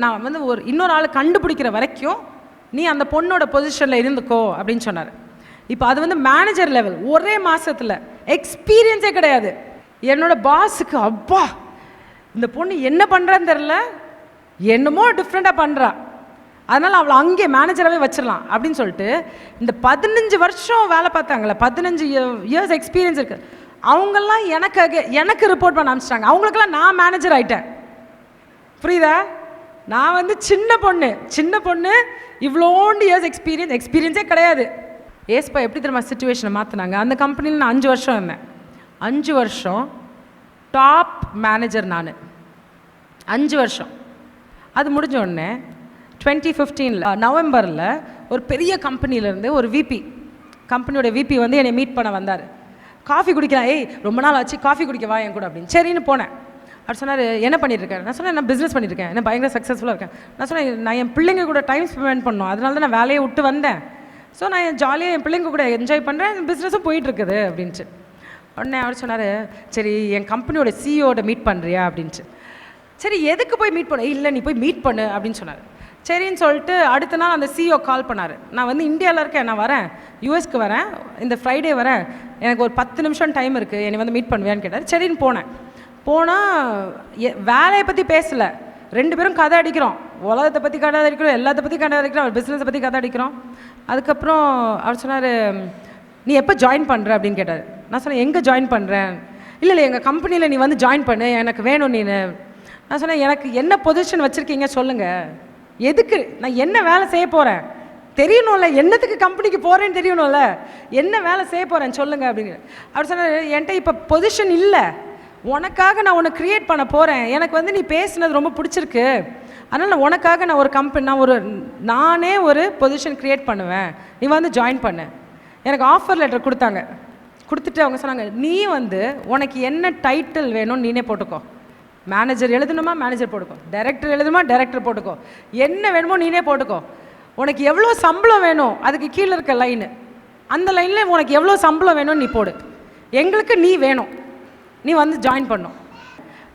நான் வந்து இன்னொரு ஆள் கண்டுபிடிக்கிற வரைக்கும் நீ அந்த பொண்ணோட பொசிஷனில் இருந்துக்கோ அப்படின்னு சொன்னார். இப்போ அது வந்து மேனேஜர் லெவல், ஒரே மாதத்தில், எக்ஸ்பீரியன்ஸே கிடையாது. என்னோடய பாஸுக்கு அப்பா இந்த பொண்ணு என்ன பண்ணுறான்னு தெரில, என்னமோ டிஃப்ரெண்ட்டாக பண்ணுறா, அதனால் அவளை அங்கே மேனேஜராகவே வச்சிடலாம் அப்படின்னு சொல்லிட்டு இந்த 15 வருஷம் வேலை பார்த்தாங்களே, 15 இயர்ஸ் எக்ஸ்பீரியன்ஸ் இருக்குது, அவங்கெல்லாம் எனக்கு ரிப்போர்ட் பண்ண ஆரம்பிச்சிட்டாங்க. அவங்களுக்கெல்லாம் நான் மேனேஜர் ஆகிட்டேன். புரியுதா? நான் வந்து சின்ன பொண்ணு இவ்வளோண்டு இயர்ஸ் எக்ஸ்பீரியன்ஸே கிடையாது. ஏஸ்பா எப்படி தெரியுமா சிச்சுவேஷனை மாற்றினாங்க. அந்த கம்பெனியில் நான் 5 வருஷம் இருந்தேன். 5 வருஷம் டாப் மேனேஜர் நான். 5 வருஷம். அது முடிஞ்ச உடனே 2015 நவம்பரில் ஒரு பெரிய கம்பெனியிலேருந்து ஒரு கம்பெனியோட விபி வந்து என்னை மீட் பண்ண வந்தார். காஃபி குடிக்கலாம், ரொம்ப நாள் ஆச்சு, காஃபி குடிக்க வா என் கூட அப்படின்னு. சரின்னு போனேன். அவர் சொன்னார், என்ன பண்ணிட்டுருக்கேன்? நான் சொன்னேன், நான் பிஸ்னஸ் பண்ணியிருக்கேன், என்ன பயங்கர சக்ஸஸ்ஃபுல்லாக இருக்கேன். நான் சொன்னேன், நான் என் பிள்ளைங்க கூட டைம் ஸ்பெண்ட் பண்ணணும், அதனால தான் நான் வேலையை விட்டு வந்தேன். ஸோ நான் ஜாலியாக என் பிள்ளைங்க கூட என்ஜாய் பண்ணுறேன், பிஸ்னஸும் போயிட்டுருக்குது அப்படின்ட்டு. உடனே அவர் சொன்னார், சரி என் கம்பெனியோட சிஇஓட மீட் பண்ணுறியா அப்படின்ட்டு. சரி எதுக்கு போய் மீட் பண்ண? இல்லை நீ போய் மீட் பண்ணு அப்படின்னு சொன்னார். சரின்னு சொல்லிட்டு அடுத்த நாள் அந்த சிஇஓ கால் பண்ணார். நான் வந்து இந்தியாவில் இருக்கேன், நான் வரேன், யூஎஸ்க்கு வரேன், இந்த ஃப்ரைடே வரேன், எனக்கு ஒரு 10 நிமிஷம் டைம் இருக்குது, என்னை வந்து மீட் பண்ணுவேன்னு கேட்டார். சரின்னு போனால் வேலையை பற்றி பேசலை, 2 பேரும் கதை அடிக்கிறோம், உலகத்தை பற்றி கதை அடிக்கிறோம், எல்லாத்தை பற்றி கதை அடிக்கிறோம், அவர் பிஸ்னஸை பற்றி கதை அடிக்கிறோம். அதுக்கப்புறம் அவர் சொன்னார், நீ எப்போ ஜாயின் பண்ணுற அப்படின்னு கேட்டார். நான் சொன்னேன், எங்கே ஜாயின் பண்ணுறேன்? இல்லை எங்கள் கம்பெனியில் நீ வந்து ஜாயின் பண்ணு, எனக்கு வேணும் நீ. நான் சொன்னேன், எனக்கு என்ன பொசிஷன் வச்சுருக்கீங்க சொல்லுங்கள், எதுக்கு, நான் என்ன வேலை செய்ய போகிறேன் தெரியணும்ல, என்னத்துக்கு கம்பெனிக்கு போகிறேன்னு தெரியணும்ல, என்ன வேலை செய்ய போகிறேன்னு சொல்லுங்கள் அப்படின்னு. அவர் சொன்னார், என்கிட்ட இப்போ பொசிஷன் இல்லை, உனக்காக நான் உன்னை க்ரியேட் பண்ண போகிறேன், எனக்கு வந்து நீ பேசுனது ரொம்ப பிடிச்சிருக்கு, அதனால் நான் உனக்காக நான் ஒரு நானே ஒரு பொசிஷன் க்ரியேட் பண்ணுவேன், நீ வந்து ஜாயின் பண்ணு. எனக்கு ஆஃபர் லெட்டர் கொடுத்தாங்க. கொடுத்துட்டு அவங்க சொன்னாங்க, நீ வந்து உனக்கு என்ன டைட்டில் வேணும்னு நீனே போட்டுக்கோ, மேனேஜர் எழுதணுமா மேனேஜர் போட்டுக்கோ, டைரக்டர் எழுதணுமா டைரக்டர் போட்டுக்கோ, என்ன வேணுமோ நீனே போட்டுக்கோ, உனக்கு எவ்வளோ சம்பளம் வேணும் அதுக்கு கீழே இருக்க லைனு, அந்த லைனில் உனக்கு எவ்வளோ சம்பளம் வேணும்னு நீ போடு, எங்களுக்கு நீ வேணும், நீ வந்து ஜாயின் பண்ணும்.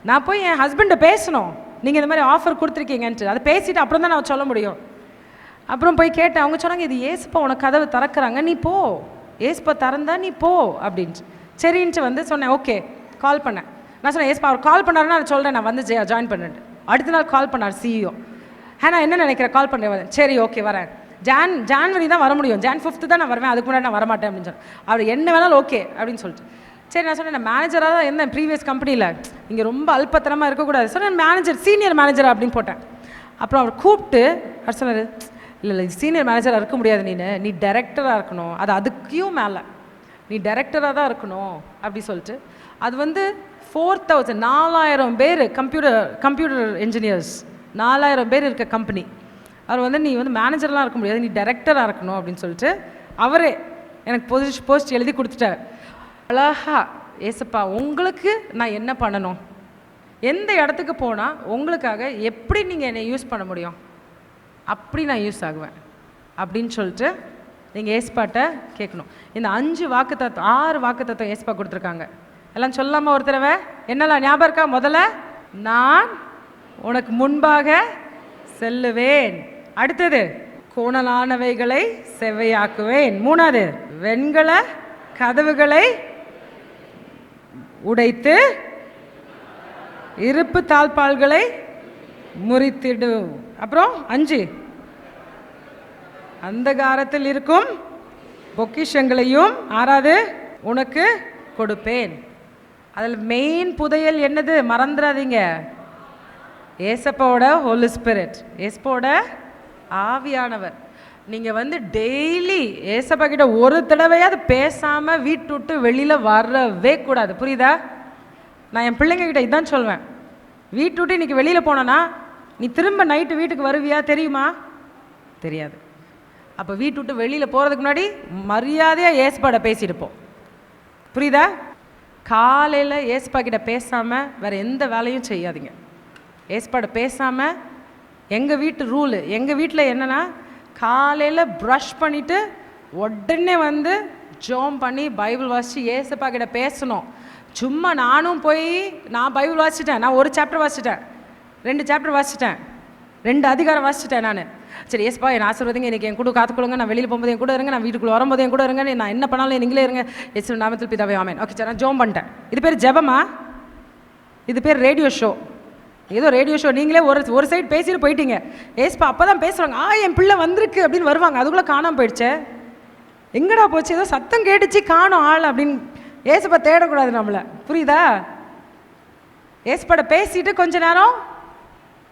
நான் போய் என் ஹஸ்பண்டை பேசணும், நீங்கள் இந்த மாதிரி ஆஃபர் கொடுத்துருக்கீங்கன்ட்டு, அதை பேசிவிட்டு அப்புறம் தான் நான் சொல்ல முடியும். அப்புறம் போய் கேட்டேன். அவங்க சொன்னாங்க, இது ஏசுப்பா உனக்கு கதவு திறக்கிறாங்க, நீ போ, ஏசுப்பா திறந்தா நீ போ அப்படின்ட்டு. சரின்ட்டு வந்து சொன்னேன், ஓகே. கால் பண்ணேன். நான் சொன்னேன், ஏசுப்பா அவர் கால் பண்ணாருன்னா நான் சொல்கிறேன், நான் வந்து ஜாயின் பண்ணிட்டு. அடுத்த நாள் கால் பண்ணார் சிஇஓ. நான் என்ன நினைக்கிறேன், கால் பண்ணுறேன். சரி ஓகே வரேன், ஜான்வரி தான் வர முடியும், Jan 5 தான் நான் வருவேன், அதுக்கு முன்னாடி நான் வரமாட்டேன் அப்படின்னு சொன்னேன். அவர் என்ன வேணாலும் ஓகே அப்படின்னு சொல்லிட்டு. சரி நான் சொன்னேன், நான் மேனேஜராக தான் இருந்தேன் ப்ரீவியஸ் கம்பெனியில், இங்கே ரொம்ப அல்பத்தனமாக இருக்கக்கூடாது, சொன்னேன் மேனேஜர், சீனியர் மேனேஜர் அப்படின்னு போட்டேன். அப்புறம் அவர் கூப்பிட்டு அவர் சொன்னார், இல்லை சீனியர் மேனேஜராக இருக்க முடியாது, நீ டைரக்டராக இருக்கணும், அதுக்கும் மேலே நீ டைரக்டராக தான் இருக்கணும் அப்படி சொல்லிட்டு. அது வந்து 4000 பேர் கம்ப்யூட்டர் என்ஜினியர்ஸ் 4000 பேர் இருக்க கம்பெனி. அவர் வந்து நீ வந்து மேனேஜர்லாம் இருக்க முடியாது, நீ டைரக்டராக இருக்கணும் அப்படின்னு சொல்லிட்டு அவரே எனக்கு போஸ்ட் எழுதி கொடுத்துட்டார். அழகா, ஏசப்பா உங்களுக்கு நான் என்ன பண்ணணும், எந்த இடத்துக்கு போனால் உங்களுக்காக எப்படி நீங்கள் என்னை யூஸ் பண்ண முடியும், அப்படி நான் யூஸ் ஆகுவேன் அப்படின்னு சொல்லிட்டு நீங்கள் ஏசப்பாட்ட கேட்கணும். இந்த 6 வாக்குத்தத்தம் ஏசப்பா கொடுத்துருக்காங்க. எல்லாம் சொல்லாமல் ஒரு தடவை என்னெல்லாம் ஞாபகம் இருக்கா? முதல்ல, நான் உனக்கு முன்பாக செல்லுவேன். அடுத்தது, கோணலானவைகளை செவ்வையாக்குவேன். 3வது, வெண்கல கதவுகளை உடைத்து இருப்பு தாழ்பால்களை முறித்திடு. அப்புறம் 5, அந்தகாரத்தில் இருக்கும் பொக்கிஷங்களையும் 6வது உனக்கு கொடுப்பேன். அதில் மெயின் புதையல் என்னது மறந்துடாதீங்க, ஏசப்பாவோட ஹோலி ஸ்பிரிட், ஏசப்பாவோட ஆவியானவர். நீங்கள் டெய்லி ஏசப்பா கிட்ட ஒரு தடவையாவது பேசாமல் வீட்டு விட்டு வெளியில் வரவே கூடாது. புரியுதா? நான் என் பிள்ளைங்க கிட்ட இதான் சொல்வேன், வீட்டு விட்டு இன்றைக்கி வெளியில் போனேன்னா நீ திரும்ப நைட்டு வீட்டுக்கு வருவியா தெரியுமா? தெரியாது. அப்போ வீட்டு விட்டு வெளியில் போகிறதுக்கு முன்னாடி மரியாதையாக ஏசப்பாட பேசிட்டு போ. புரியுதா? காலையில் ஏசப்பா கிட்ட பேசாமல் வேறு எந்த வேலையும் செய்யாதீங்க. ஏசப்பாட பேசாமல், எங்கள் வீட்டு ரூலு, எங்கள் வீட்டில் என்னென்னா காலையில் ப்ரஷ் பண்ணிவிட்டு உடனே ஜோம் பண்ணி பைபிள் வாசித்து ஏசப்பா கிட்ட பேசணும். சும்மா நானும் போய் நான் பைபிள் வாசிச்சிட்டேன், நான் 1 சாப்டர் வாசிச்சிட்டேன், 2 சாப்டர் வாசிச்சிட்டேன், 2 அதிகாரம் வாசிச்சிட்டேன் நான். சரி ஏசப்பா என் ஆசீர்வாதங்க, எனக்கு என் கூட காத்துக்கொள்ளுங்க, நான் வெளியில் போகும்போது என் கூட இருங்க, நான் வீட்டுக்குள்ளே வரும்போது என் கூட இருங்க, நான் என்ன பண்ணாலும் நீங்களே இருங்க, இயேசு நாமத்தில் பிதாவே ஆமென். ஓகே சார், நான் ஜோம் பண்ணிட்டேன். இது பேர் ஜெபமா? இது பேர் ரேடியோ ஷோ. ஏதோ ரேடியோ ஷோ, நீங்களே ஒரு சைடு பேசிட்டு போயிட்டீங்க. ஏசப்பா அப்போ தான் பேசுகிறாங்க, என் பிள்ளை வந்திருக்கு அப்படின்னு வருவாங்க, அதுக்குள்ளே காணாமல் போயிடுச்சே, எங்கடா போச்சு, ஏதோ சத்தம் கேட்டுச்சு காணோம் ஆள் அப்படின்னு. ஏசப்பா தேடக்கூடாது நம்மளை. புரியுதா? ஏசப்பாட பேசிட்டு கொஞ்ச நேரம்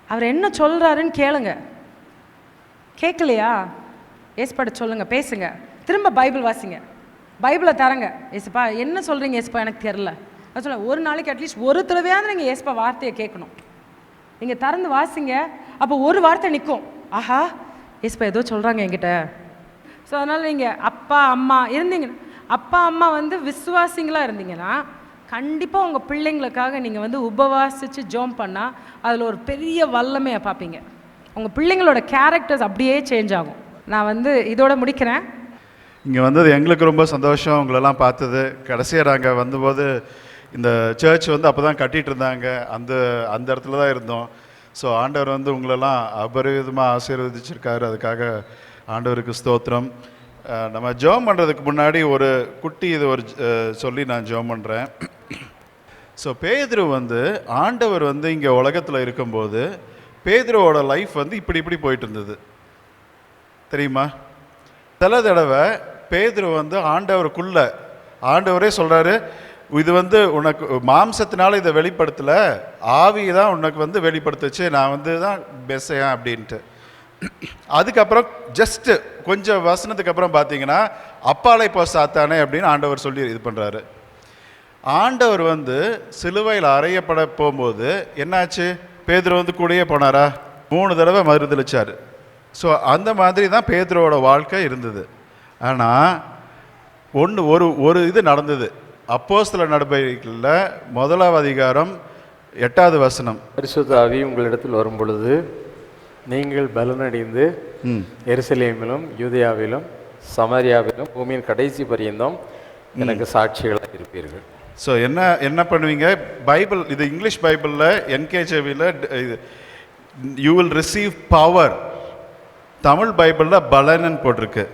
அவர் என்ன சொல்கிறாருன்னு கேளுங்க. கேட்கலையா? ஏசப்பாட சொல்லுங்க, பேசுங்க, திரும்ப பைபிள் வாசிங்க, பைபிளை தரங்க. ஏசப்பா என்ன சொல்கிறீங்க ஏசப்பா, எனக்கு தெரில. நான் சொல்ல, ஒரு நாளைக்கு அட்லீஸ்ட் ஒரு தடவையாவது நீங்கள் ஏசப்பா வார்த்தையை கேட்கணும். நீங்கள் திறந்து வாசிங்க, அப்போ ஒரு வார்த்தை நிற்கும், ஆஹா ஏசப்பா ஏதோ சொல்கிறாங்க என்கிட்ட. ஸோ அதனால் நீங்கள் அப்பா அம்மா இருந்தீங்கன்னா, அப்பா அம்மா விசுவாசிங்களாக இருந்தீங்கன்னா கண்டிப்பாக உங்கள் பிள்ளைங்களுக்காக நீங்கள் உபவாசித்து ஜோம் பண்ணால் அதில் ஒரு பெரிய வல்லமையை பார்ப்பீங்க. உங்கள் பிள்ளைங்களோட கேரக்டர்ஸ் அப்படியே சேஞ்ச் ஆகும். நான் இதோட முடிக்கிறேன். இங்கே வந்தது எங்களுக்கு ரொம்ப சந்தோஷம், உங்களெல்லாம் பார்த்தது. கடைசியாக நாங்கள் வந்தபோது இந்த சர்ச் அப்போ தான் கட்டிகிட்டு இருந்தாங்க, அந்த இடத்துல தான் இருந்தோம். ஸோ ஆண்டவர் உங்களெல்லாம் அபரிவிதமாக ஆசீர்வதிச்சிருக்காரு, அதுக்காக ஆண்டவருக்கு ஸ்தோத்திரம். நம்ம ஜெபம் பண்ணுறதுக்கு முன்னாடி ஒரு குட்டி இது சொல்லி நான் ஜெபம் பண்ணுறேன். ஸோ பேதுரு ஆண்டவர் இங்கே உலகத்தில் இருக்கும்போது பேதுருவோட லைஃப் இப்படி போயிட்டு இருந்தது தெரியுமா? சில தடவை பேதுரு ஆண்டவருக்குள்ள, ஆண்டவரே சொல்கிறாரு, இது உனக்கு மாம்சத்தினால இதை வெளிப்படுத்தலை, ஆவி தான் உனக்கு வெளிப்படுத்துச்சு, நான் தான் பெஸ்ஸேன் அப்படின்ட்டு. அதுக்கப்புறம் ஜஸ்ட்டு கொஞ்சம் வசனத்துக்கு அப்புறம் பார்த்தீங்கன்னா அப்பாலை போ சாத்தானே அப்படின்னு ஆண்டவர் சொல்லி இது பண்ணுறாரு. ஆண்டவர் சிலுவையில் அறையப்பட போகும்போது என்னாச்சு? பேதுரு கூடயே போனாரா? 3 தடவை மறுதளிச்சார். ஸோ அந்த மாதிரி தான் பேதுருவோட வாழ்க்கை இருந்தது. ஆனால் ஒரு இது நடந்தது. அப்போஸ்தலர் நடவடிக்கைகளில் 1ஆம் அதிகாரம் 8வது வசனம், பரிசுத்த ஆவி உங்களிடத்தில் வரும் பொழுது நீங்கள் பலனடைந்து எருசலேமிலும் யூதேயாவிலும் சமாரியாவிலும் பூமியின் கடைசி பரியந்தம் எனக்கு சாட்சிகளாக இருப்பீர்கள். ஸோ என்ன பண்ணுவீங்க? பைபிள் இது இங்கிலீஷ் பைபிளில் என்கேஜேவியில் you will receive power, Tamil பைபிளில் பலன்னு போட்டிருக்கு.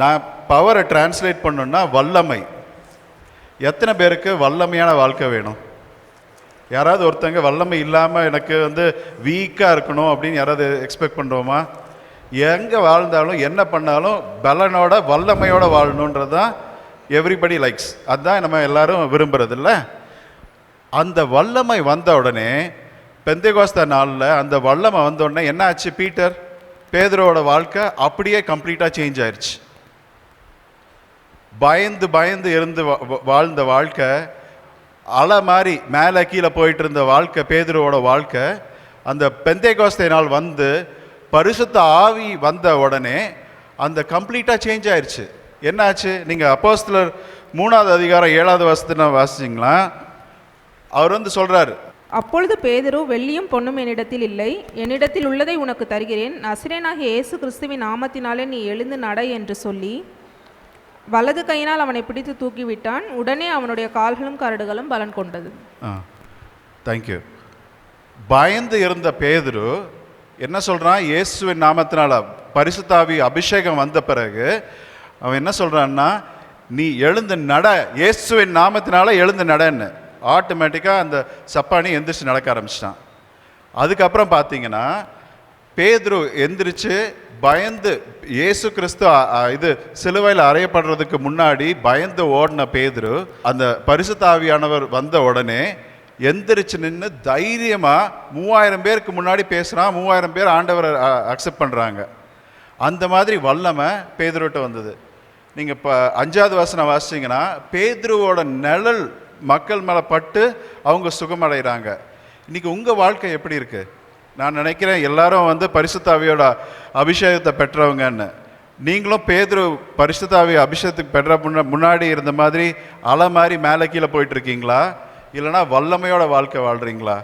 நான் பவரை டிரான்ஸ்லேட் பண்ணணுன்னா வல்லமை. எத்தனை பேருக்கு வல்லமையான வாழ்க்கை வேணும்? யாராவது ஒருத்தங்க வல்லமை இல்லாமல் எனக்கு வீக்காக இருக்கணும் அப்படின்னு யாராவது எக்ஸ்பெக்ட் பண்ணுறோமா? எங்கே வாழ்ந்தாலும் என்ன பண்ணாலும் பலனோட வல்லமையோட வாழணுன்றது தான் எவ்ரிபடி லைக்ஸ். அதுதான் நம்ம எல்லாரும் விரும்புறது இல்லை? அந்த வல்லமை வந்த உடனே பெந்தேகோஸ்தே நாளில் அந்த வல்லமை வந்த உடனே என்ன ஆச்சு? பேதுருவோட வாழ்க்கை அப்படியே கம்ப்ளீட்டாக சேஞ்ச் ஆயிடுச்சு. பயந்து இருந்து வாழ்ந்த வாழ்க்கை, அலை மாதிரி மேலே கீழே போயிட்டு இருந்த வாழ்க்கை பேதுருவோட வாழ்க்கை, அந்த பெந்தேகோஸ்தே நாள் பரிசுத்த ஆவி வந்த உடனே அந்த கம்ப்ளீட்டாக சேஞ்ச் ஆயிடுச்சு. என்னாச்சு? நீங்கள் அப்போஸ்தலர் 3ஆம் அதிகாரம் 7வது வசனத்தை வாசிச்சிங்களா? அவர் சொல்கிறாரு, அப்பொழுது பேதுரு, வெள்ளியும் பொன்னும் என்னிடத்தில் இல்லை, என்னிடத்தில் உள்ளதை உனக்கு தருகிறேன், நசரேயனாகிய இயேசு கிறிஸ்துவின் நாமத்தினாலே நீ எழுந்து நட என்று சொல்லி வலது கையினால் அவனை பிடித்து தூக்கிவிட்டான். உடனே அவனுடைய கால்களும் கரடுகளும் பலன் கொண்டது. தேங்க்யூ. பயந்து இருந்த பேதுரு என்ன சொல்கிறான்? இயேசுவின் நாமத்தினால பரிசுத்தாவி அபிஷேகம் வந்த பிறகு அவன் என்ன சொல்கிறான்னா, நீ எழுந்து நட, இயேசுவின் நாமத்தினால எழுந்து நடன்னு. ஆட்டோமேட்டிக்காக அந்த சப்பானி எந்திரிச்சு நடக்க ஆரம்பிச்சிட்டான். அதுக்கப்புறம் பார்த்தீங்கன்னா பேதுரு எந்திரிச்சு பயந்து, இயேசு கிறிஸ்து இது சிலுவையில் அறையப்படுறதுக்கு முன்னாடி பயந்து ஓடின பேதுரு அந்த பரிசுத்த ஆவியானவர் வந்த உடனே எந்திரிச்சு நின்று தைரியமாக 3000 பேருக்கு முன்னாடி பேசுகிறான். 3000 பேர் ஆண்டவரை அக்செப்ட் பண்ணுறாங்க. அந்த மாதிரி வல்லமை பேதுருவிட்ட வந்தது. நீங்கள் இப்போ 5வது வசனம் வாசிச்சிங்கன்னா, பேதுருவோட நிழல் மக்கள் மேலே பட்டு அவங்க சுகமடைகிறாங்க. இன்றைக்கி உங்கள் வாழ்க்கை எப்படி இருக்குது? நான் நினைக்கிறேன் எல்லாரும் வந்து பரிசுத்தாவியோட அபிஷேகத்தை பெற்றவங்கன்னு. நீங்களும் பேதுரு பரிசுத்தாவி அபிஷேகத்துக்கு பெற்ற முன்னாடி இருந்த மாதிரி அலை மாதிரி மேலே கீழே போயிட்டுருக்கீங்களா, இல்லைனா வல்லமையோட வாழ்க்கை வாழ்கிறீங்களா?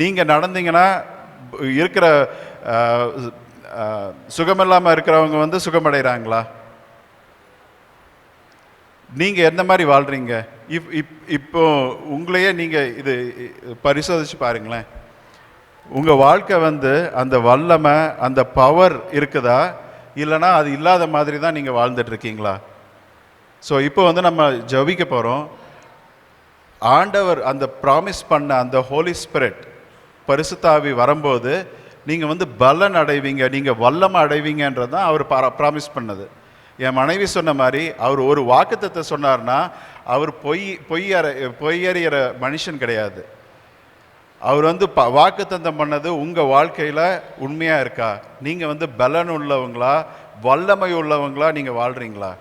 நீங்கள் நடந்தீங்கன்னா இருக்கிற சுகமில்லாமல் இருக்கிறவங்க வந்து சுகமடைகிறாங்களா? நீங்கள் எந்த மாதிரி வாழ்கிறீங்க? இப்போ உங்களையே நீங்கள் இது பரிசோதிச்சு பாருங்களேன். உங்கள் வாழ்க்கை வந்து அந்த வல்லமை, அந்த பவர் இருக்குதா, இல்லைனா அது இல்லாத மாதிரி தான் நீங்கள் வாழ்ந்துட்டுருக்கீங்களா? ஸோ இப்போ வந்து நம்ம ஜெபிக்க போகிறோம். ஆண்டவர் அந்த ப்ராமிஸ் பண்ண அந்த ஹோலி ஸ்பிரிட் பரிசுத்தாவி வரும்போது நீங்கள் வந்து பலன் அடைவீங்க, நீங்கள் வல்லமை அடைவீங்கன்றது தான் அவர் ப்ராமிஸ் பண்ணது. என் மனைவி சொன்ன மாதிரி அவர் ஒரு வாக்குத்தத்தை சொன்னார்னா அவர் பொய்யறிகிற மனுஷன் கிடையாது. அவர் வந்து வாக்குத்தத்தம் பண்ணது உங்கள் வாழ்க்கையில் உண்மையாக இருக்கா? நீங்கள் வந்து பலன் உள்ளவங்களா, வல்லமை உள்ளவங்களா நீங்கள் வாழ்கிறீங்களா?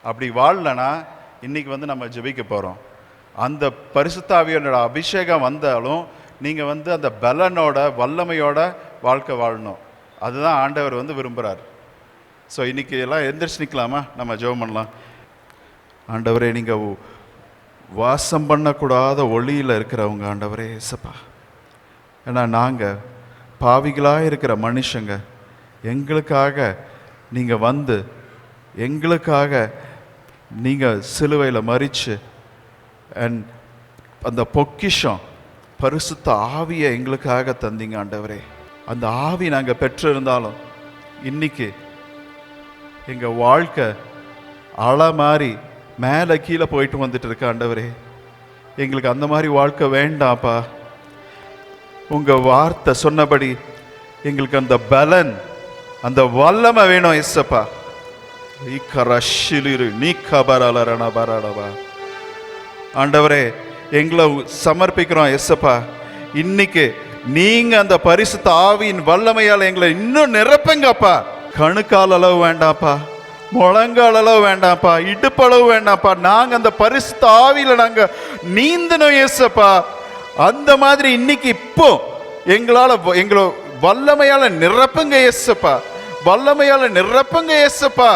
அப்படி வாழலைன்னா இன்றைக்கி வந்து நம்ம ஜெபிக்க போகிறோம். அந்த பரிசுத்தாவியோட அபிஷேகம் வந்தாலும் நீங்கள் வந்து அந்த பலனோட வல்லமையோட வாழ்க்கை வாழணும். அதுதான் ஆண்டவர் வந்து விரும்புகிறார். ஸோ இன்றைக்கி எல்லாம் எந்திரிச்சு நிற்கலாமா? நம்ம ஜெபம் பண்ணலாம். ஆண்டவரே, நீங்கள் வாசம் பண்ணக்கூடாத ஒளியில் இருக்கிறவங்க ஆண்டவரே ஏசப்பா. ஏன்னா நாங்கள் பாவிகளாக இருக்கிற மனுஷங்க, எங்களுக்காக நீங்கள் வந்து எங்களுக்காக நீங்கள் சிலுவையில் மரித்து அண்ட் அந்த பொக்கிஷம் பரிசுத்த ஆவியை எங்களுக்காக தந்தீங்க ஆண்டவரே. அந்த ஆவி நாங்கள் பெற்றிருந்தாலும் இன்னைக்கு எங்கள் வாழ்க்கை அலை மாதிரி மேலே கீழே போயிட்டு வந்துட்டு இருக்க ஆண்டவரே. எங்களுக்கு அந்த மாதிரி வாழ்க்கை வேண்டாம்ப்பா. உங்கள் வார்த்தை சொன்னபடி எங்களுக்கு அந்த பலன், அந்த வல்லமை வேணும் ஏசப்பா. ஆண்டவரே, எங்களை சமர்ப்பிக்கிறோம் ஏசப்பா. இன்னைக்கு நீங்க அந்த பரிசுத்த ஆவியின் வல்லமையால் எங்களை இன்னும் நிரப்புங்கப்பா. கணுக்கால் அளவு வேண்டாம்ப்பா, முழங்கால் அளவு வேண்டாம்ப்பா, இடுப்பளவு வேண்டாம்ப்பா. நாங்க அந்த பரிசுத்த ஆவியில நாங்க நீந்தணும் ஏசப்பா. அந்த மாதிரி இன்னைக்கு இப்போ எங்களை வல்லமையால நிரப்புங்க ஏசப்பா, வல்லமையால நிரப்புங்க ஏசப்பா.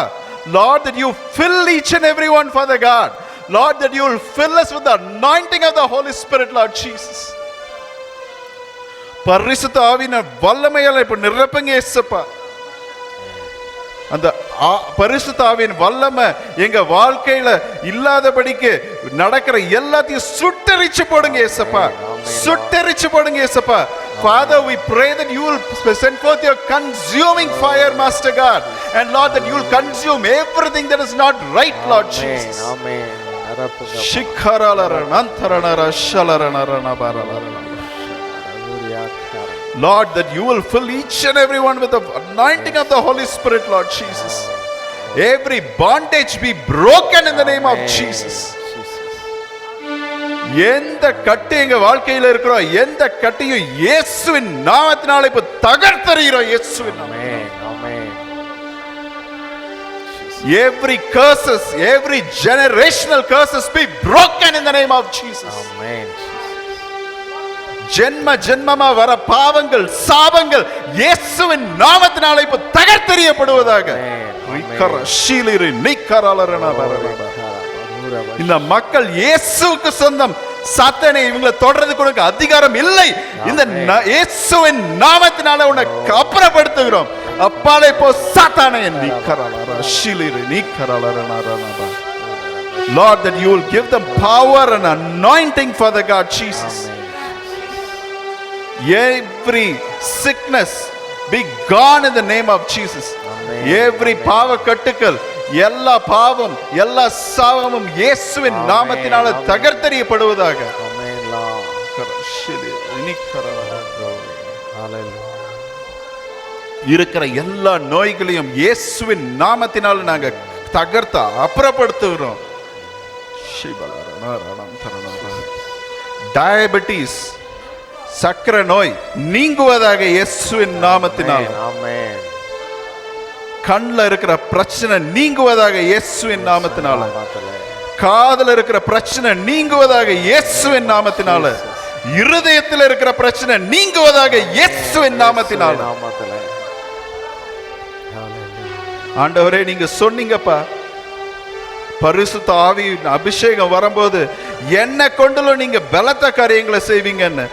Lord, that you fill each and every one, Father God. Lord, that you will fill us with the anointing of the Holy Spirit, Lord Jesus. பரிசுத்த ஆவியின வல்லமையால இப்ப நிரப்புங்க ஏசப்பா. அந்த பரிசுத்த ஆவியின் வல்லமை எங்க வாழ்க்கையில இல்லாதபடிக்கு நடக்கிற எல்லாத்தையும் சுட்டெரிச்சு போடுங்க ஏசப்பா, சுட்டெரிச்சு போடுங்க ஏசப்பா. Father, we pray that you will send forth your consuming fire, Master God, and Lord, that you will consume everything that is not right, Lord Jesus. Amen. Lord, that you will fill each and every one with the anointing of the Holy Spirit, Lord Jesus. Every bondage be broken in the name of Jesus. எந்த கட்டு எங்க வாழ்க்கையில இருக்கிறோம், எந்த கட்டையும் இயேசுவின் நாமத்தினால இப்ப தகர்த்தறிகிறோம் இயேசுவின் நாமத்தினால. Every curses, every generational curses be broken in the name of Jesus. Amen. ஜென்ம ஜென்மமா வர பாவங்கள், சாபங்கள் இயேசுவின் நாமத்தினால இப்ப தகர்த்தறியப்படுவதாக. இந்த மக்கள் இயேசுவுக்கு சொந்தம். சாத்தானே, இவங்களை தொடர்றதுக்கு உனக்கு அதிகாரம் இல்லை. இந்த இயேசுவின் நாமத்தினால உனக்கு அப்புறப்படுத்துகிறோம். அப்பாலே போ சாத்தானே. Lord, that you will give them power and anointing, Father God Jesus. Every sickness, be gone in the name of Jesus. Every பாவ கட்டுக்கள், எல்லா பாவம், எல்லா சாபமும் இயேசுவின் நாமத்தினால தகர்த்தெறியப்படுவதாக. இருக்கிற எல்லா நோய்களையும் இயேசுவின் நாமத்தினால நாங்க தகர்த்த அப்புறப்படுத்துகிறோம். டயபெட்டிஸ், சக்கரை நோய் நீங்குவதாக இயேசுவின் நாமத்தினால். கண்ணில் இருக்கிற பிரச்சனை நீங்குவதாக இயேசுவின் நாமத்தினால. காதுல இருக்கிற பிரச்சனை நீங்குவதாக இயேசுவின் நாமத்தினால. இருதயத்தில் இருக்கிற பிரச்சனை நீங்குவதாக இயேசுவின் நாமத்தினால. ஆண்டவரே, நீங்க சொன்னீங்கப்பா, பரிசுத்த ஆவியின் அபிஷேகம் வரும்போது என்ன கொண்டுல நீங்க பலத்த காரியங்களை செய்வீங்கன்னு.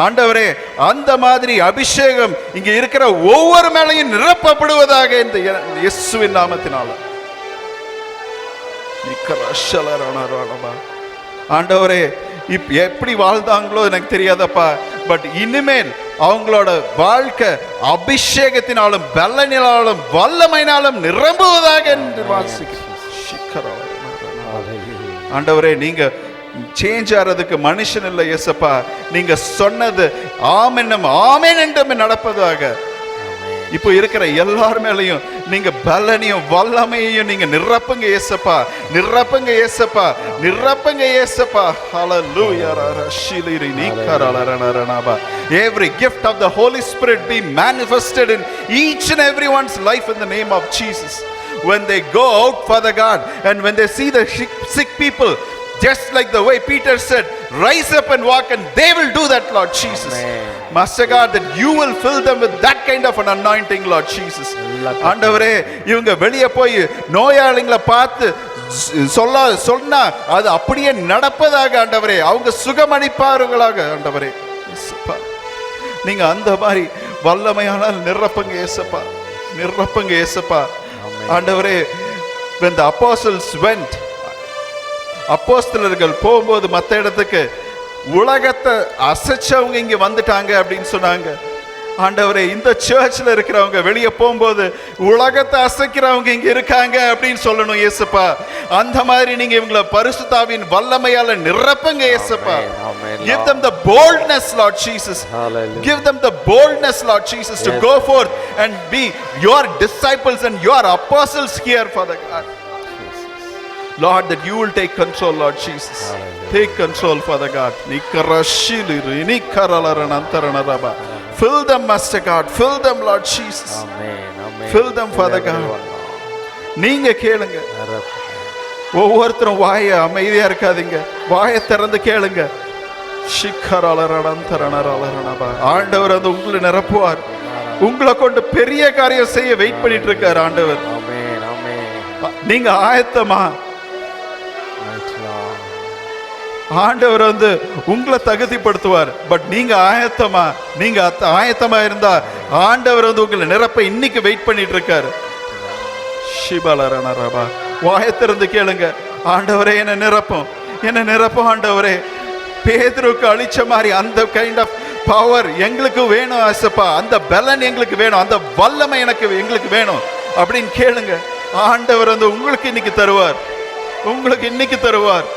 ஆண்டவரே, அந்த மாதிரி அபிஷேகம் இங்க இருக்கிற ஒவ்வொரு மேலையும் நிரப்பப்படுவதாக இந்த இயேசுவின் நாமத்தினால. ஆண்டவரே, எப்படி வாழ்ந்தாங்களோ எனக்கு தெரியாதப்பா, பட் இனிமேல் அவங்களோட வாழ்க்கை அபிஷேகத்தினாலும் பலனினாலும் வல்லமையினாலும் நிரம்புவதாக என்று வாசிக்கிறேன். ஆண்டவரே, நீங்க சேஞ்ச் ஆறதுக்கு மனுஷன் இல்லை இயேசப்பா. நீங்க சொன்னது ஆமென்னும் ஆமென் என்றும் நடப்பதாக. இப்போ இருக்கிற எல்லார் மேலையும் நீங்க பலனையும் வல்லமையையும் நீங்க நிரப்புங்க இயேசப்பா, நிரப்புங்க இயேசப்பா, நிரப்புங்க இயேசப்பா. ஹalleluya. Every gift of the Holy Spirit be manifested in each and everyone's life in the name of Jesus. When they go out, Father God, and when they see the sick people, just like the way Peter said, rise up and walk, and they will do that, Lord Jesus. Master God, that you will fill them with that kind of an anointing, Lord Jesus. ஆண்டவரே, இவங்க வெளியே போய் நோயாளிகளை பார்த்து சொன்னா அது அப்படியே நடப்பதாக ஆண்டவரே, அவங்க சுகமளிப்பார்களாக ஆண்டவரே. நீங்க அந்த மாதிரி வல்லமையானால் நிரப்புங்க இயேசப்பா, நிரப்புங்க இயேசப்பா. ஆண்டவரே, when the apostles went, அப்போஸ்தலர்கள் போகும்போது மற்ற இடத்துக்கு உலகத்தை அசைச்சவங்க இங்க வந்துட்டாங்க அப்படின்னு சொன்னாங்க. ஆண்டவரே, இந்த சர்ச்சில் இருக்கிறவங்க வெளியே போகும்போது உலகத்தை அசைக்கிறவங்க இங்க இருக்காங்க அப்படின்னு சொல்லணும் இயேசப்பா. அந்த மாதிரி நீங்க இவங்களை பரிசுத்தாவின் வல்லமையால நிரப்புங்க இயேசப்பா. Give them the boldness, Lord Jesus. Give them the boldness, Lord Jesus, to go forth and be your disciples and your apostles here, Father God. Lord, that you will take control, Lord Jesus. Take control, Father God. Fill them, Master God. Fill them, Lord Jesus. Fill them, Father God. நீங்க கேளுங்க. ஒவ்வொருத்தரும் வாயை அமைதியா இருக்காதீங்க, வாயை திறந்து கேளுங்க. ஆண்டவர் வந்து உங்களை நிரப்புவார். உங்களை கொண்டு பெரிய காரியம் செய்ய வெயிட் பண்ணிட்டு இருக்கார் ஆண்டவர். நீங்க ஆயத்தமா? ஆண்டவர் வந்து உங்களை தகுதிப்படுத்துவார். பட் நீங்க ஆயத்தமா? நீங்க ஆயத்தமா இருந்தா ஆண்டவர் வந்து உங்களை நிரப்ப இன்னைக்கு வெயிட் பண்ணிட்டு இருக்காரு. ஷிபலரனரபா, வாயத்திறந்து கேளுங்க. ஆண்டவரே, என்ன நிரப்பும், என்ன நிரப்பும் ஆண்டவரே. பேதுருக்கு அளிச்ச மாதிரி அந்த கைண்ட் ஆஃப் பவர் எங்களுக்கு வேணும் ஆசப்பா. அந்த பலன் எங்களுக்கு வேணும், அந்த வல்லமை எங்களுக்கு வேணும் அப்படின்னு கேளுங்க. ஆண்டவர் வந்து உங்களுக்கு இன்னைக்கு தருவார், உங்களுக்கு இன்னைக்கு தருவார்.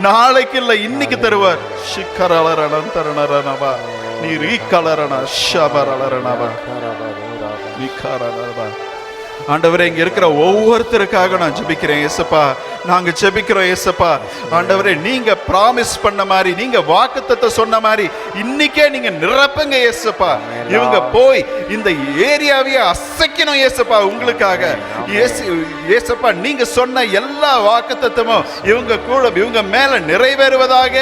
நாளைக்கு இல்ல, இன்னைக்கு தருவார். ஷிக்கரலரணந்தரணரனபா, நீ ரீகலரண ஷபரலரணபா விகாரனபா. ஆண்டவரே, இங்க இருக்கிற ஒவ்வொருத்தருக்காக நான் ஜெபிக்கிறேன் இயேசப்பா. நாங்க ஜெபிக்கிறோம் இயேசப்பா. ஆண்டவரே, நீங்க பிராமிஸ் பண்ண மாதிரி, நீங்க வாக்குத்தத்தத்தை சொன்ன மாதிரி இன்னைக்கே நீங்க நிரப்புங்க இயேசப்பா. இவங்க போய் இந்த ஏரியாவையே அசைக்கணும் இயேசப்பா உங்களுக்காக. இயேசப்பா, நீங்க சொன்ன எல்லா வாக்குத்தத்தமும் இவங்க கூட இவங்க மேல நிறைவேறுவதாக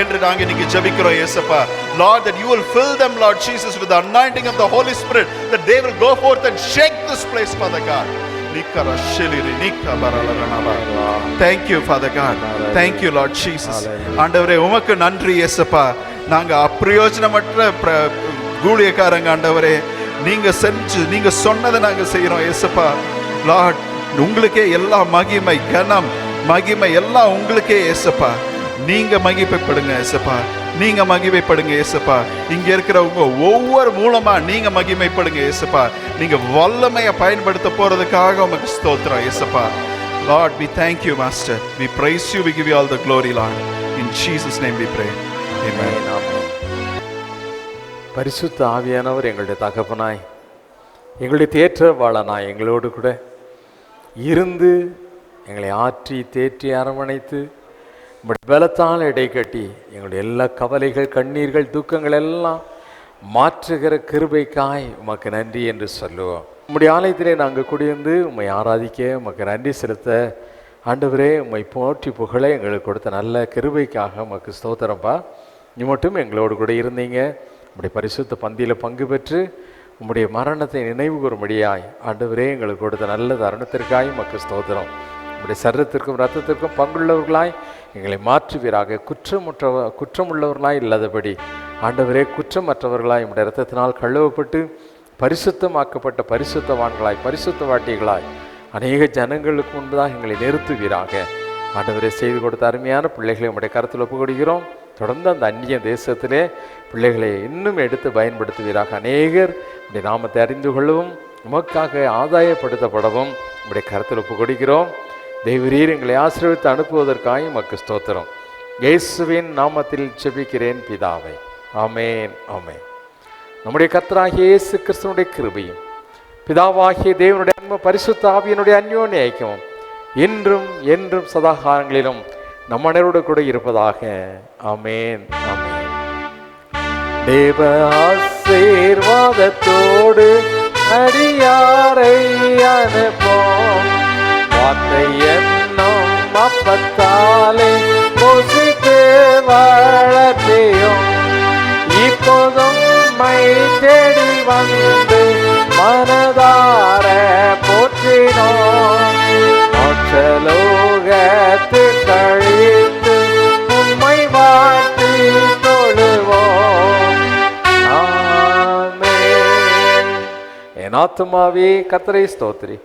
என்று நாங்க இன்னைக்கு ஜெபிக்கிறோம் இயேசப்பா. Lord, that you will fill them, Lord Jesus, with the anointing of the Holy Spirit, that they will go forth and shake this place, Father God. Thank you, Father God. Thank you, Lord Jesus. ஆண்டவரே, உமக்கு நன்றி இயேசப்பா. நாங்க அப்பிரயோஜனமற்ற ஊழியக்காரங்க ஆண்டவரே. நீங்க செஞ்சு நீங்க சொன்னதை நாங்க செய்யறோம் இயேசப்பா. லார்ட், உங்களுக்கே எல்லா மகிமை கனம் மகிமை எல்லாம் உங்களுக்கே இயேசப்பா. நீங்க மகிமைப்படுங்க இயேசப்பா. நீங்க மகிமைப்படுங்க இயேசுப்பா. இங்க இருக்கிறவங்க ஒவ்வொரு மூலமா நீங்க மகிமைப்படுங்க இயேசுப்பா. நீங்க வல்லமையை பயன்படுத்த போறதுக்காக உமக்கு ஸ்தோத்திரம் இயேசுப்பா. Lord, we thank you, Master. We praise you. We give you all the glory, Lord. In Jesus' name we pray. Amen. பரிசுத்த ஆவியானவர் எங்களுடைய தகப்பனாய், எங்களுடைய தேற்றவாளனாய் எங்களோடு கூட இருந்து எங்களை ஆற்றி தேற்றி அரவணைத்து பலத்தால் இடை கட்டி எங்களுடைய எல்லா கவலைகள், கண்ணீர்கள், துக்கங்கள் எல்லாம் மாற்றுகிற கிருபைக்காய் உமக்கு நன்றி என்று சொல்லுவோம். உம்முடைய ஆலயத்திலே நாங்கள் குடியிருந்து உம்மை ஆராதிக்க உமக்கு நன்றி செலுத்த ஆண்டவரே, உம்மை போற்றி புகழ எங்களுக்கு கொடுத்த நல்ல கிருபைக்காக உமக்கு ஸ்தோத்திரப்பா. நீ மட்டும் எங்களோடு கூட இருந்தீங்க. உம்முடைய பரிசுத்த பந்தியில் பங்கு பெற்று உம்முடைய மரணத்தை நினைவு கூறும்படியாய் ஆண்டவரே எங்களுக்கு கொடுத்த நல்ல தருணத்திற்காய் உமக்கு ஸ்தோத்திரம். உம்முடைய சரீரத்திற்கும் இரத்தத்திற்கும் பங்குள்ளவர்களாய் எங்களை மாற்றுவீராக. குற்றமுள்ளவர்களாய் இல்லாதபடி ஆண்டவரே, குற்றமற்றவர்களாய் உம்முடைய இரத்தத்தினால் கழுவப்பட்டு பரிசுத்தமாக்கப்பட்ட பரிசுத்தவான்களாய், பரிசுத்தவாட்டிகளாய் அநேக ஜனங்களுக்கு முன்பதாக எங்களை நிறுத்துவீராக. ஆண்டவரே, செய்து கொடுத்த அருமையான பிள்ளைகளை உம்முடைய கருத்தில் ஒப்புக்கொடுக்கிறோம். தொடர்ந்து அந்த அந்நிய தேசத்திலே பிள்ளைகளை இன்னும் எடுத்து பயன்படுத்துவீராக. அநேகர் உடைய நாமத்தை அறிந்து கொள்ளவும் உமக்காக ஆதாயப்படுத்தப்படவும் உடைய கருத்தில் ஒப்புக்கொடுக்கிறோம். தேவரீர் எங்களை ஆசீர்வதித்து அனுப்புவதற்காக உமக்கு ஸ்தோத்திரம். இயேசுவின் நாமத்தில் ஜெபிக்கிறேன் பிதாவே, ஆமேன், ஆமேன். நம்முடைய கர்த்தராகிய இயேசு கிறிஸ்துவினுடைய கிருபையும் பிதாவாகிய தேவனுடைய அன்பு பரிசுத்த ஆவியினுடைய அந்யோன்ய ஐக்கியமும் இன்றும் என்றும் சதாகாலங்களிலும் நம் அனைவரோடு கூட இருப்பதாக. ஆமேன், ஆமேன். தேவ ஆசீர்வாதத்தோடு அடியாரை அனுப்போம். வார்த்தை என்னும் அப்பத்தாலே போஷித்து வளர்த்தியும் இப்போதும் மை தேடி வந்து மனதார போற்றினோம். மோட்சலோகத்தில் கழித்து உம்மை வாழ்த்தி தொழுவோம். ஆமென். என் ஆத்துமாவே கர்த்தரை ஸ்தோத்திரி,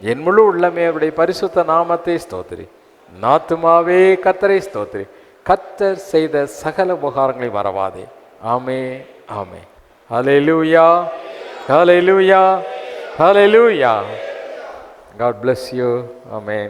என் முழு உள்ளமே அவருடைய பரிசுத்த நாமத்தை ஸ்தோத்திரி. என் ஆத்துமாவே கர்த்தரை ஸ்தோத்திரி, கர்த்தர் செய்த சகல உபகாரங்களை மறவாதே. ஆமே, ஆமே. ஹல்லேலூயா, ஹல்லேலூயா, ஹல்லேலூயா. God bless you. Amen.